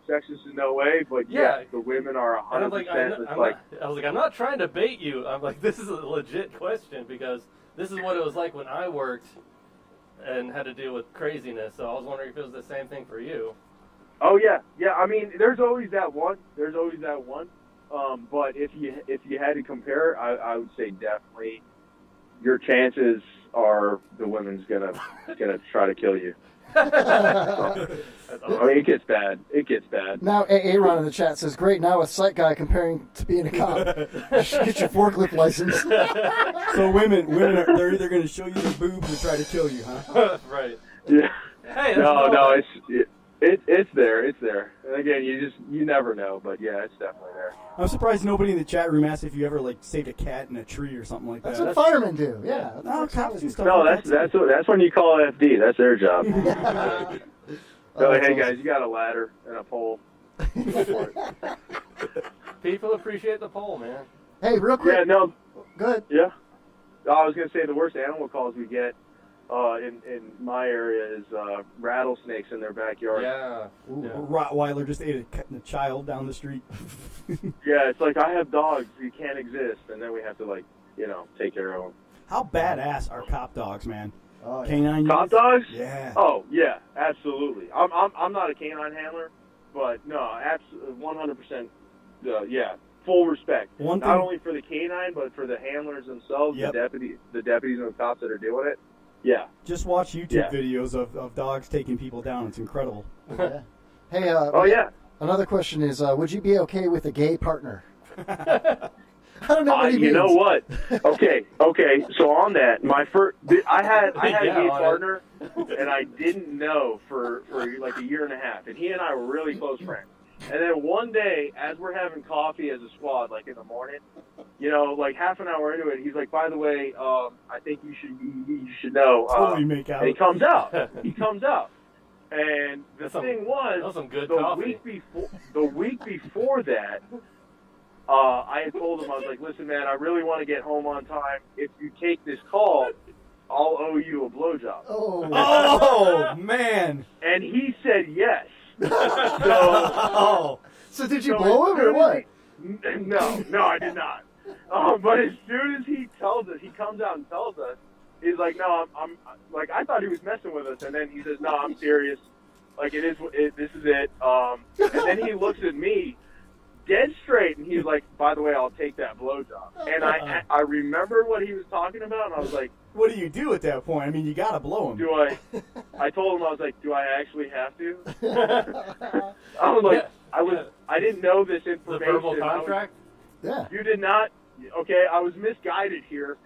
sexist in no way. But Yeah. the women are And I'm 100%. like, I was like, I'm not trying to bait you. I'm like, this is a legit question because this is what it was like when I worked and had to deal with craziness. So I was wondering if it was the same thing for you. Oh yeah. I mean, there's always that one. But if you had to compare, I would say definitely your chances are the women's gonna try to kill you. So, I mean, it gets bad. Now, Aaron in the chat says, great, now a psych guy comparing to being a cop. You should get your forklift license. So women they're either going to show you the boobs or try to kill you, huh? Right. Yeah. Hey, No, it's there. And again, you never know, but yeah, it's definitely there. I'm surprised nobody in the chat room asked if you ever saved a cat in a tree or something like that. That's what firemen do, yeah. No, cops do stuff No, like that's when you call FD. That's their job. Oh, Hey guys, you got a ladder and a pole. Go for it. People appreciate the poll, man. Hey, real quick. Yeah, no. Go ahead. Yeah. I was gonna say the worst animal calls we get in my area is rattlesnakes in their backyard. Yeah. Rottweiler just ate a child down the street. Yeah, it's like I have dogs, you can't exist, and then we have to take care of them. How badass are cop dogs, man? Oh, yeah. Canine Cop units? dogs? Yeah. Oh yeah, absolutely. I'm not a canine handler, but no, absolutely 100%. Yeah, full respect. One Not thing- only for the canine, but for the handlers themselves, Yep. the deputies and the cops that are doing it. Yeah. Just watch YouTube Yeah. videos of dogs taking people down. It's incredible. Yeah. Hey, Oh yeah. another question is, would you be okay with a gay partner? I don't know what he means. You know what? Okay. So on that, I had a Yeah, gay on it. partner, and I didn't know for like a year and a half, and he and I were really close friends. And then one day, as we're having coffee as a squad, like in the morning, like half an hour into it, he's like, "By the way, I think you should know." Totally make out. And he comes out. And the thing that was some good the coffee. week before that, I had told him, I was like, listen, man, I really want to get home on time. If you take this call, I'll owe you a blowjob. Oh, man. And he said yes. So did you blow him or what? No, I did not. But as soon as he tells us, he comes out and tells us, he's like, no, I'm like, I thought he was messing with us, and then he says, no, I'm serious. Like, this is it. And then he looks at me, dead straight, and he's like, by the way, I'll take that blowjob. And I remember what he was talking about, and I was like, what do you do at that point? I mean, you got to blow him. I told him, I was like, do I actually have to? I was like, I didn't know this information. The verbal contract? Yeah. You did not. Okay, I was misguided here.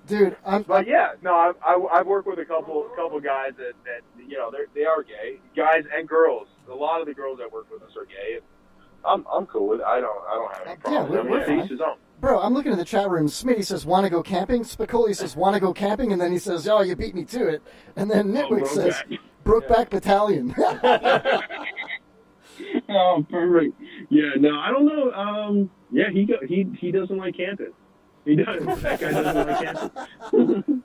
Dude, But yeah, no, I've worked with a couple guys that you know, they are gay, guys and girls. A lot of the girls that work with us are gay. And I'm cool with it. I don't have any problem. we're fine. Each his own. Bro, I'm looking in the chat room. Smitty says, want to go camping? Spicoli says, want to go camping? And then he says, oh, you beat me to it. And then Nitwick says, Brokeback Battalion. Oh, perfect. Yeah, no, I don't know. Yeah, he doesn't like camping. He does. That guy doesn't like camping.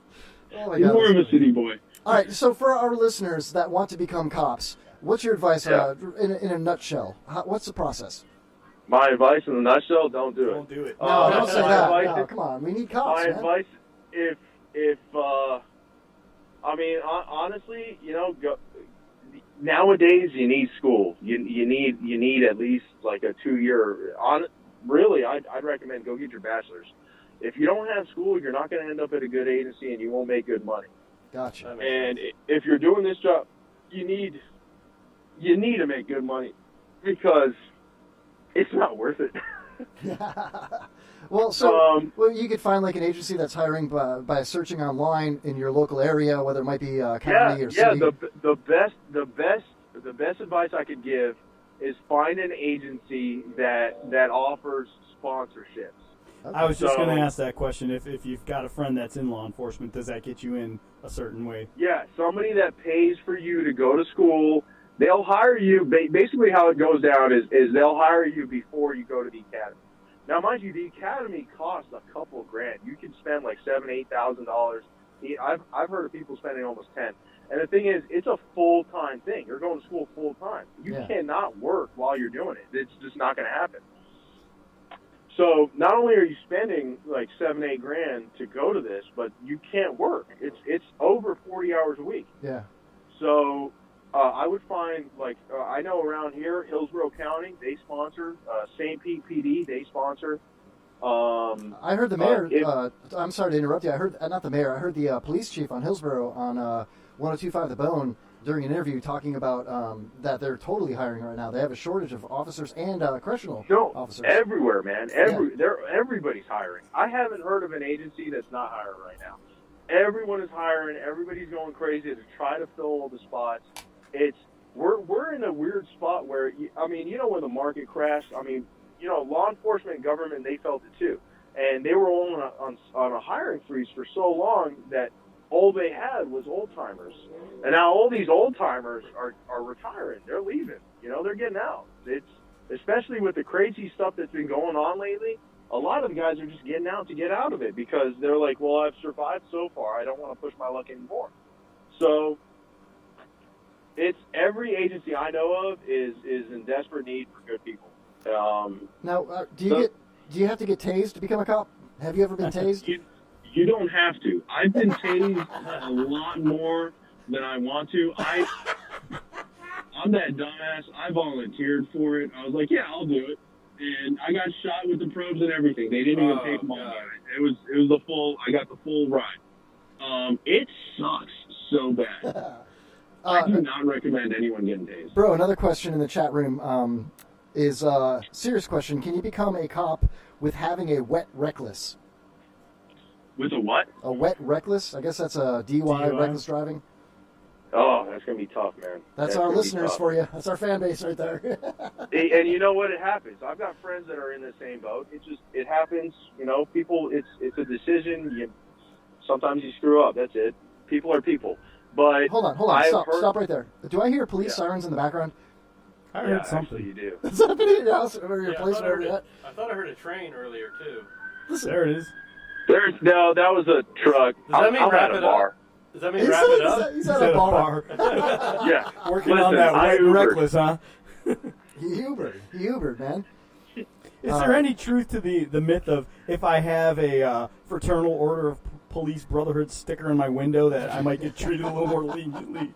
Oh my He's God, more of that's a city boy. All right, so for our listeners that want to become cops, what's your advice in a nutshell? What's the process? My advice in a nutshell: don't do it. Don't do it. No, don't say that. Advice, No, come on, we need cops, my man. advice, if I mean, honestly, you know, nowadays you need school. You need at least like a 2-year. Really, I'd recommend go get your bachelor's. If you don't have school, you're not going to end up at a good agency, and you won't make good money. Gotcha. And if you're doing this job, you need to make good money because it's not worth it. Well, so you could find like an agency that's hiring by searching online in your local area, whether it might be county or city. The best advice I could give is find an agency that offers sponsorships. I was just going to ask that question. If you've got a friend that's in law enforcement, does that get you in a certain way? Yeah, somebody that pays for you to go to school. They'll hire you. Basically, how it goes down is they'll hire you before you go to the academy. Now, mind you, the academy costs a couple of grand. You can spend like $7,000-8,000. I've heard of people spending almost $10,000. And the thing is, it's a full-time thing. You're going to school full-time. You cannot work while you're doing it. It's just not going to happen. So not only are you spending like $7-8 grand to go to this, but you can't work. It's over 40 hours a week. Yeah. So I would find I know around here, Hillsborough County, they sponsor. St. Pete PD, they sponsor. I heard the mayor. I'm sorry to interrupt you. I heard not the mayor. I heard the police chief on Hillsborough on 102.5 The Bone during an interview talking about that they're totally hiring right now. They have a shortage of officers and correctional officers. Everywhere, man. Everybody's hiring. I haven't heard of an agency that's not hiring right now. Everyone is hiring. Everybody's going crazy to try to fill all the spots. We're in a weird spot where, I mean, you know, when the market crashed, I mean, you know, law enforcement and government, they felt it too. And they were all on a hiring freeze for so long that all they had was old-timers. And now all these old-timers are retiring. They're leaving. You know, they're getting out. It's especially with the crazy stuff that's been going on lately, a lot of the guys are just getting out to get out of it because they're like, well, I've survived so far. I don't want to push my luck anymore. So it's every agency I know of is in desperate need for good people. Now, do you have to get tased to become a cop? Have you ever been tased? You don't have to. I've been tased a lot more than I want to. I'm that dumbass. I volunteered for it. I was like, yeah, I'll do it. And I got shot with the probes and everything. They didn't even pay for my money. It was the full. I got the full ride. It sucks so bad. I do not recommend anyone getting tased. Bro, another question in the chat room is a serious question. Can you become a cop with having a wet reckless? With a what? A wet reckless? I guess that's a DUI, reckless driving. Oh, that's going to be tough, man. That's our listeners for you. That's our fan base right there. And you know what? It happens. I've got friends that are in the same boat. It happens. You know, people, it's a decision. Sometimes you screw up. That's it. People are people. But Hold on, I've stop, heard, stop right there. Do I hear police sirens in the background? I Yeah, heard something. actually, you do. Is that happening in your house or your Yeah, place, wherever you're at? I thought I heard a train earlier too. There it is. No, that was a truck. Does that mean I'm wrap at a it bar. up? Does that mean wrap it up? He's at a bar. Yeah. Working Listen, on that I wet and Ubered. reckless, huh? He Ubered, man. Is there any truth to the myth of if I have a fraternal order of police brotherhood sticker in my window that I might get treated a little more leniently?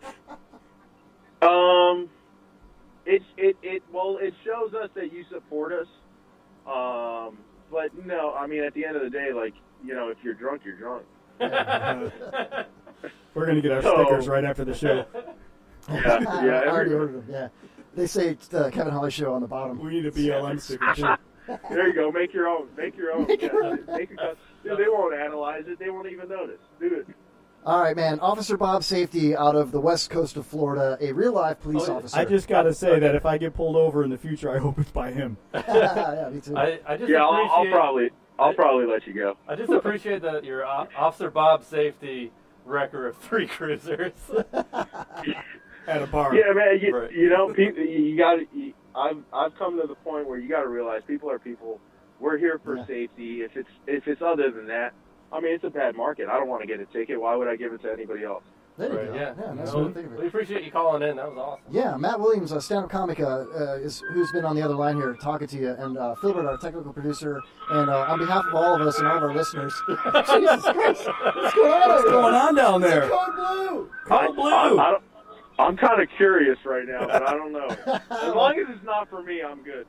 It shows us that you support us. But no, I mean, at the end of the day, like, you know, if you're drunk, you're drunk. We're gonna get our So- stickers right after the show. Yeah, I already ordered them. Yeah, they say it's the Kevin Holly Show on the bottom. We need a BLM sticker too. There you go. Make your own. Make your own. Yeah, make a, dude, they won't analyze it. They won't even notice. Do it. All right, man. Officer Bob Safety out of the west coast of Florida, a real live police officer. I just gotta say that if I get pulled over in the future, I hope it's by him. Yeah, me too. I just Yeah, appreciate. I'll probably let you go. I just appreciate that your Officer Bob Safety record of 3 cruisers. At a bar. Yeah, man. Right. You know, people, you got. I've come to the point where you got to realize people are people. We're here for safety. If it's other than that, I mean, it's a bad market. I don't want to get a ticket. Why would I give it to anybody else? There you Right, go. yeah. Nice No, way to think of it. we appreciate you calling in. That was awesome. Yeah, Matt Williams, a stand-up comic, who's been on the other line here talking to you, and Philbert, our technical producer, and on behalf of all of us and all of our listeners, Jesus Christ, what's going on? What's going on down there? It's Code Blue. Code Blue. I'm kind of curious right now, but I don't know. As long as it's not for me, I'm good.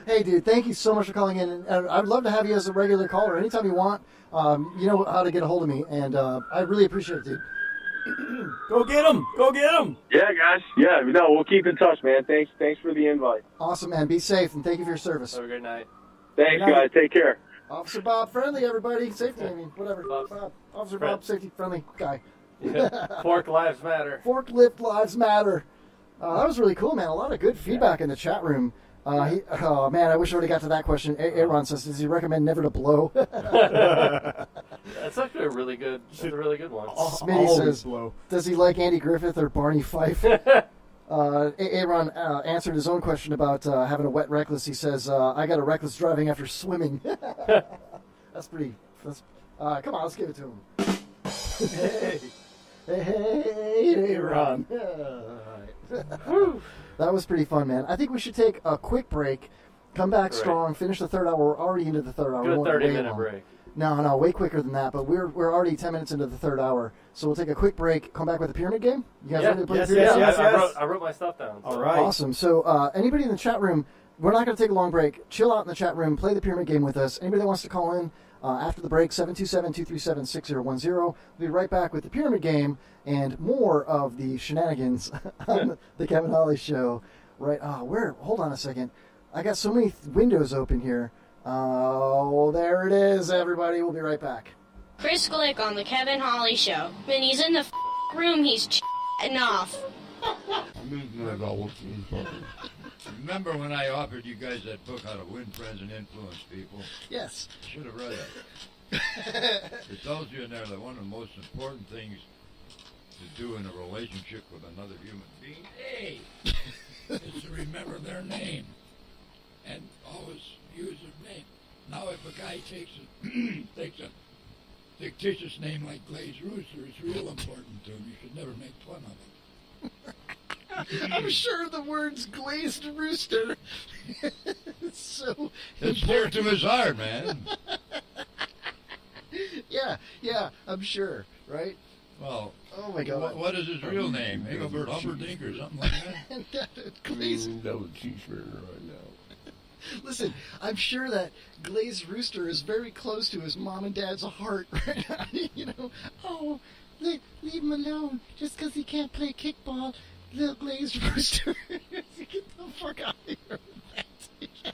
Hey, dude, thank you so much for calling in. And I'd love to have you as a regular caller anytime you want. You know how to get a hold of me, and I really appreciate it, dude. Go get him! Go get him! Yeah, guys. Yeah, no, we'll keep in touch, man. Thanks for the invite. Awesome, man. Be safe, and thank you for your service. Have a great night. Thanks, guys. Take care. Officer Bob Friendly, everybody. Safety, I mean, whatever. Bob. Officer Bob, safety friendly guy. Yeah. Fork Lives Matter. Forklift Lives Matter. That was really cool, man. A lot of good feedback in the chat room. Oh, man, I wish I would have got to that question. Aaron says, does he recommend never to blow? That's actually a really good one. Smitty says, does he like Andy Griffith or Barney Fife? Aaron answered his own question about having a wet reckless. He says, I got a reckless driving after swimming. That's pretty... come on, let's give it to him. Hey, Aaron. That was pretty fun, man. I think we should take a quick break, come back strong, finish the third hour. We're already into the third hour. Good We went way 30-minute long. break. No, way quicker than that. But we're already 10 minutes into the third hour, so we'll take a quick break. Come back with the pyramid game. You guys ready to play the pyramid game? I wrote my stuff down. So. All right. Awesome. So anybody in the chat room, we're not going to take a long break. Chill out in the chat room. Play the pyramid game with us. Anybody that wants to call in after the break, 727-237-6010. We'll be right back with the pyramid game and more of the shenanigans on the Kevin Holly Show. Right. Hold on a second. I got so many windows open here. Oh, there it is, everybody. We'll be right back. Chris Glick on the Kevin Holly Show. When he's in the room, he's chatting off. Remember when I offered you guys that book, How to Win Friends and Influence People? Yes. Should have read it. It tells you in there that one of the most important things to do in a relationship with another human being, is to remember their name and always use their name. Now, if a guy takes a fictitious name like Glazed Rooster, it's real important to him. You should never make fun of it. I'm sure the words glazed rooster it's so It's dear to his heart, man. Yeah, I'm sure, right? Well, oh my God, what is his real name? Engelbert Humperdinck or something like that? Glazed. That was cheeseburger right now. Listen, I'm sure that glazed rooster is very close to his mom and dad's heart right now. You know, oh, leave him alone. Just because he can't play kickball, little glazed rooster. Get the fuck out of here with that.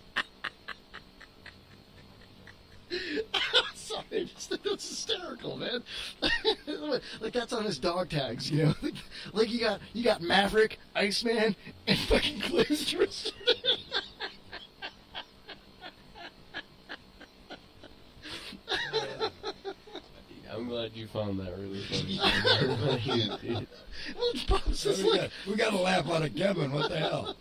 Sorry, that's hysterical, man. Like that's on his dog tags, you know. Like you got Maverick, Iceman, and fucking glazed rooster. I'm glad you found that really funny. Well, Pops is like... We got to laugh out of Kevin. What the hell?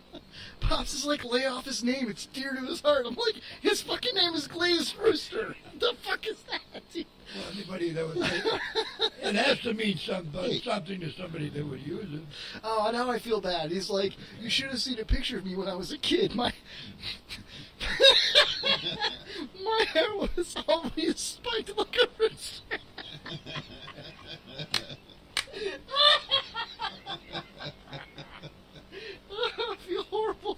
Pops is like, lay off his name. It's dear to his heart. I'm like, his fucking name is Glazed Rooster. The fuck is that? Well, anybody that would say it has to mean something to somebody that would use it. Oh, now I feel bad. He's like, you should have seen a picture of me when I was a kid. My hair was always spiked like a rooster. I feel horrible.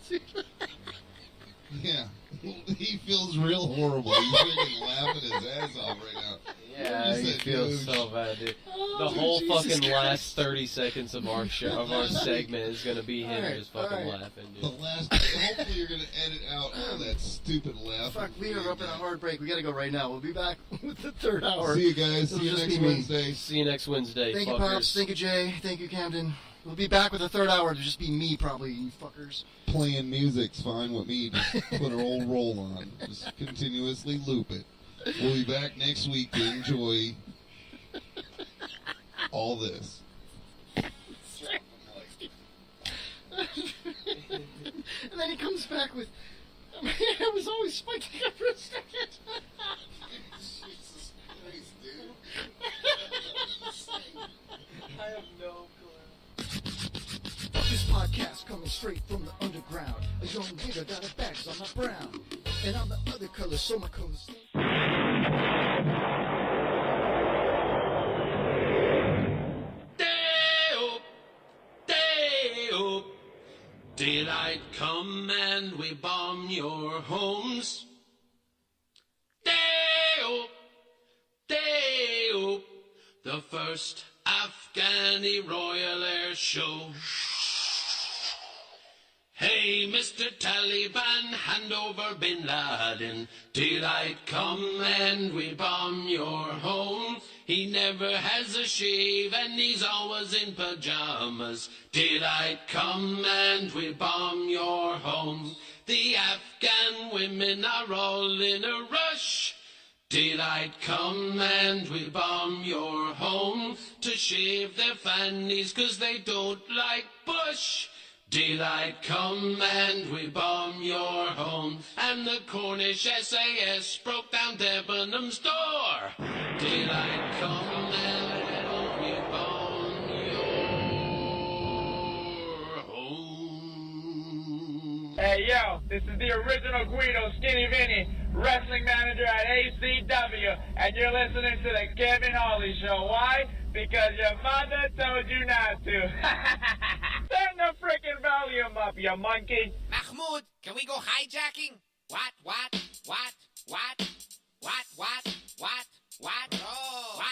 Yeah, he feels real horrible. He's freaking laughing his ass off right now. Yeah, he feels so bad, dude. The whole fucking last 30 seconds of our show, of our segment, is gonna be him just fucking laughing, dude. The last, hopefully you're gonna edit out all that stupid laugh. Fuck, we are up in a hard break. We gotta go right now. We'll be back with the third hour. See you guys. See you It'll just next be me. Wednesday. See you next Wednesday, Thank you, fuckers. Pops. Thank you, Jay. Thank you, Camden. We'll be back with the third hour. It'll just be me, probably, you fuckers. Playing music's fine with me. Just put an old roll on. Just continuously loop it. We'll be back next week to enjoy all this. And then he comes back with, my hair was always spiked like a rooster. Jesus Christ, dude. I have no clue. This podcast coming straight from the underground. A young nigga got a bags on my brown. And I'm the other color, so my color's... Day-o, daylight come and we bomb your homes. Day-o, day-o, the first Afghani Royal Air Show. Hey, Mr. Taliban, hand over Bin Laden. Daylight come and we bomb your home. He never has a shave and he's always in pajamas. Daylight come and we bomb your home. The Afghan women are all in a rush. Daylight come and we bomb your home. To shave their fannies 'cause they don't like Bush. Daylight come and we bomb your home. And the Cornish SAS broke down Debenham's door. Daylight come and we bomb your home. Hey yo, this is the original Guido, Skinny Vinny, wrestling manager at ACW, and you're listening to the Kevin Hawley Show. Why? Because your mother told you not to. Turn the freaking volume up, you monkey. Mahmoud, can we go hijacking? What? Oh.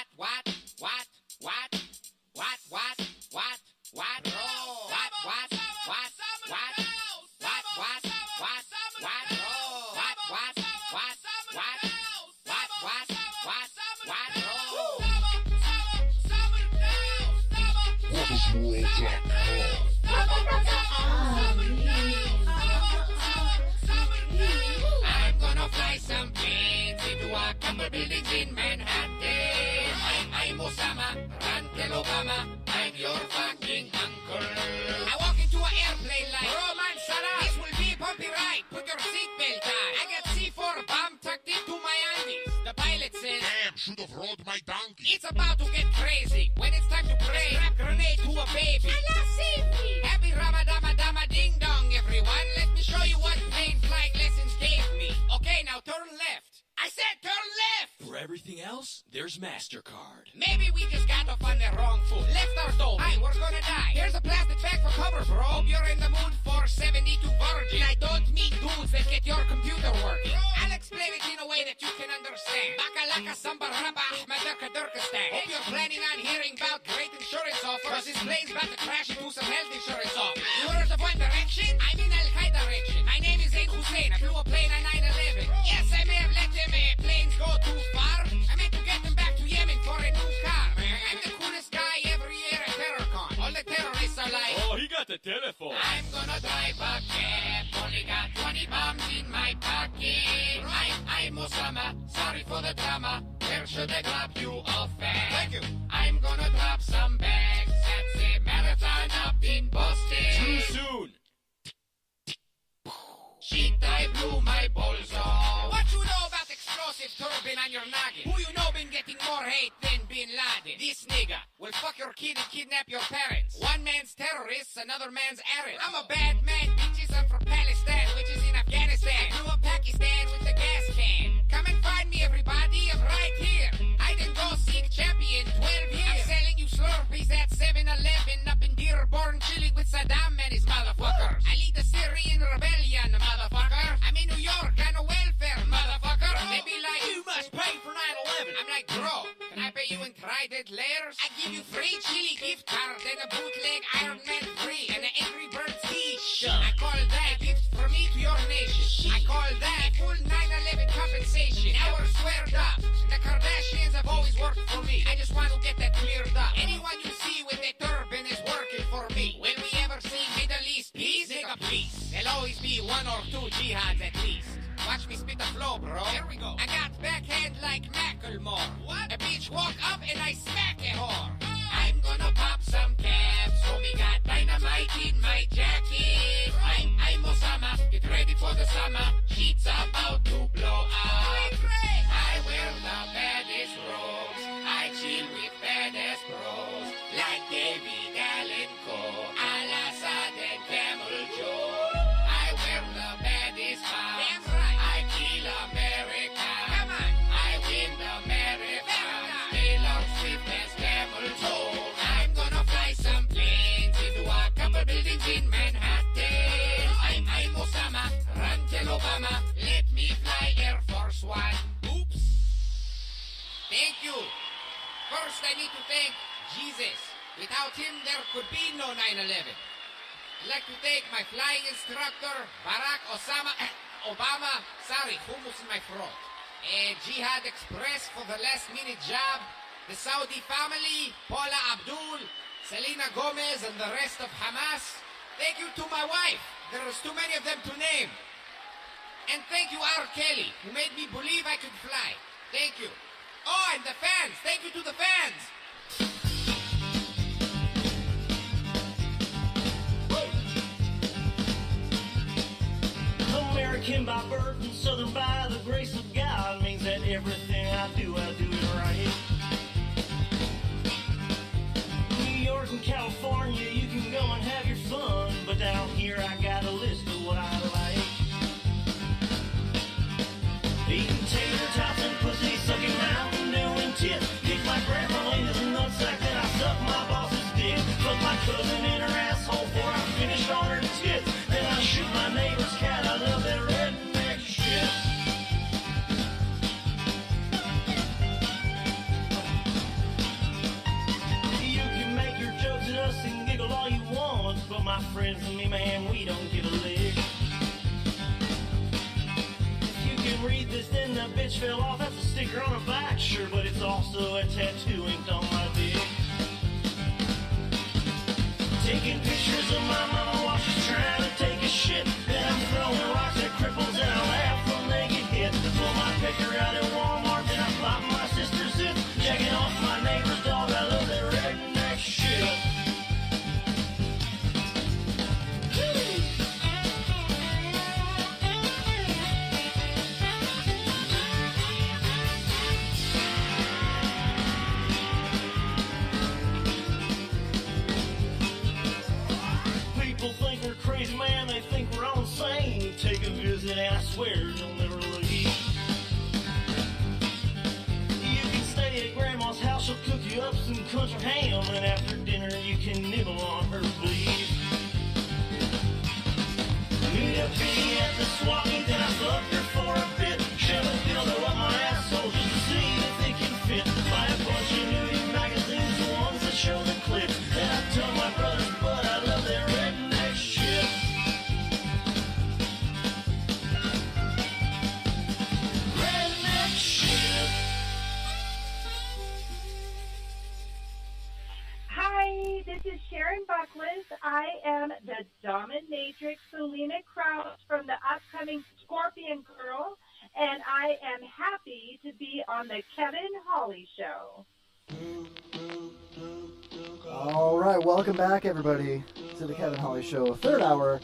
I'm gonna fly some planes into a couple buildings in Manhattan. I'm Osama, Rantel Obama, I'm your fucking uncle. I walk into an airplane like Roman Salah. This will be bumpy ride. Put your seatbelt on. I got C4 bomb tucked into my undies. The pilot says, "Damn, should have rode my donkey." It's about to get crazy. When it's time to pray, strap grenade to a baby. Allah save me. Happy Ramadama ding dong, everyone. Let me show you what plane flying lessons gave me. Okay, now turn left. I said turn left. For everything else, there's MasterCard. Maybe we just got off on the wrong foot. Let's start over. Hi, we're gonna die. Here's a plastic bag for cover, bro. Hope you're in the mood for 72 virgin. I don't mean dudes that get your computer working. I'll explain it in a way that you can understand. Bakalaka samba raba ahmadaka durkistan. Hope you're planning on hearing about great insurance offers. Cause this plane's about to crash into some health insurance offers. You heard of One Direction? I'm in Al-Qaeda direction. My name is Zain Hussein. I flew a plane on 9/11. Yes, I may have let them planes go too far. I meant to get them back to Yemen for a new car. I'm the coolest guy every year at TerrorCon. All the terrorists are like, Oh, he got the telephone. I'm gonna drive a cab. Only got 20 bombs in my pocket. I'm Osama. Sorry for the drama. Where Where should I drop you off at? Thank you. I'm gonna drop some bags at the marathon up in Boston. Too soon. Shit, I blew my balls off. What you know about explosive turban on your noggin? Who you know been getting more hate than Bin Laden? This nigga will fuck your kid and kidnap your parents. One man's terrorists, another man's Arab. I'm a bad man, bitches. I'm from Palestine, which is in Afghanistan. Blew up Pakistan with a gas can. Come and find me, everybody. I'm right here. I didn't go seek champion 12 years. I'm selling you Slurpees at 7-Eleven up in Dearborn, chilling with Saddam and his motherfuckers. I lead the Syrian rebellion, motherfucker. I'm in New York on a welfare, motherfucker. They be like, you must pay for 9/11. I'm like, bro, can I pay you in trident layers? I give you free chili gift card and a bootleg Iron Man 3 and an Angry Birds t-shirt. I call that gift from me to your nation. I call that full 9/11 compensation. Now we're squared up. The Kardashians have always worked for me. I just want to get that cleared up. Anyone you see with a turban is working for me. Will we ever see Middle East peace? Nigga, please. There'll always be one or two jihads at least. Watch me spit the flow, bro. Here we go. I got backhand like Macklemore. What? A bitch walk up and I smack a whore. I'm gonna pop some caps. So me got dynamite in my jacket. I'm Osama. Get ready for the summer. Sheets about to blow up. I wear the baddest robes. I chill with badass bros. Like David Allen Coe, Al-Assad and Camel Joe. I wear the baddest bombs. Damn right. I kill America. Come on. I win the marathon. Taylor Swift has camel toe. I'm gonna fly some planes into a couple buildings in Manhattan. I'm Osama. Run tell Obama. Let me fly Air Force One. Oops. Thank you. First, I need to thank Jesus. Without him, there could be no 9/11. I'd like to thank my flying instructor, Barack Obama. Sorry, hummus in my throat. Jihad Express for the last-minute job. The Saudi family, Paula Abdul, Selena Gomez, and the rest of Hamas. Thank you to my wife. There's too many of them to name. And thank you, R. Kelly, who made me believe I could fly. Thank you. Oh, and the fans. Thank you to the fans. American by birth and Southern by the grace of God means that everything I do it right. New York and California, you can go and have your fun, but down here I got a list of what I like. Eating tater tots and pussy, sucking Mountain Dew and tits. Kick my grandma in his nutsack, then I suck my boss's dick. Fuck my cousin in her asshole before I finished on her tits. Then I shoot my neighbor's cat, I love that redneck shit. You can make your jokes at us and giggle all you want, but my friends and me, man, we don't give a lick. Read this, then the bitch fell off. That's a sticker on her back, sure, but it's also a tattoo inked on my dick. Taking pictures of my mama while she's trying to take a shit. Then I'm throwing rocks at cripples and I laugh when they get hit. Pull my picker out at Walmart, then I pop my sister's zip. Checking off my neighbor's dog, I love that redneck shit. Crazy man, they think we're all insane. Take a visit and I swear you'll never leave. You can stay at grandma's house, she'll cook you up some country ham, and after dinner you can nibble on her beef. Meet a piggy at the swap meet, then I fucked her for a bit. Shove a dildo up my asshole just to see if it can fit. Buy a bunch of nudie magazines, the ones that show the clips. Then I tell my brother's butt I love their redneck shit. Redneck shit. Hi, this is Sharon Buckles. I am the dominatrix Selena Krause from the upcoming Scorpion Girl, and I am happy to be on the Kevin Hawley Show. All right, welcome back, everybody, to the Kevin Hawley Show. Third hour,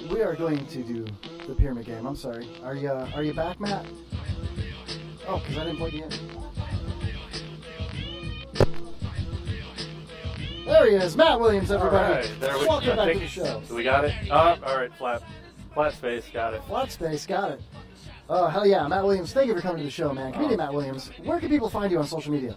we are going to do the pyramid game. I'm sorry. Are you back, Matt? Oh, because I didn't plug you in. There he is, Matt Williams, everybody. All right, there we Welcome go. back to the show. So we got it? All right, flat space, got it. Flat space, got it. Oh, hell yeah, Matt Williams, thank you for coming to the show, man. Comedian Matt Williams, where can people find you on social media?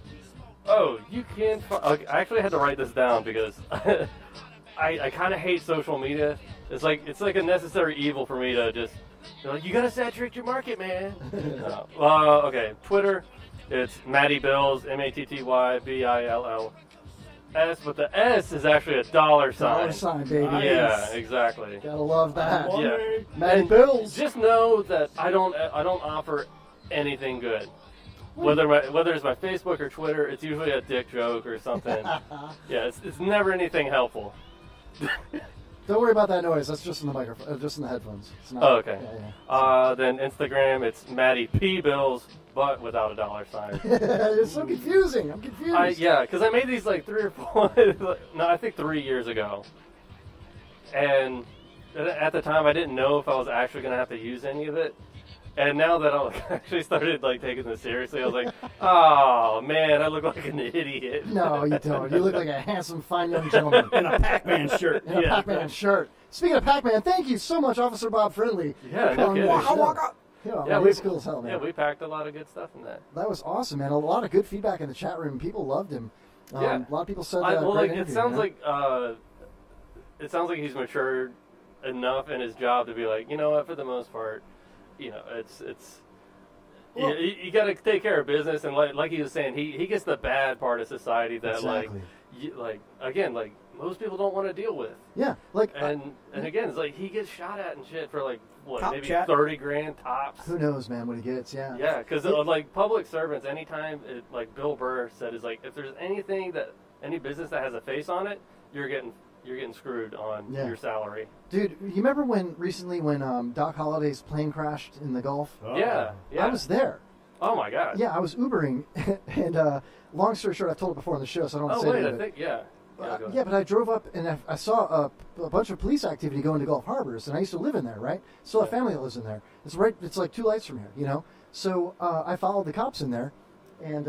Oh, you can. I actually had to write this down because I kind of hate social media. It's like a necessary evil for me to just. Like, you gotta saturate your market, man. Okay, Twitter, it's Matty Bills, MattyBills, but the S is actually a $. $, baby. Yeah, exactly. Gotta love that. Yeah, Matty Bills. Just know that I don't offer anything good. Whether it's my Facebook or Twitter, it's usually a dick joke or something. Yeah, it's never anything helpful. Don't worry about that noise. That's just in the microphone, just in the headphones. It's not, oh, okay. Yeah. Then Instagram, it's Matty P Bills, but without a $. It's so confusing. I'm confused. Yeah, because I made these like 3 or 4. No, I think 3 years ago. And at the time, I didn't know if I was actually going to have to use any of it. And now that I actually started like taking this seriously, I was like, oh man, I look like an idiot. No, you don't. You look like a handsome, fine young gentleman. In a Pac-Man shirt. In a Pac-Man shirt. Speaking of Pac-Man, thank you so much, Officer Bob Friendly. Yeah, no kidding. Yeah, we he's cool as hell, man. Yeah, we packed a lot of good stuff in that. That was awesome, man. A lot of good feedback in the chat room. People loved him. Yeah. A lot of people said it sounds like he's matured enough in his job to be like, you know what, for the most part, you know, well, you got to take care of business, and like he was saying, he gets the bad part of society that exactly. like most people don't want to deal with. Yeah, and again, it's like he gets shot at and shit for like what, Top maybe chat. 30 grand tops. Who knows, man, what he gets? Yeah. Yeah, because like public servants, anytime like Bill Burr said, is like if there's any business that has a face on it, you're getting screwed on your salary. Dude, you remember recently when Doc Holliday's plane crashed in the Gulf? Oh. Yeah. I was there. Oh my God. Yeah, I was Ubering, and long story short, I've told it before on the show, so I don't want to say it. I think, yeah. Yeah, but I drove up and I saw a bunch of police activity going to Gulf Harbors, and I used to live in there, right? So a family that lives in there. It's like 2 lights from here, you know? So I followed the cops in there, and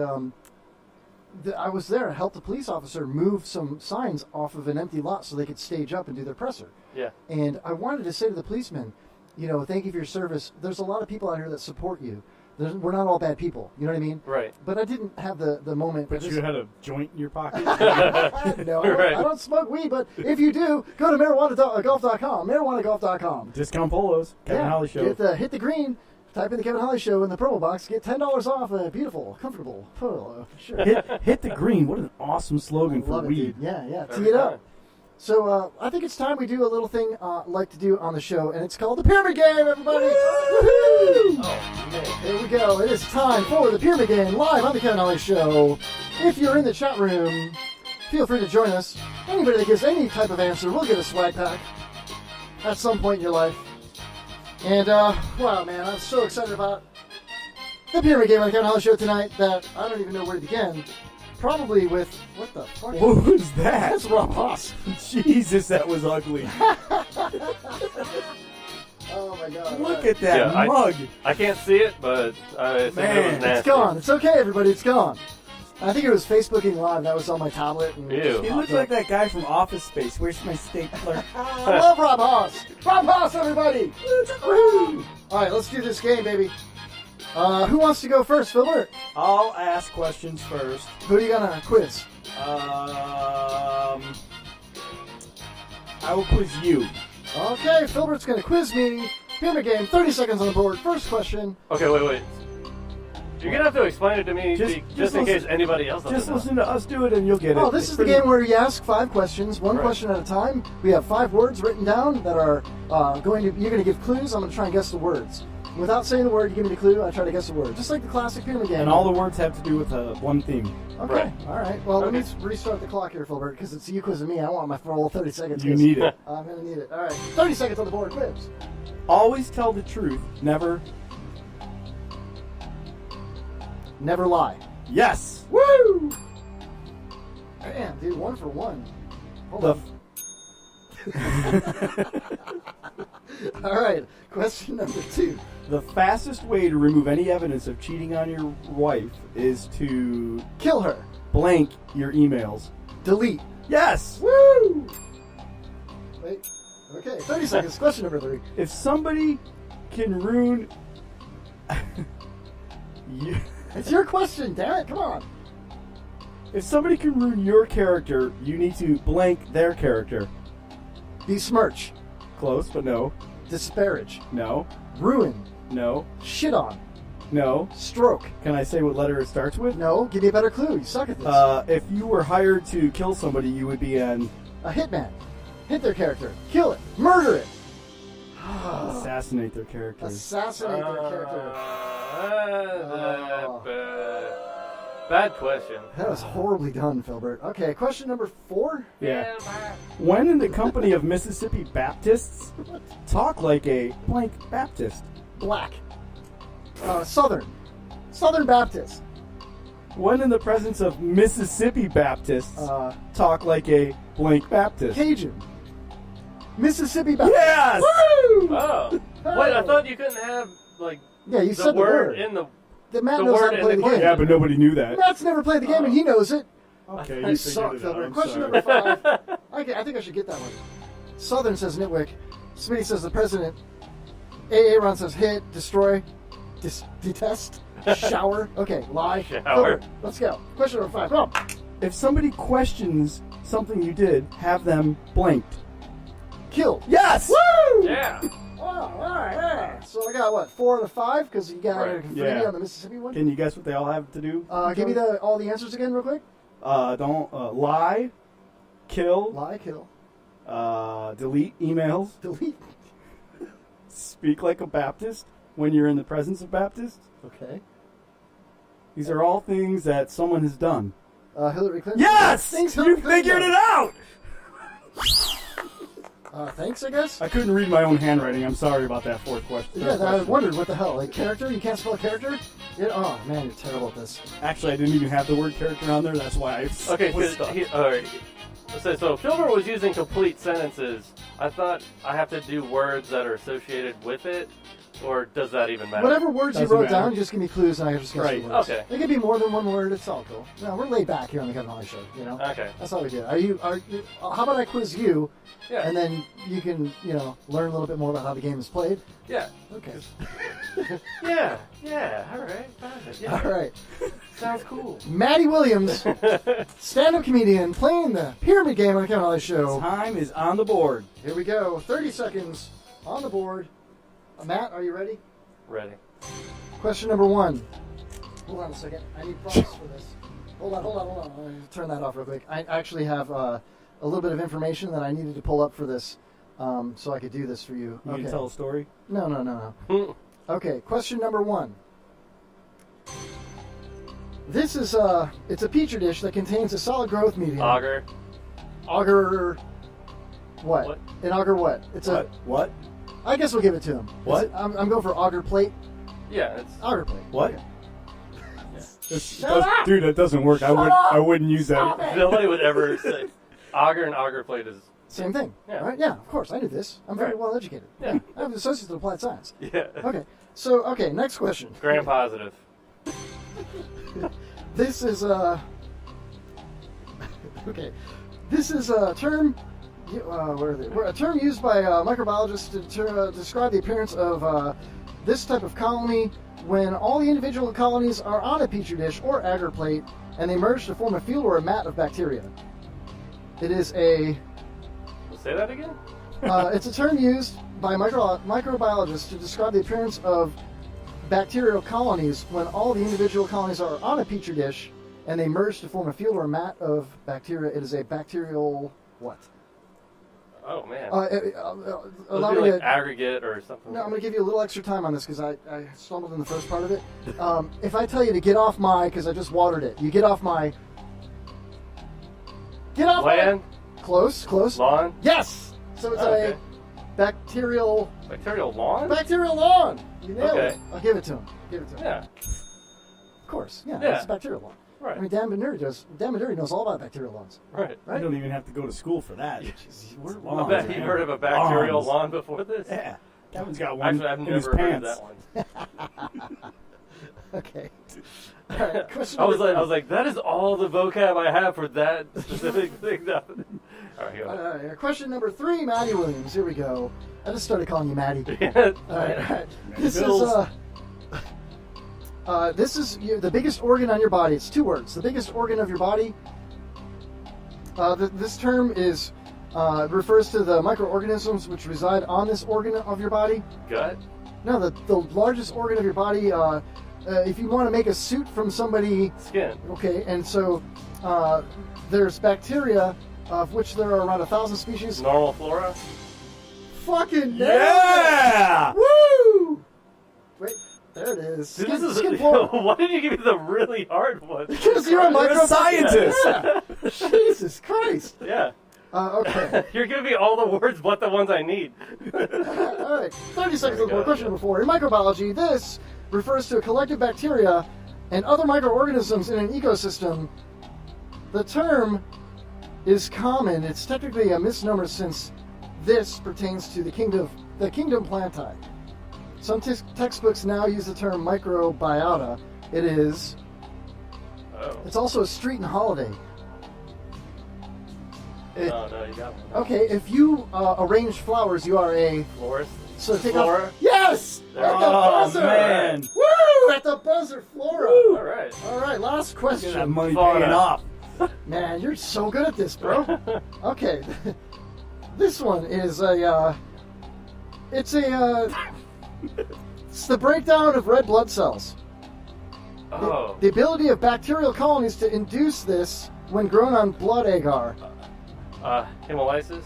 I was there. I helped a police officer move some signs off of an empty lot so they could stage up and do their presser. Yeah. And I wanted to say to the policemen, you know, thank you for your service. There's a lot of people out here that support you. We're not all bad people. You know what I mean? Right. But I didn't have the moment. But you had a joint in your pocket? No, I don't smoke weed, but if you do, go to marijuanagolf.com. Marijuanagolf.com. Discount polos. Kevin Hawley Show. Hit the green. Type in the Kevin Hawley Show in the promo box. Get $10 off a beautiful, comfortable polo. Sure. Hit the green. What an awesome slogan for weed. Yeah. Tee it up. So I think it's time we do a little thing I like to do on the show, and it's called the Pyramid Game, everybody! Woohoo! Oh, man. Here we go. It is time for the Pyramid Game, live on the Kevin Hawley Show. If you're in the chat room, feel free to join us. Anybody that gives any type of answer will get a swag pack at some point in your life. And, wow, man, I'm so excited about the Pyramid Game on the Kevin Hawley Show tonight that I don't even know where to begin. Probably with, what the fuck? What was that? That's Rob Haas. Jesus, that was ugly. Oh, my God. Look at that mug. I can't see it, but it was nasty. It's gone. It's okay, everybody. It's gone. I think it was Facebooking Live. That was on my tablet. And Ew. He looks like that guy from Office Space. Where's my stapler? I love Rob Haas. Rob Haas, everybody. Woo! All right, let's do this game, baby. Who wants to go first, Filbert? I'll ask questions first. Who are you gonna quiz? I will quiz you. Okay, Filbert's gonna quiz me. Pyramid Game, 30 seconds on the board. First question. Okay, wait. You're gonna have to explain it to me just in case anybody else doesn't Just know. listen to us do it and you'll get it. Oh, this is the game where you ask 5 questions, one question at a time. We have 5 words written down that are you're gonna give clues. I'm gonna try and guess the words. Without saying the word, you give me the clue, I try to guess the word. Just like the classic Pyramid Game. And all the words have to do with one theme. Okay, Right. all right. Well, let me restart the clock here, Filbert, because it's you quizzing me. I want my full 30 seconds. You need it. I'm going to need it. All right, 30 seconds on the board, quiz. Always tell the truth. Never Never lie. Yes. Woo! Damn, dude, 1 for 1. Hold on. All right, question number 2. The fastest way to remove any evidence of cheating on your wife is to kill her. Blank your emails. Delete. Yes. Woo! Wait. Okay, 30 seconds. Question number 3. If somebody can ruin... It's your question, damn it. Come on. If somebody can ruin your character, you need to blank their character. Besmirch. Close, but no. Disparage. No. Ruin. No. Shit on. No. Stroke. Can I say what letter it starts with? No. Give me a better clue. You suck at this. If you were hired to kill somebody, you would be an... A hitman. Hit their character. Kill it. Murder it. Assassinate their characters. Assassinate their character. Bad question. That was horribly done, Filbert. Okay, question number 4? Yeah. When in the company of Mississippi Baptists, talk like a blank Baptist. Black. Southern. Southern Baptist. When in the presence of Mississippi Baptists, talk like a blank Baptist. Cajun. Mississippi Baptist. Yes! Woo! Oh. Wait, I thought you couldn't have, like, yeah, you the said word the word in the... Matt the knows how word to in play the the game. Yeah, but nobody knew that. Matt's never played the game, and he knows it. Okay, I you suck, figured it out. Filbert. I'm Question sorry. number 5. I think I should get that one. Southern says Nitwick. Smitty says the president. AA Ron says hit, destroy, detest, shower. Okay, lie. Shower. Filbert, let's go. Question number 5. Come on. If somebody questions something you did, have them blanked. Killed. Yes! Woo! Yeah. Wow, all right, yeah. So I got what, 4 out of 5 because you got a Infinity on the Mississippi one. Can you guess what they all have to do? Give me all the answers again, real quick. Don't lie, kill. Lie, kill. Delete emails. Delete. Speak like a Baptist when you're in the presence of Baptists. Okay. These are all things that someone has done. Hillary Clinton. Yes! Things You Hillary Clinton figured does. it out! Thanks, I guess. I couldn't read my own handwriting. I'm sorry about that fourth question. Yeah, I wondered what the hell. Like, character? You can't spell character? Oh, man, you're terrible at this. Actually, I didn't even have the word character on there. That's why I Okay, was because stuck. so Filbert was using complete sentences. I thought I have to do words that are associated with it, or does that even matter? Whatever words you wrote down, just give me clues and I just guess Right. the words. Okay. It could be more than one word. It's all cool. No, we're laid back here on the Kevin Holly Show, you know? Okay. That's all we do. Are you, how about I quiz you? Yeah. And then you can, learn a little bit more about how the game is played. Yeah. Okay. Yeah. All right. Yeah. All right. Sounds cool. Maddie Williams, stand-up comedian, playing the pyramid game on the Kevin Holly Show. Time is on the board. Here we go. 30 seconds on the board. Matt, are you ready? Ready. Question number 1. Hold on a second. I need prompts for this. Hold on. I'm going to turn that off real quick. I actually have a little bit of information that I needed to pull up for this so I could do this for you. You can tell a story? No. Okay, question number 1. This is it's a petri dish that contains a solid growth medium. Auger. What? An auger what? It's What? I guess we'll give it to him. What? I'm going for auger plate. Yeah, it's Auger plate. What? Okay. Dude, that doesn't work. I wouldn't use that. Nobody would ever say auger and auger plate is Same thing. Yeah. Right? Yeah, of course. I knew this. I'm very Right. well educated. Yeah. I have an associate in applied science. Yeah. Okay. So, next question. gram positive. This is okay. This is a term. Where are they? A term used by microbiologists to describe the appearance of this type of colony when all the individual colonies are on a petri dish or agar plate and they merge to form a field or a mat of bacteria. It is a. Say that again. It's a term used by microbiologists to describe the appearance of bacterial colonies when all the individual colonies are on a petri dish and they merge to form a field or a mat of bacteria. It is a bacterial what? Oh man. Allow It'd me be like to, aggregate or something. no, I'm going to give you a little extra time on this because I stumbled in the first part of it. If I tell you to get off my, because I just watered it, you get off my. Get off Land. my. Close. Lawn. Yes. So it's Okay. a bacterial. Bacterial lawn. Bacterial lawn. You nailed Okay. it. I'll give it to him. Yeah. course. Yeah, Yeah. it's a bacterial lawn. Right. I mean, Dan Banduri knows all about bacterial lawns. Right. You don't even have to go to school for that. We're I lawns, bet you've man. heard of a bacterial Lawns. lawn before this. Yeah. Kevin's got one Actually, I've in his never heard of pants. that one. Okay. All right, question I was number like, that is all the vocab I have for that specific thing. All right, here. All right, question number 3, Maddie Williams. Here we go. I just started calling you Maddie. All right. This is the biggest organ on your body. It's 2 words. The biggest organ of your body. This term is refers to the microorganisms which reside on this organ of your body. Gut? No, the largest organ of your body. If you want to make a suit from somebody... Skin. Okay, and so there's bacteria, of which there are around 1,000 species. Normal flora? Fucking Yeah! Woo! Wait, there it is. Dude, Skin, this is, skin flora. why did you give me the really hard one? Because you're a micro scientist. Yeah. Jesus Christ. Yeah. Okay. You're giving me all the words but the ones I need. All right. 30 seconds before question number 4. In microbiology, this refers to a collective bacteria and other microorganisms in an ecosystem. The term is common. It's technically a misnomer since this pertains to the kingdom Plantae. Some textbooks now use the term microbiota. It is. Oh. It's also a street and holiday. No, you got one. Okay, if you arrange flowers, you are a Florist? So take Flora? off. Yes! There At we the go. buzzer! man. Woo! At the buzzer, Flora! All right. All right, last question. That money Flora. paying off. Man, you're so good at this, bro. Okay. This one is a, it's the breakdown of red blood cells. Oh. The ability of bacterial colonies to induce this when grown on blood agar. Hemolysis?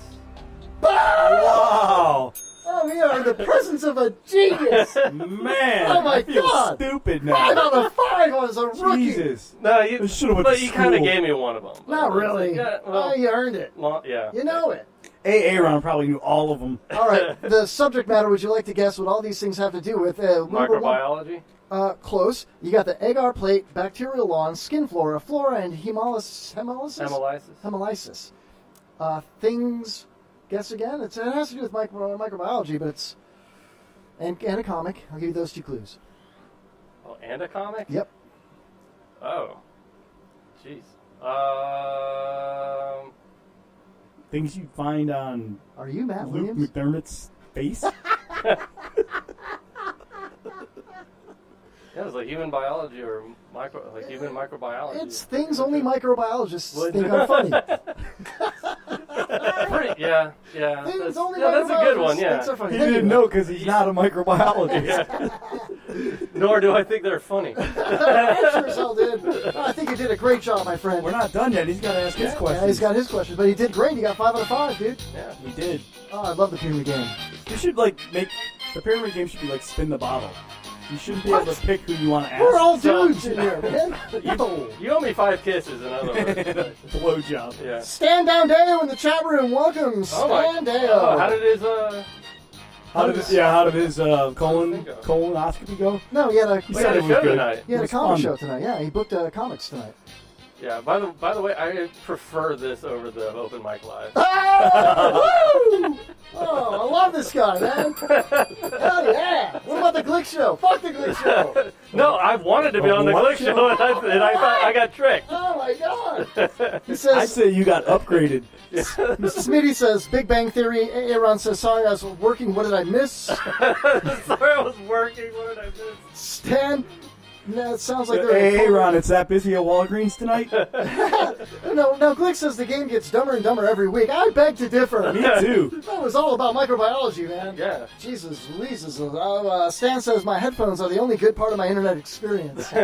Wow. Oh, we are in the presence of a genius. Man. Oh my I feel God. stupid now. 5 out of 5 was a rookie. Jesus. No, you should've went but to you kind of school. gave me one of them. Not really. Yeah, well, You earned it. Yeah. You know it. Aaron probably knew all of them. All right. The subject matter, would you like to guess what all these things have to do with? Number one. Microbiology? Close. You got the agar plate, bacterial lawn, skin flora, and hemolysis. Things. Guess again. It has to do with microbiology, but it's and a comic. I'll give you those 2 clues. Oh, and a comic? Yep. Oh. Jeez. Things you'd find on Are you Matt Luke Williams? McDermott's face. Yeah, it's like human biology or human microbiology. It's things only microbiologists Would- think are funny. Yeah. Things That's, only yeah, that's a good one, microbiologists yeah. think are funny. He Thank didn't you. know because he's not a microbiologist. Yeah. Nor do I think they're funny. I sure as hell did. I think you did a great job, my friend. We're not done yet. He's got to ask his questions. Yeah, he's got his questions, but he did great. He got 5 out of 5, dude. Yeah. He did. Oh, I love the pyramid game. You should make the pyramid game should be like spin the bottle. You shouldn't be able to pick who you want to ask. We're all dudes in here, man. You owe me 5 kisses, in other words. Blowjob. Yeah. Stand Down Deo in the chat room. Welcome, Stand Deo. Oh, how did his How did his colonoscopy go? No, he had a He said it was show good. tonight. He had It a was comic fun. show tonight. Yeah, he booked comics tonight. Yeah. By the way, I prefer this over the open mic live. Oh, woo! Oh, I love this guy, man. Hell yeah. What about the Glick show? Fuck the Glick show. No, I wanted to be on the What Glick show, and I thought I got tricked. Oh my God. He I'd says, say you got upgraded. Smitty says, Big Bang Theory. Aaron says, sorry, I was working. What did I miss? Sorry, I was working. What did I miss? Stan. No, it sounds like they're. Hey, Ron, it's that busy at Walgreens tonight? No, Glick says the game gets dumber and dumber every week. I beg to differ. Me too. That was all about microbiology, man. Yeah. Jesus, Louises. Stan says my headphones are the only good part of my internet experience. All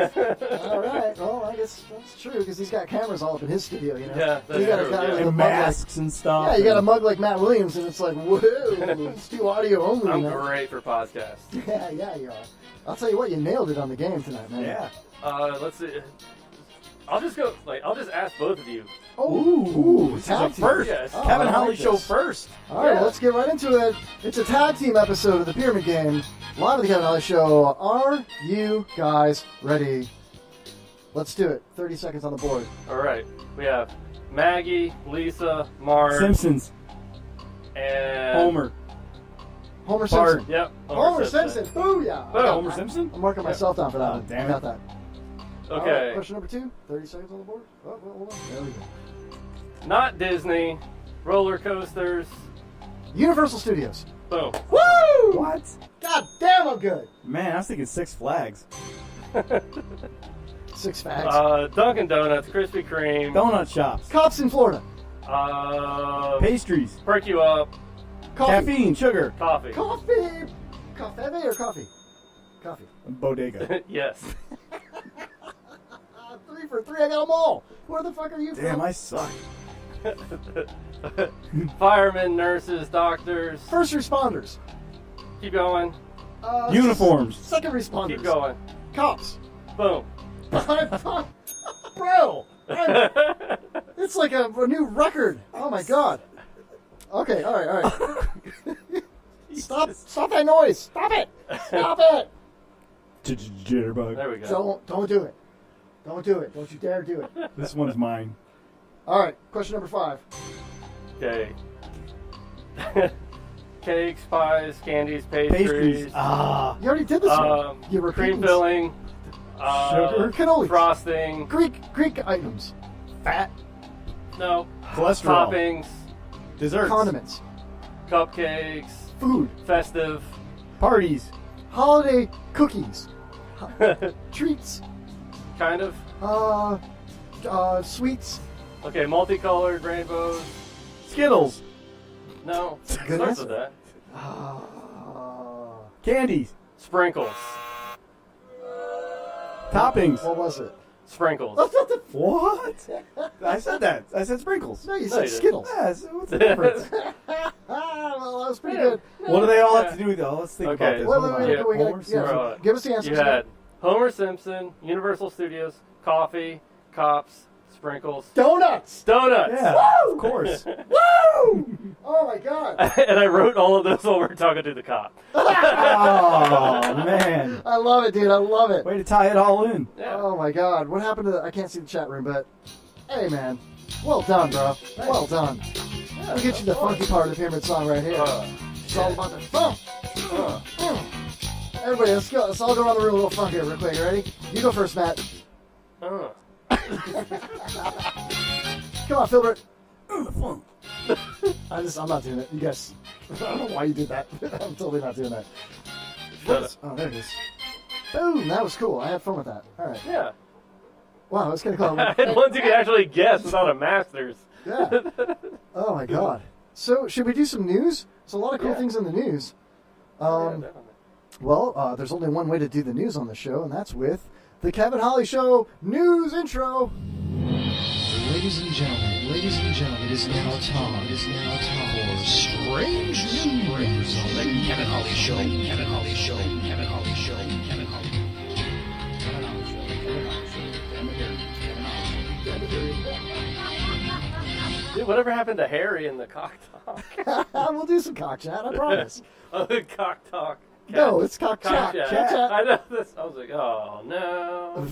right. Well, I guess that's true because he's got cameras all up in his studio, you know. Yeah, that's You got a true, guy yeah. with a And mug masks and stuff. yeah, you got a mug like Matt Williams, and it's like, whoa, it's too audio only. I'm man. great for podcasts. Yeah, you are. I'll tell you what, you nailed it on the game tonight, man. Yeah. Let's see. I'll just ask both of you. Ooh, This is tag a team. first. Yes. Oh, Kevin I Holly like show this. first. All right, well, let's get right into it. It's a tag team episode of the Pyramid Game, live at the Kevin Holly Show. Are you guys ready? Let's do it. 30 seconds on the board. All right. We have Maggie, Lisa, Marge, Simpsons. and Homer. Homer Bart. Simpson. Yep. Homer Simpson. Booyah. Boom. Homer Simpson? I'm marking myself down for that one. damn I got it. that. All Okay. right, question number 2. 30 seconds on the board. Oh, well, hold on. There we go. Not Disney. Roller coasters. Universal Studios. Boom. Woo! What? God damn, I'm good. Man, I was thinking Six Flags. Six Flags. Dunkin' Donuts, Krispy Kreme. Donut shops. Cops in Florida. Pastries. Perk you up. Coffee. Caffeine. Sugar. Coffee. Coffee. Coffee or coffee? Coffee. Bodega. Yes. 3 for 3. I got them all. Where the fuck are you Damn, from? I suck. Firemen, nurses, doctors. First responders. Keep going. Uniforms. Second responders. Keep going. Cops. Boom. Bro. It's like a new record. Oh my god. Okay, all right. Stop that noise. Stop it. Stop it. Jitterbug. There we go. Don't do it. Don't do it. Don't you dare do it. This one's mine. All right, question number 5. Okay. Cakes, pies, candies, pastries. Ah. You already did this one. You were cream filling. Sugar. Cannolis. Frosting. Greek items. Fat. No. Cholesterol. Toppings. Desserts. Condiments. Cupcakes. Food. Festive. Parties. Holiday cookies. Treats. Kind of. Sweets. Okay, multicolored rainbows. Skittles. No. Good Starts answer. with that. Candies. Sprinkles. Toppings. What was it? Sprinkles. That's not the... What? I said that. I said sprinkles. No, you No, said you didn't. Skittles. Yes. What's the difference? Well, that was pretty good. What do they all have to do with it? Let's think Okay. about this. Wait, Hold wait, on. wait, we gotta- Homer yeah, Simpson. give us the answers. You had Homer Simpson, Universal Studios, coffee, cops, sprinkles, Donuts. donuts. Yeah, Woo! of course. Woo! Oh my god. And I wrote all of those while we were talking to the cop. Oh, man. I love it, dude. I love it. Way to tie it all in. Yeah. Oh my god. What happened to the... I can't see the chat room, but... Hey, man. Well done, bro. Well done. We'll get you the funky part of the Pyramid Song right here. It's all about the funk. Everybody, let's go. Let's all go around the room a little funky real quick. Ready? You go first, Matt. Uh. Come on, Filbert. I'm not doing it. You guys... I don't know why you did that. I'm totally not doing that. Shut up. Oh, there it is. Boom. That was cool. I had fun with that. All right. Yeah. Wow, it's going to call Ones you can actually guess without a master's. Yeah. Oh my god. So should we do some news? There's a lot of cool Yeah. things in the news. Definitely. Well, there's only one way to do the news on the show, and that's with the Kevin Holly Show news intro. Ladies and gentlemen, it is now time for strange news on the Kevin Holly Show. Kevin Holly Show. Kevin Holly Show. Kevin Holly. Dude, whatever happened to Harry and the cock talk? We'll do some cock chat, I promise. Oh, the cock talk. No, it's cock chat. chat. Chat. I know this. I was like, oh no.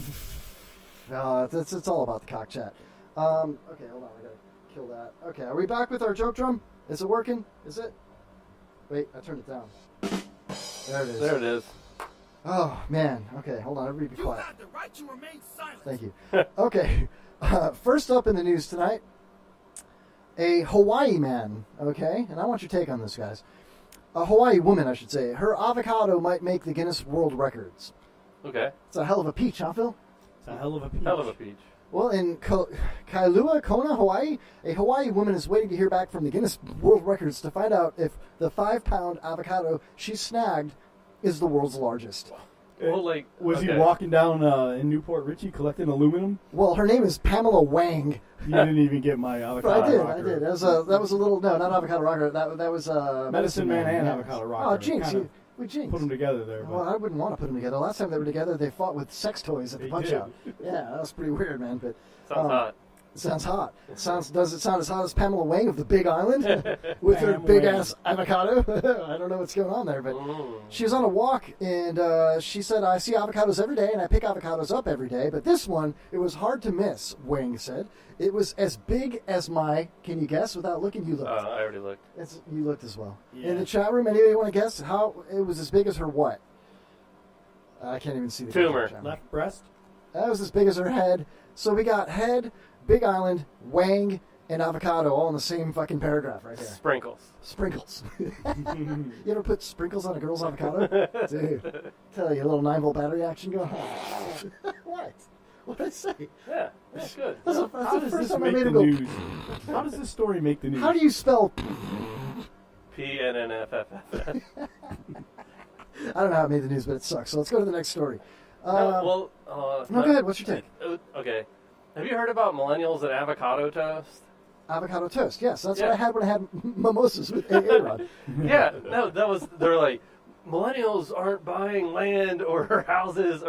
It's all about the cock chat. Okay, hold on. I gotta kill that. Okay, are we back with our joke drum? Is it working? Is it? Wait, I turned it down. There it is. There it is. Oh, man. Okay, hold on. Everybody be quiet. You have the right to remain silent. Thank you. Okay, first up in the news tonight, a Hawaii man, okay? And I want your take on this, guys. A Hawaii woman, I should say. Her avocado might make the Guinness World Records. Okay. It's a hell of a peach, huh, Phil? It's a hell of a peach. Hell of a peach. Well, in Kailua, Kona, Hawaii, a Hawaii woman is waiting to hear back from the Guinness World Records to find out if the 5-pound avocado she snagged is the world's largest. Well, like, Was he okay. walking down in Newport Richie collecting aluminum? Well, her name is Pamela Wang. You didn't even get my avocado I did. rocker. That was a little not avocado rocker. That was Medicine Man and yeah. avocado rocker. Oh, jinx! Kinda We jinxed. Put them together there. Well, I wouldn't want to put them together. Last time they were together, they fought with sex toys at the They punch did. out. Yeah, that was pretty weird, man. But Sounds hot. Sounds hot. Does it sound as hot as Pamela Wang of the Big Island with her big ass avocado? I don't know what's going on there, but she was on a walk and she said, "I see avocados every day and I pick avocados up every day, but this one, it was hard to miss." Wang said, "It was as big as my." Can you guess without looking? You looked. I already looked. You looked as well. Yeah. In the chat room, anybody want to guess how it was as big as her what? I can't even see the tumor. Left breast. That was as big as her head. So we got head, Big Island, Wang, and avocado all in the same fucking paragraph right there. Sprinkles. You ever put sprinkles on a girl's avocado? Dude, tell you, a little 9-volt battery action going on. What? What did I say? Yeah, that's good. That's How the does first this time I make made the it go. news? How does this story make the news? How do you spell? PNNFFF. I don't know how it made the news, but it sucks. So let's go to the next story. No, go ahead. What's your take? Okay. Have you heard about millennials and avocado toast? Avocado toast, yes. That's what I had when I had mimosas with A-Rod. Yeah, no, they're like, millennials aren't buying land or houses,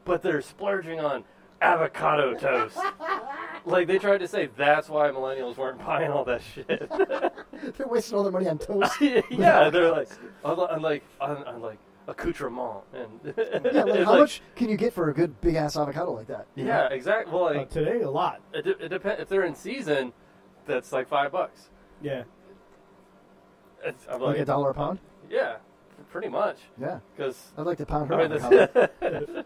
but they're splurging on avocado toast. Like, they tried to say that's why millennials weren't buying all that shit. They're wasting all their money on toast. Yeah, they're like, on accoutrement. And yeah, like, how much can you get for a good big ass avocado like that? You Yeah, know? exactly. Well, like, today a lot. It depends. If they're in season, that's like $5. Yeah. I'm Like $1 a pound? Yeah, pretty much. Yeah. Because I'd like to pound her avocado.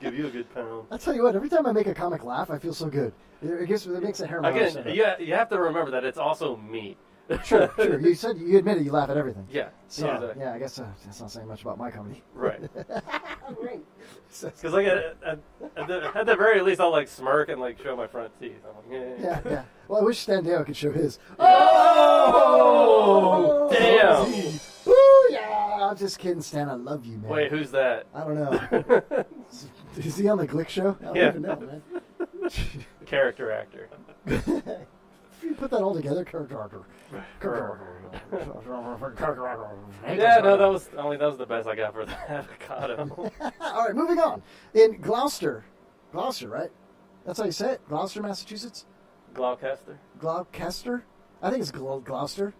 give you a good pound. I'll tell you what, every time I make a comic laugh, I feel so good. It makes the hair on my arm stand up. Again, you have to remember that it's also meat. Sure. You admitted you laugh at everything. Yeah. So, exactly. yeah, I guess that's not saying much about my comedy. Right. Great. Because like at the very least, I'll like smirk and like show my front teeth. I'm like, Yeah. Well, I wish Standeo could show his. Oh, damn! Ooh, yeah. I'm just kidding, Stan. I love you, man. Wait, who's that? I don't know. Is he on the Glick show? I don't even know, man. Character actor. If you put that all together, character actor. Yeah, no, that was the best I got for the avocado. All right, moving on. In Gloucester, right? That's how you say it? Gloucester, Massachusetts? Gloucester? Gloucester? I think it's Gloucester.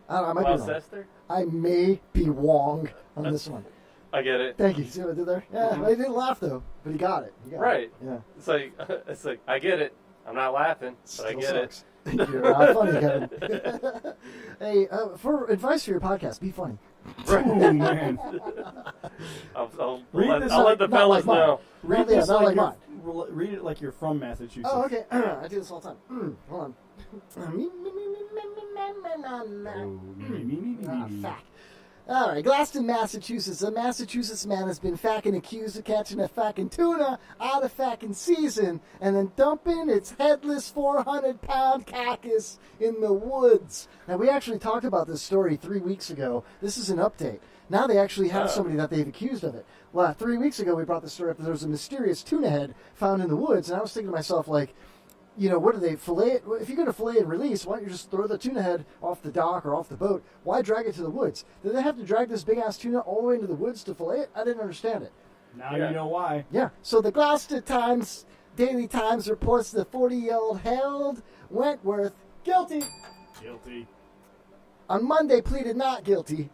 I don't know, I might be wrong. Gloucester? I may be wrong on this one. I get it. Thank you. See what I did there? Yeah, Mhm. he didn't laugh though, but he got it. Right. Yeah. It's like I get it. I'm not laughing, but I Still get sucks. You're not funny, Kevin. Hey, for advice for your podcast, be funny. Right. Oh, man. I'll Read this let the not fellas like mine. know. Read Yeah, this not like you're- read it like you're from Massachusetts. Oh, okay. I do this all the time. Hold on. Fact. All right, Gloucester, Massachusetts. A Massachusetts man has been fucking accused of catching a fucking tuna out of fucking season and then dumping its headless 400-pound carcass in the woods. Now, we actually talked about this story 3 weeks ago. This is an update. Now they actually have somebody that they've accused of it. Well, 3 weeks ago, we brought this story up that there was a mysterious tuna head found in the woods, and I was thinking to myself, like, you know, what do they fillet it? If you're going to fillet and release, why don't you just throw the tuna head off the dock or off the boat? Why drag it to the woods? Did they have to drag this big ass tuna all the way into the woods to fillet it? I didn't understand it. Now you know why. Yeah. So the Gloucester Times, Daily Times reports the 40-year-old Harold Wentworth guilty. On Monday pleaded not guilty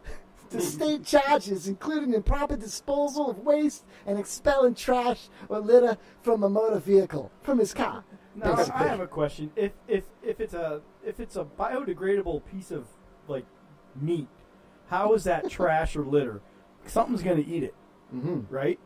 to state charges, including improper disposal of waste and expelling trash or litter from a motor vehicle, from his car. Now basically. I have a question. If it's a biodegradable piece of like meat, how is that trash or litter? Something's gonna eat it, right?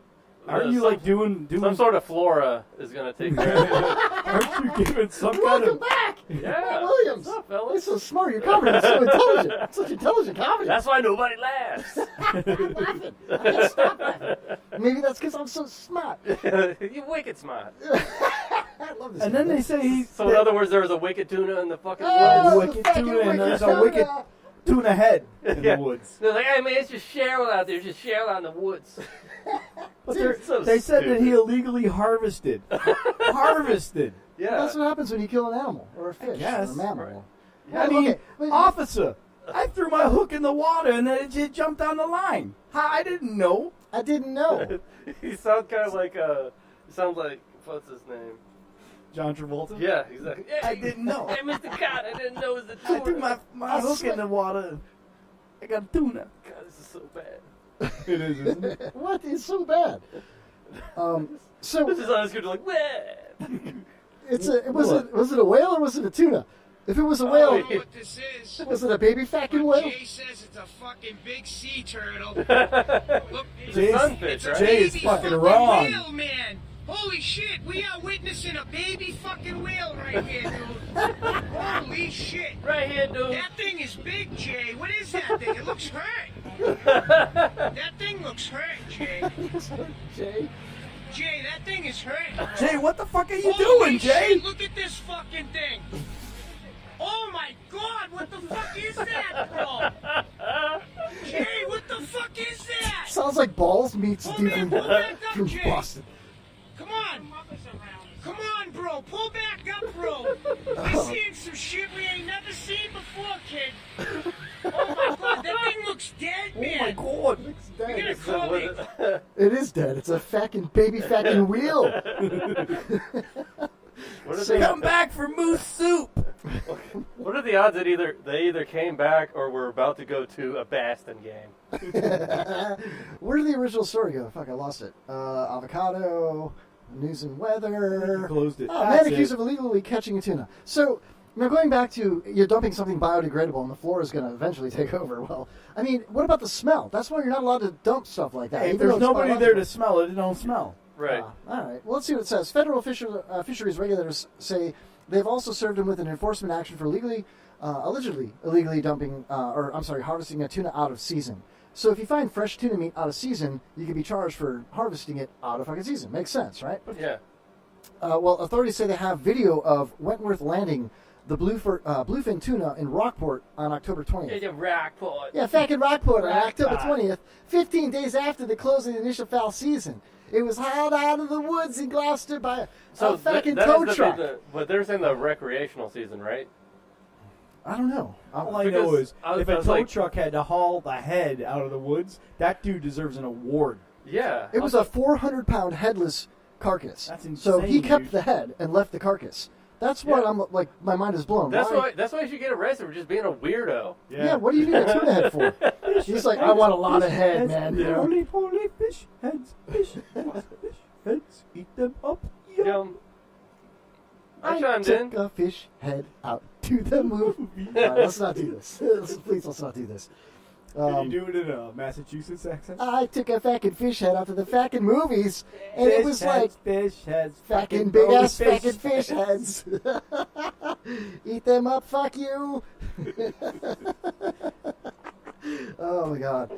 Aren't you like doing some sort of flora is gonna take care of it? Aren't you giving some kind Welcome of back! Yeah. Matt Williams! What's up, fellas? You're so smart. Your comedy is so intelligent. Such intelligent comedy. That's why nobody laughs. I'm laughing. I can't stop laughing. Maybe that's because I'm so smart. You're wicked smart. I love this. And then they say he's So in other words, there was a wicked tuna in the fucking Oh, woods. wicked fucking tuna, and wicked there's a tuna. wicked tuna head in Yeah. the woods. They're like, hey man, it's just Cheryl out there. It's just Cheryl out in the woods. But Dude, so they said that he stupid. illegally harvested. Harvested. Yeah. That's what happens when you kill an animal or a fish guess. or a mammal. I mean, okay, wait. officer, I threw my hook in the water and then it just jumped down the line. I didn't know. I didn't know. He sounds kind of like he sounds like what's his name? John Travolta? Yeah, exactly. I didn't know. Hey, Mr. Cod, I didn't know it was a tuna. I threw my hook in the water. I got a tuna. God, this is so bad. It is, isn't it? What is so bad? So This is honestly like, was it a whale or was it a tuna? If it was a whale, You know what this is? was it a baby fucking whale? Jay says it's a fucking big sea turtle. Look, Jay's- sunfish, right? Jay is baby fucking wrong. whale, man. Holy shit, we are witnessing a baby fucking whale right here, dude. Holy shit. Right here, dude. That thing is big, Jay. What is that thing? It looks hurt. That thing looks hurt, Jay. Jay? Jay, that thing is hurt. Jay, what the fuck are you Holy doing, Jay? shit, look at this fucking thing. Oh my god, what the fuck is that, bro? Jay, what the fuck is that? Sounds like balls meets dude from Jay. Boston. Come on. Come on, bro. Pull back up, bro. We're seeing some shit we ain't never seen before, kid. Oh my god, that thing looks dead, man. Oh my god. It's You're gonna dead. call me. It is dead. It's a fucking baby fucking wheel. Come back for moose soup. What are the odds that they either came back or were about to go to a Boston game? Where did the original story go? Fuck, I lost it. Avocado, news and weather. You closed it. Man That's accused it. of illegally catching a tuna. So, now going back to you're dumping something biodegradable and the floor is going to eventually take over. Well, I mean, what about the smell? That's why you're not allowed to dump stuff like that. Hey, if even though there's it's nobody there biological. to smell it, it don't smell. Right. All right. Well, let's see what it says. Federal fisheries regulators say they've also served him with an enforcement action for allegedly illegally dumping, harvesting a tuna out of season. So if you find fresh tuna meat out of season, you can be charged for harvesting it out of fucking season. Makes sense, right? Yeah. Well, authorities say they have video of Wentworth landing the bluefin tuna in Rockport on October 20th. Yeah, Rockport. Yeah, fucking Rockport on October 20th, 15 days after the close of the initial fowl season. It was hauled out of the woods in Gloucester by a fucking tow truck. But they're saying the recreational season, right? I don't know. All I know is if a tow like- truck had to haul the head out of the woods, that dude deserves an award. Yeah. It was a 400-pound headless carcass. That's insane. So he kept dude. the head and left the carcass. That's what I'm like. My mind is blown. That's why you should get arrested for just being a weirdo. Yeah. What do you need a tuna head for? He's like, I want a lot of head, man. You know? Holy fish heads, fish heads, eat them up, yum. I chimed in. Took a fish head out to the movie. All right, let's not do this. Please, let's not do this. Can you do it in a Massachusetts accent? I took a fucking fish head out to the fucking movies, and it was like fish heads, fucking big ass fucking fish heads. Eat them up, fuck you. Oh my god.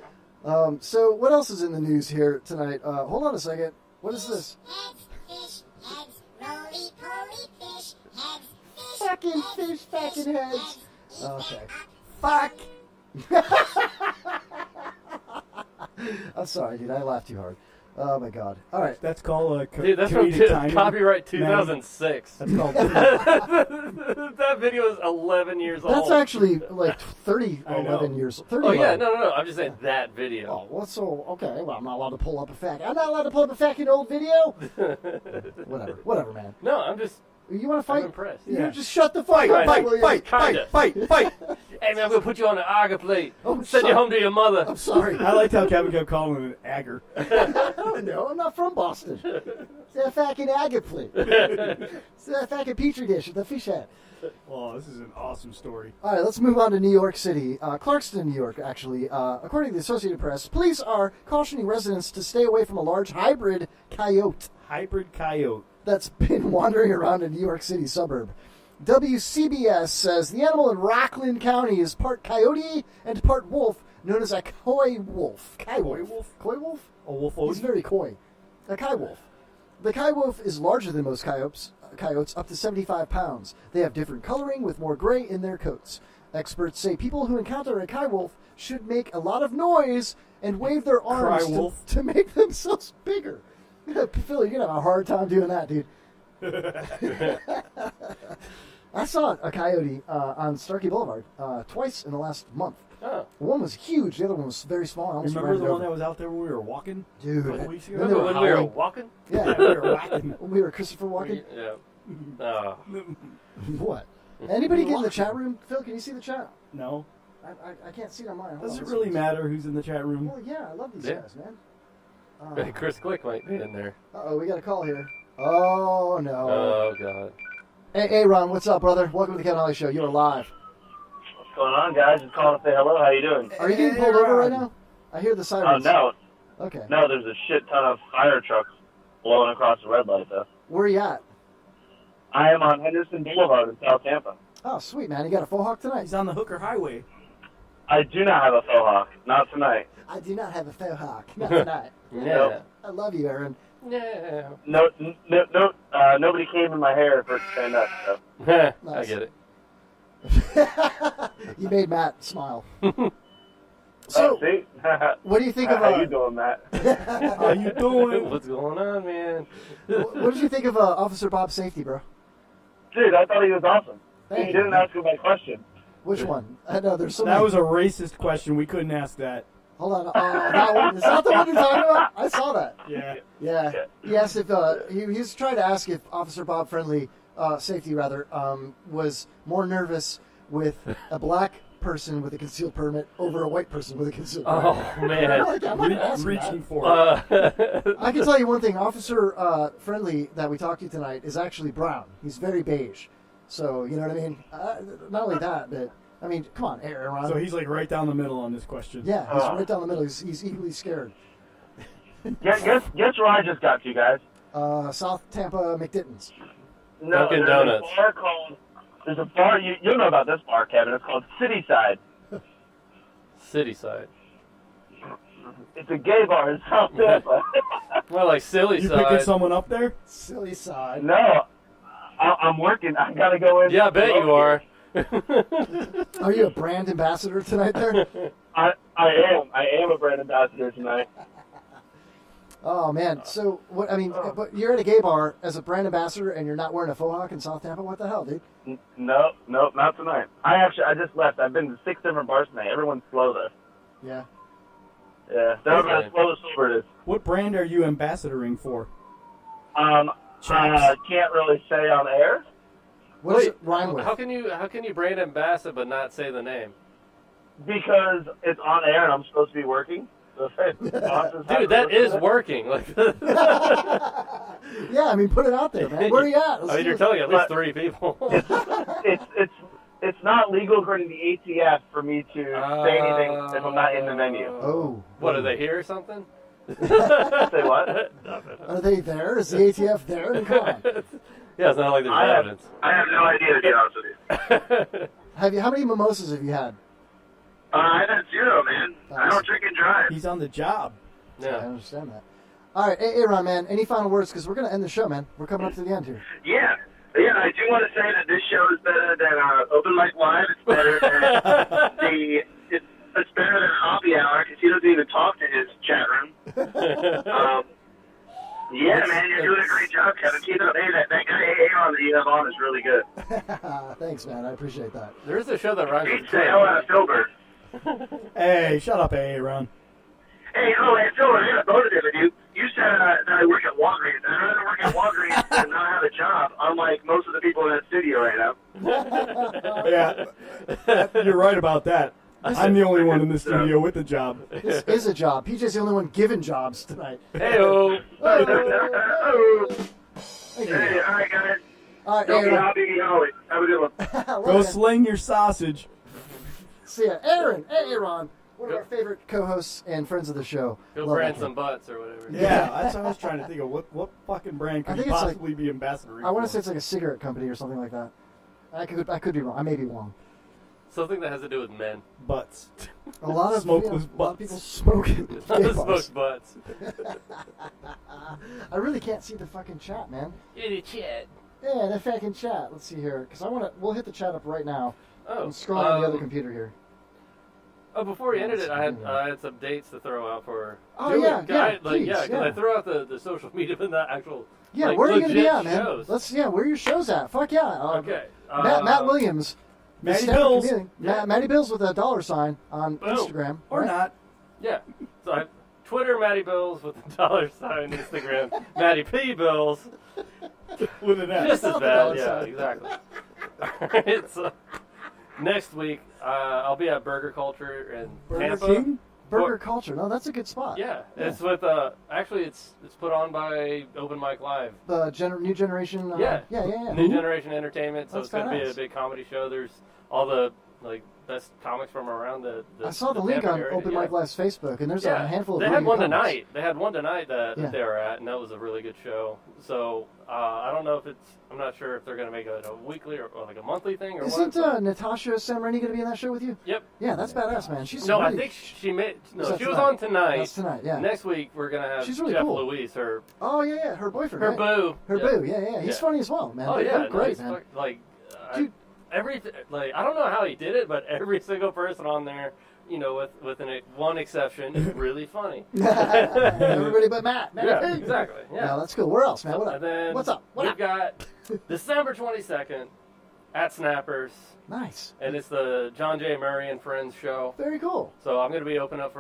So what else is in the news here tonight? Hold on a second. What is this? Fucking fish fucking heads. Okay. Fuck. I'm sorry, dude. I laughed too hard. Oh my god. All right. That's called a Dude, that's from comedic timing. copyright Manny. 2006. That's called. That video is 11 years old. That's actually like 30, I know. 11 years. 30. Oh yeah, no. I'm just saying that video. Oh, well, so okay. Well, I'm not allowed to pull up a fact. I'm not allowed to pull up a fucking old video. Whatever, man. No, I'm just. You want to fight? I'm impressed. You Yeah. just shut the fuck up, Fight, will you? fight, Kinda. fight. Hey man, I'm gonna put you on the Aga plate. Oh, Send you sorry. home to your mother. I'm sorry. I liked how Kevin kept calling it an agger. No, I'm not from Boston. It's a fucking agate plate. It's a fucking petri dish with a fish head. Oh, this is an awesome story. All right, let's move on to New York City. Clarkston, New York, actually. According to the Associated Press, police are cautioning residents to stay away from a large hybrid coyote Hybrid coyote. that's been wandering around a New York City suburb. WCBS says the animal in Rockland County is part coyote and part wolf, known as a coy wolf. Coy wolf? Coy wolf? A wolf. He's very coy. A coy wolf. The coy wolf is larger than most coyotes, up to 75 pounds. They have different coloring with more gray in their coats. Experts say people who encounter a coy wolf should make a lot of noise and wave their arms Cry wolf. to make themselves bigger. Phil, you're going to have a hard time doing that, dude. I saw a coyote on Starkey Boulevard twice in the last month. Oh. One was huge, the other one was very small. I almost Remember ran the it one over. that was out there when we were walking? Dude. A couple weeks ago? When they Remember when we were howling. walking? Yeah, we were whacking. When we were Christopher walking. Yeah. Oh. What? Anybody get in the chat room? Phil, can you see the chat? No. I can't see it on mine. Hold Does on, it really matter who's in the chat room? Well, yeah, I love these Yeah. guys, man. Chris Glick might be in there. Uh-oh, we got a call here. Oh, no. Oh, God. Hey, Ron, what's up, brother? Welcome to the Kevin Holly Show. You are live. What's going on, guys? Just calling to say hello. How you doing? Are you getting pulled over right now? I hear the sirens. No. Okay. No, there's a shit ton of fire trucks blowing across the red light, though. Where are you at? I am on Henderson Boulevard in South Tampa. Oh, sweet, man. You got a faux hawk tonight? He's on the Hooker Highway. I do not have a faux hawk. Not tonight. I do not have a faux hawk. Not tonight. Nope. I love you, Aaron. Yeah. No, nobody came in my hair for saying that stuff. I get it. You made Matt smile. So, see? what do you think of... How you doing, Matt? How you doing? What's going on, man? What did you think of Officer Bob's safety, bro? Dude, I thought he was awesome. Thank He you. didn't ask me my question. Which one? I know, there's so That many. was a racist question. We couldn't ask that. Hold on. That one. Is that the one you're talking about? I saw that. Yeah. Yeah. He asked if he was trying to ask if Officer Bob Friendly, safety rather, was more nervous with a black person with a concealed permit over a white person with a concealed permit. Oh, man. Like, I'm not asking Reaching that. for it. I can tell you one thing. Officer Friendly that we talked to tonight is actually brown. He's very beige. So, you know what I mean? Not only that, but, I mean, come on, Aaron. So he's like right down the middle on this question. Yeah, he's right down the middle. He's equally scared. Guess where I just got to, guys? South Tampa McDittons. No, Dunkin' there's Donuts. a bar called... There's a bar... You'll know about this bar, Kevin. It's called Cityside. City side. It's a gay bar in South Tampa. Well, like silly You side. picking someone up there? Silly side. No. I'm working. I gotta go in. Yeah, I bet you are. Are you a brand ambassador tonight there? I am. I am a brand ambassador tonight. Oh, man. So, what? I mean, but you're at a gay bar as a brand ambassador and you're not wearing a faux hawk in South Tampa? What the hell, dude? No, not tonight. I just left. I've been to 6 different bars tonight. Everyone's slow there. Yeah. Yeah, they're about as slow as sober it is. What brand are you ambassadoring for? Can't really say on air. What does it rhyme with? How can you brand ambassador but not say the name? Because it's on air and I'm supposed to be working. So Dude, that is working. Like, Yeah, I mean, put it out there, man. Where are you at? I mean, you're telling at least 3 people. It's not legal according to the ATF for me to say anything if I'm not in the venue. Oh. What, are they here or something? Say what? Are they there? Is the ATF there? I mean, come on. Yeah, it's not like there's evidence. I have no idea, to be honest with you. How many mimosas have you had? I've had 0, man. I don't drink and drive. He's on the job. Yeah, I understand that. All right, hey, Ron, man, any final words? Because we're going to end the show, man. We're coming up to the end here. Yeah, I do want to say that this show is better than Open Mic Live. It's better than it's better than Hobby Hour because he doesn't even talk to his chat room. Yeah, man, you're doing a great job, Kevin. Keep it up. Hey, that guy Aaron that you have on is really good. Thanks, man. I appreciate that. There is a show that rhymes with Beats the hell out of Filbert. Hey, shut up, Aaron. Hey, Filbert, I got a bonus with you. You said that I work at Walgreens. I'd rather work at Walgreens and not have a job, unlike most of the people in that studio right now. Yeah, you're right about that. I'm the only one in the studio with a job. This is a job. PJ's the only one given jobs tonight. Hey-o. Hey, all right, guys. All right, Don't be Aaron. Hobby Holly. Have a good one. Go sling your sausage. See ya. Aaron. Hey, Aaron. One of our favorite co-hosts and friends of the show. Go Love brand that some butts or whatever. Yeah, that's what I was trying to think of. What fucking brand I could think you it's like- possibly be ambassadoring I want to for? say it's like a cigarette company or something like that. I could be wrong. I may be wrong. Something that has to do with men. Butts. A lot of Smokeless a lot of butts. people smoke in gay bars. Smoked butts. I really can't see the fucking chat, man. Yeah, the chat. Yeah, the fucking chat. Let's see here, because we'll hit the chat up right now. Oh, I'm scrolling on the other computer here. Oh, before we ended it, I had some dates to throw out for. Oh, yeah, please, because yeah. I threw out the social media, but not actual. Yeah, like, where are you gonna be legit at, man? shows. Where are your shows at? Fuck yeah. Okay. Matt Williams. the Matty stand-up Bills. comedian. Matty Bills with a $sign on Instagram. Or right? not. Yeah. So I Twitter Matty Bills with the $sign. Instagram Matty P Bills. With an S. Just as Without the bad, dog yeah, sign. exactly. Alright, so next week, I'll be at Burger Culture in Burger Tampa. King? Burger Culture. No, that's a good spot. Yeah, it's with actually it's put on by Open Mic Live. The New Generation. Yeah. Yeah. New Generation Entertainment. So That's it's going to be badass. a big comedy show. There's all the best comics from around the I saw the link Tampa on area. Open Mic Live's Facebook, and there's Yeah. a handful of They really had good one comics. tonight. They had one tonight that Yeah. they were at, and that was a really good show. So I don't know if I'm not sure if they're going to make it a weekly or like a monthly thing or Isn't what. Natasha Samreni going to be in that show with you? Yep. Yeah, that's badass, man. She's No, really, I think she made. No, Is that she was tonight? on tonight. That's tonight, yeah. Next week we're gonna have She's really Jeff cool. Louise, her Oh yeah, her boyfriend. her right? boo, Her Yeah. boo. Yeah. He's Yeah. funny as well, man. Oh They're yeah, great, he's man. Dude, I don't know how he did it, but every single person on there, with one exception, is really funny. Everybody but Matt. Matt Yeah, Payne. exactly. Yeah. No, that's cool. Where else, man? What up? And then What's up? What we've up? got December 22nd at Snappers. Nice. And it's the John J. Murray and Friends show. Very cool. So I'm going to be opening up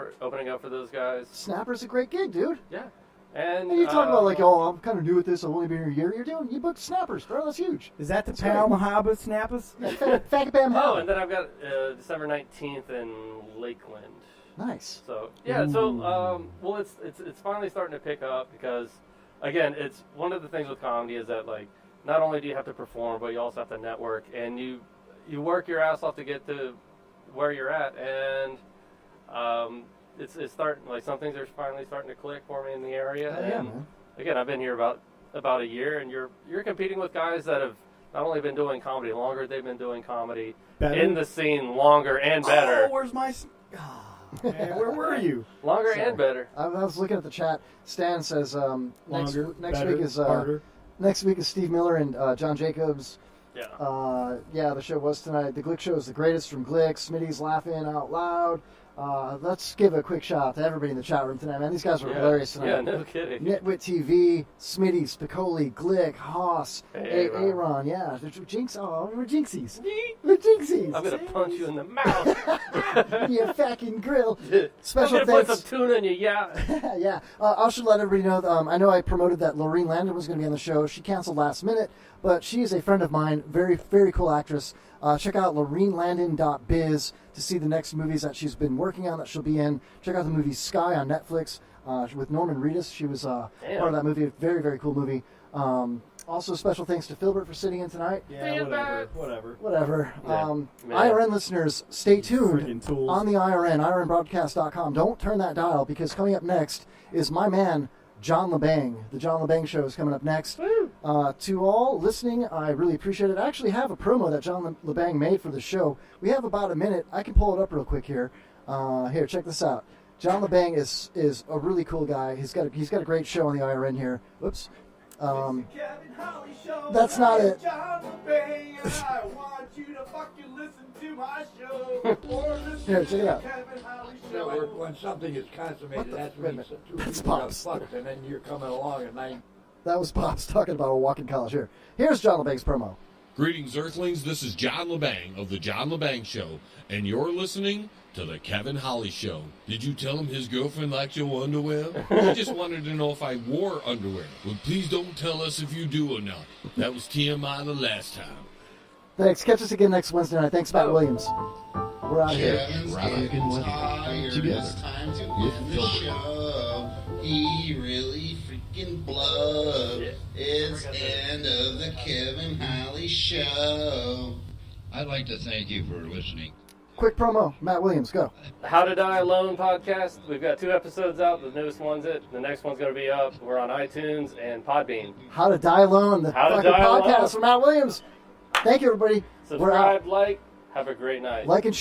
for those guys. Snapper's a great gig, dude. Yeah. And you talk about I'm kind of new at this. I've only been here a year. You booked Snappers, bro. That's huge. Is that the That's great. Palmahaba Snappers? Fag Bam Oh, Haba. and then I've got December 19th in Lakeland. Nice. So yeah, well, it's finally starting to pick up because, again, it's one of the things with comedy is that not only do you have to perform, but you also have to network, and you work your ass off to get to where you're at, and it's starting some things are finally starting to click for me in the area. Oh, yeah, and man. again, I've been here about a year, and you're competing with guys that have not only been doing comedy longer, they've been doing comedy Better? in the scene longer and better. Oh, where's my... Man, where were you? Longer Sorry. and better. I was looking at the chat. Stan says Longer, next better, week is harder. next week is Steve Miller and John Jacobs. Yeah. Yeah, the show was tonight. The Glick Show is the greatest from Glick. Smitty's laughing out loud. Let's give a quick shout out to everybody in the chat room tonight, man. These guys were hilarious tonight. Yeah, no kidding. Nitwit TV, Smitty, Spicoli, Glick, Haas, Aaron. Yeah, Jinx. Oh, we're Jinxies. We're Jinxies. I'm gonna punch you in the mouth. You fucking grill. I'm Special gonna put thanks. some tuna in you, yeah. Yeah. I should let everybody know. I know I promoted that Lorene Landon was going to be on the show. She canceled last minute, but she is a friend of mine. Very, very cool actress. Check out lorenelandon.biz to see the next movies that she's been working on that she'll be in. Check out the movie Sky on Netflix with Norman Reedus. She was part of that movie. Very, very cool movie. Also, special thanks to Filbert for sitting in tonight. Yeah, whatever. Whatever. Yeah. IRN listeners, stay tuned Friggin' tools. on the IRN, IRNbroadcast.com. Don't turn that dial because coming up next is my man, John LeBang. The John LeBang Show is coming up next. To all listening, I really appreciate it. I actually have a promo that John LeBang made for the show. We have about a minute. I can pull it up real quick here. Here, check this out. John LeBang is a really cool guy. He's got a great show on the IRN here. Whoops. That's not it. I want you to fucking listen to my show. Here, check it out. So when something is consummated, that's when you two That's people got Pops. fucked, and then you're coming along and That was Pops talking about a walk in college here. Here's John LeBang's promo. Greetings, Earthlings. This is John LeBang of The John LeBang Show, and you're listening to The Kevin Holly Show. Did you tell him his girlfriend liked your underwear? He just wanted to know if I wore underwear. Well, please don't tell us if you do or not. That was TMI the last time. Thanks. Catch us again next Wednesday night. Thanks, Matt Williams. We're out here. Kevin's getting tired. It's time to end the show. He really freaking blew. It's end of the Kevin Holly Show. I'd like to thank you for listening. Quick promo. Matt Williams, go. How to Die Alone podcast. We've got 2 episodes out. The newest one's it. The next one's going to be up. We're on iTunes and Podbean. How to Die Alone, the How to fucking Die podcast Alone. from Matt Williams. Thank you, everybody. We're out. Subscribe, like. Have a great night. Like and share.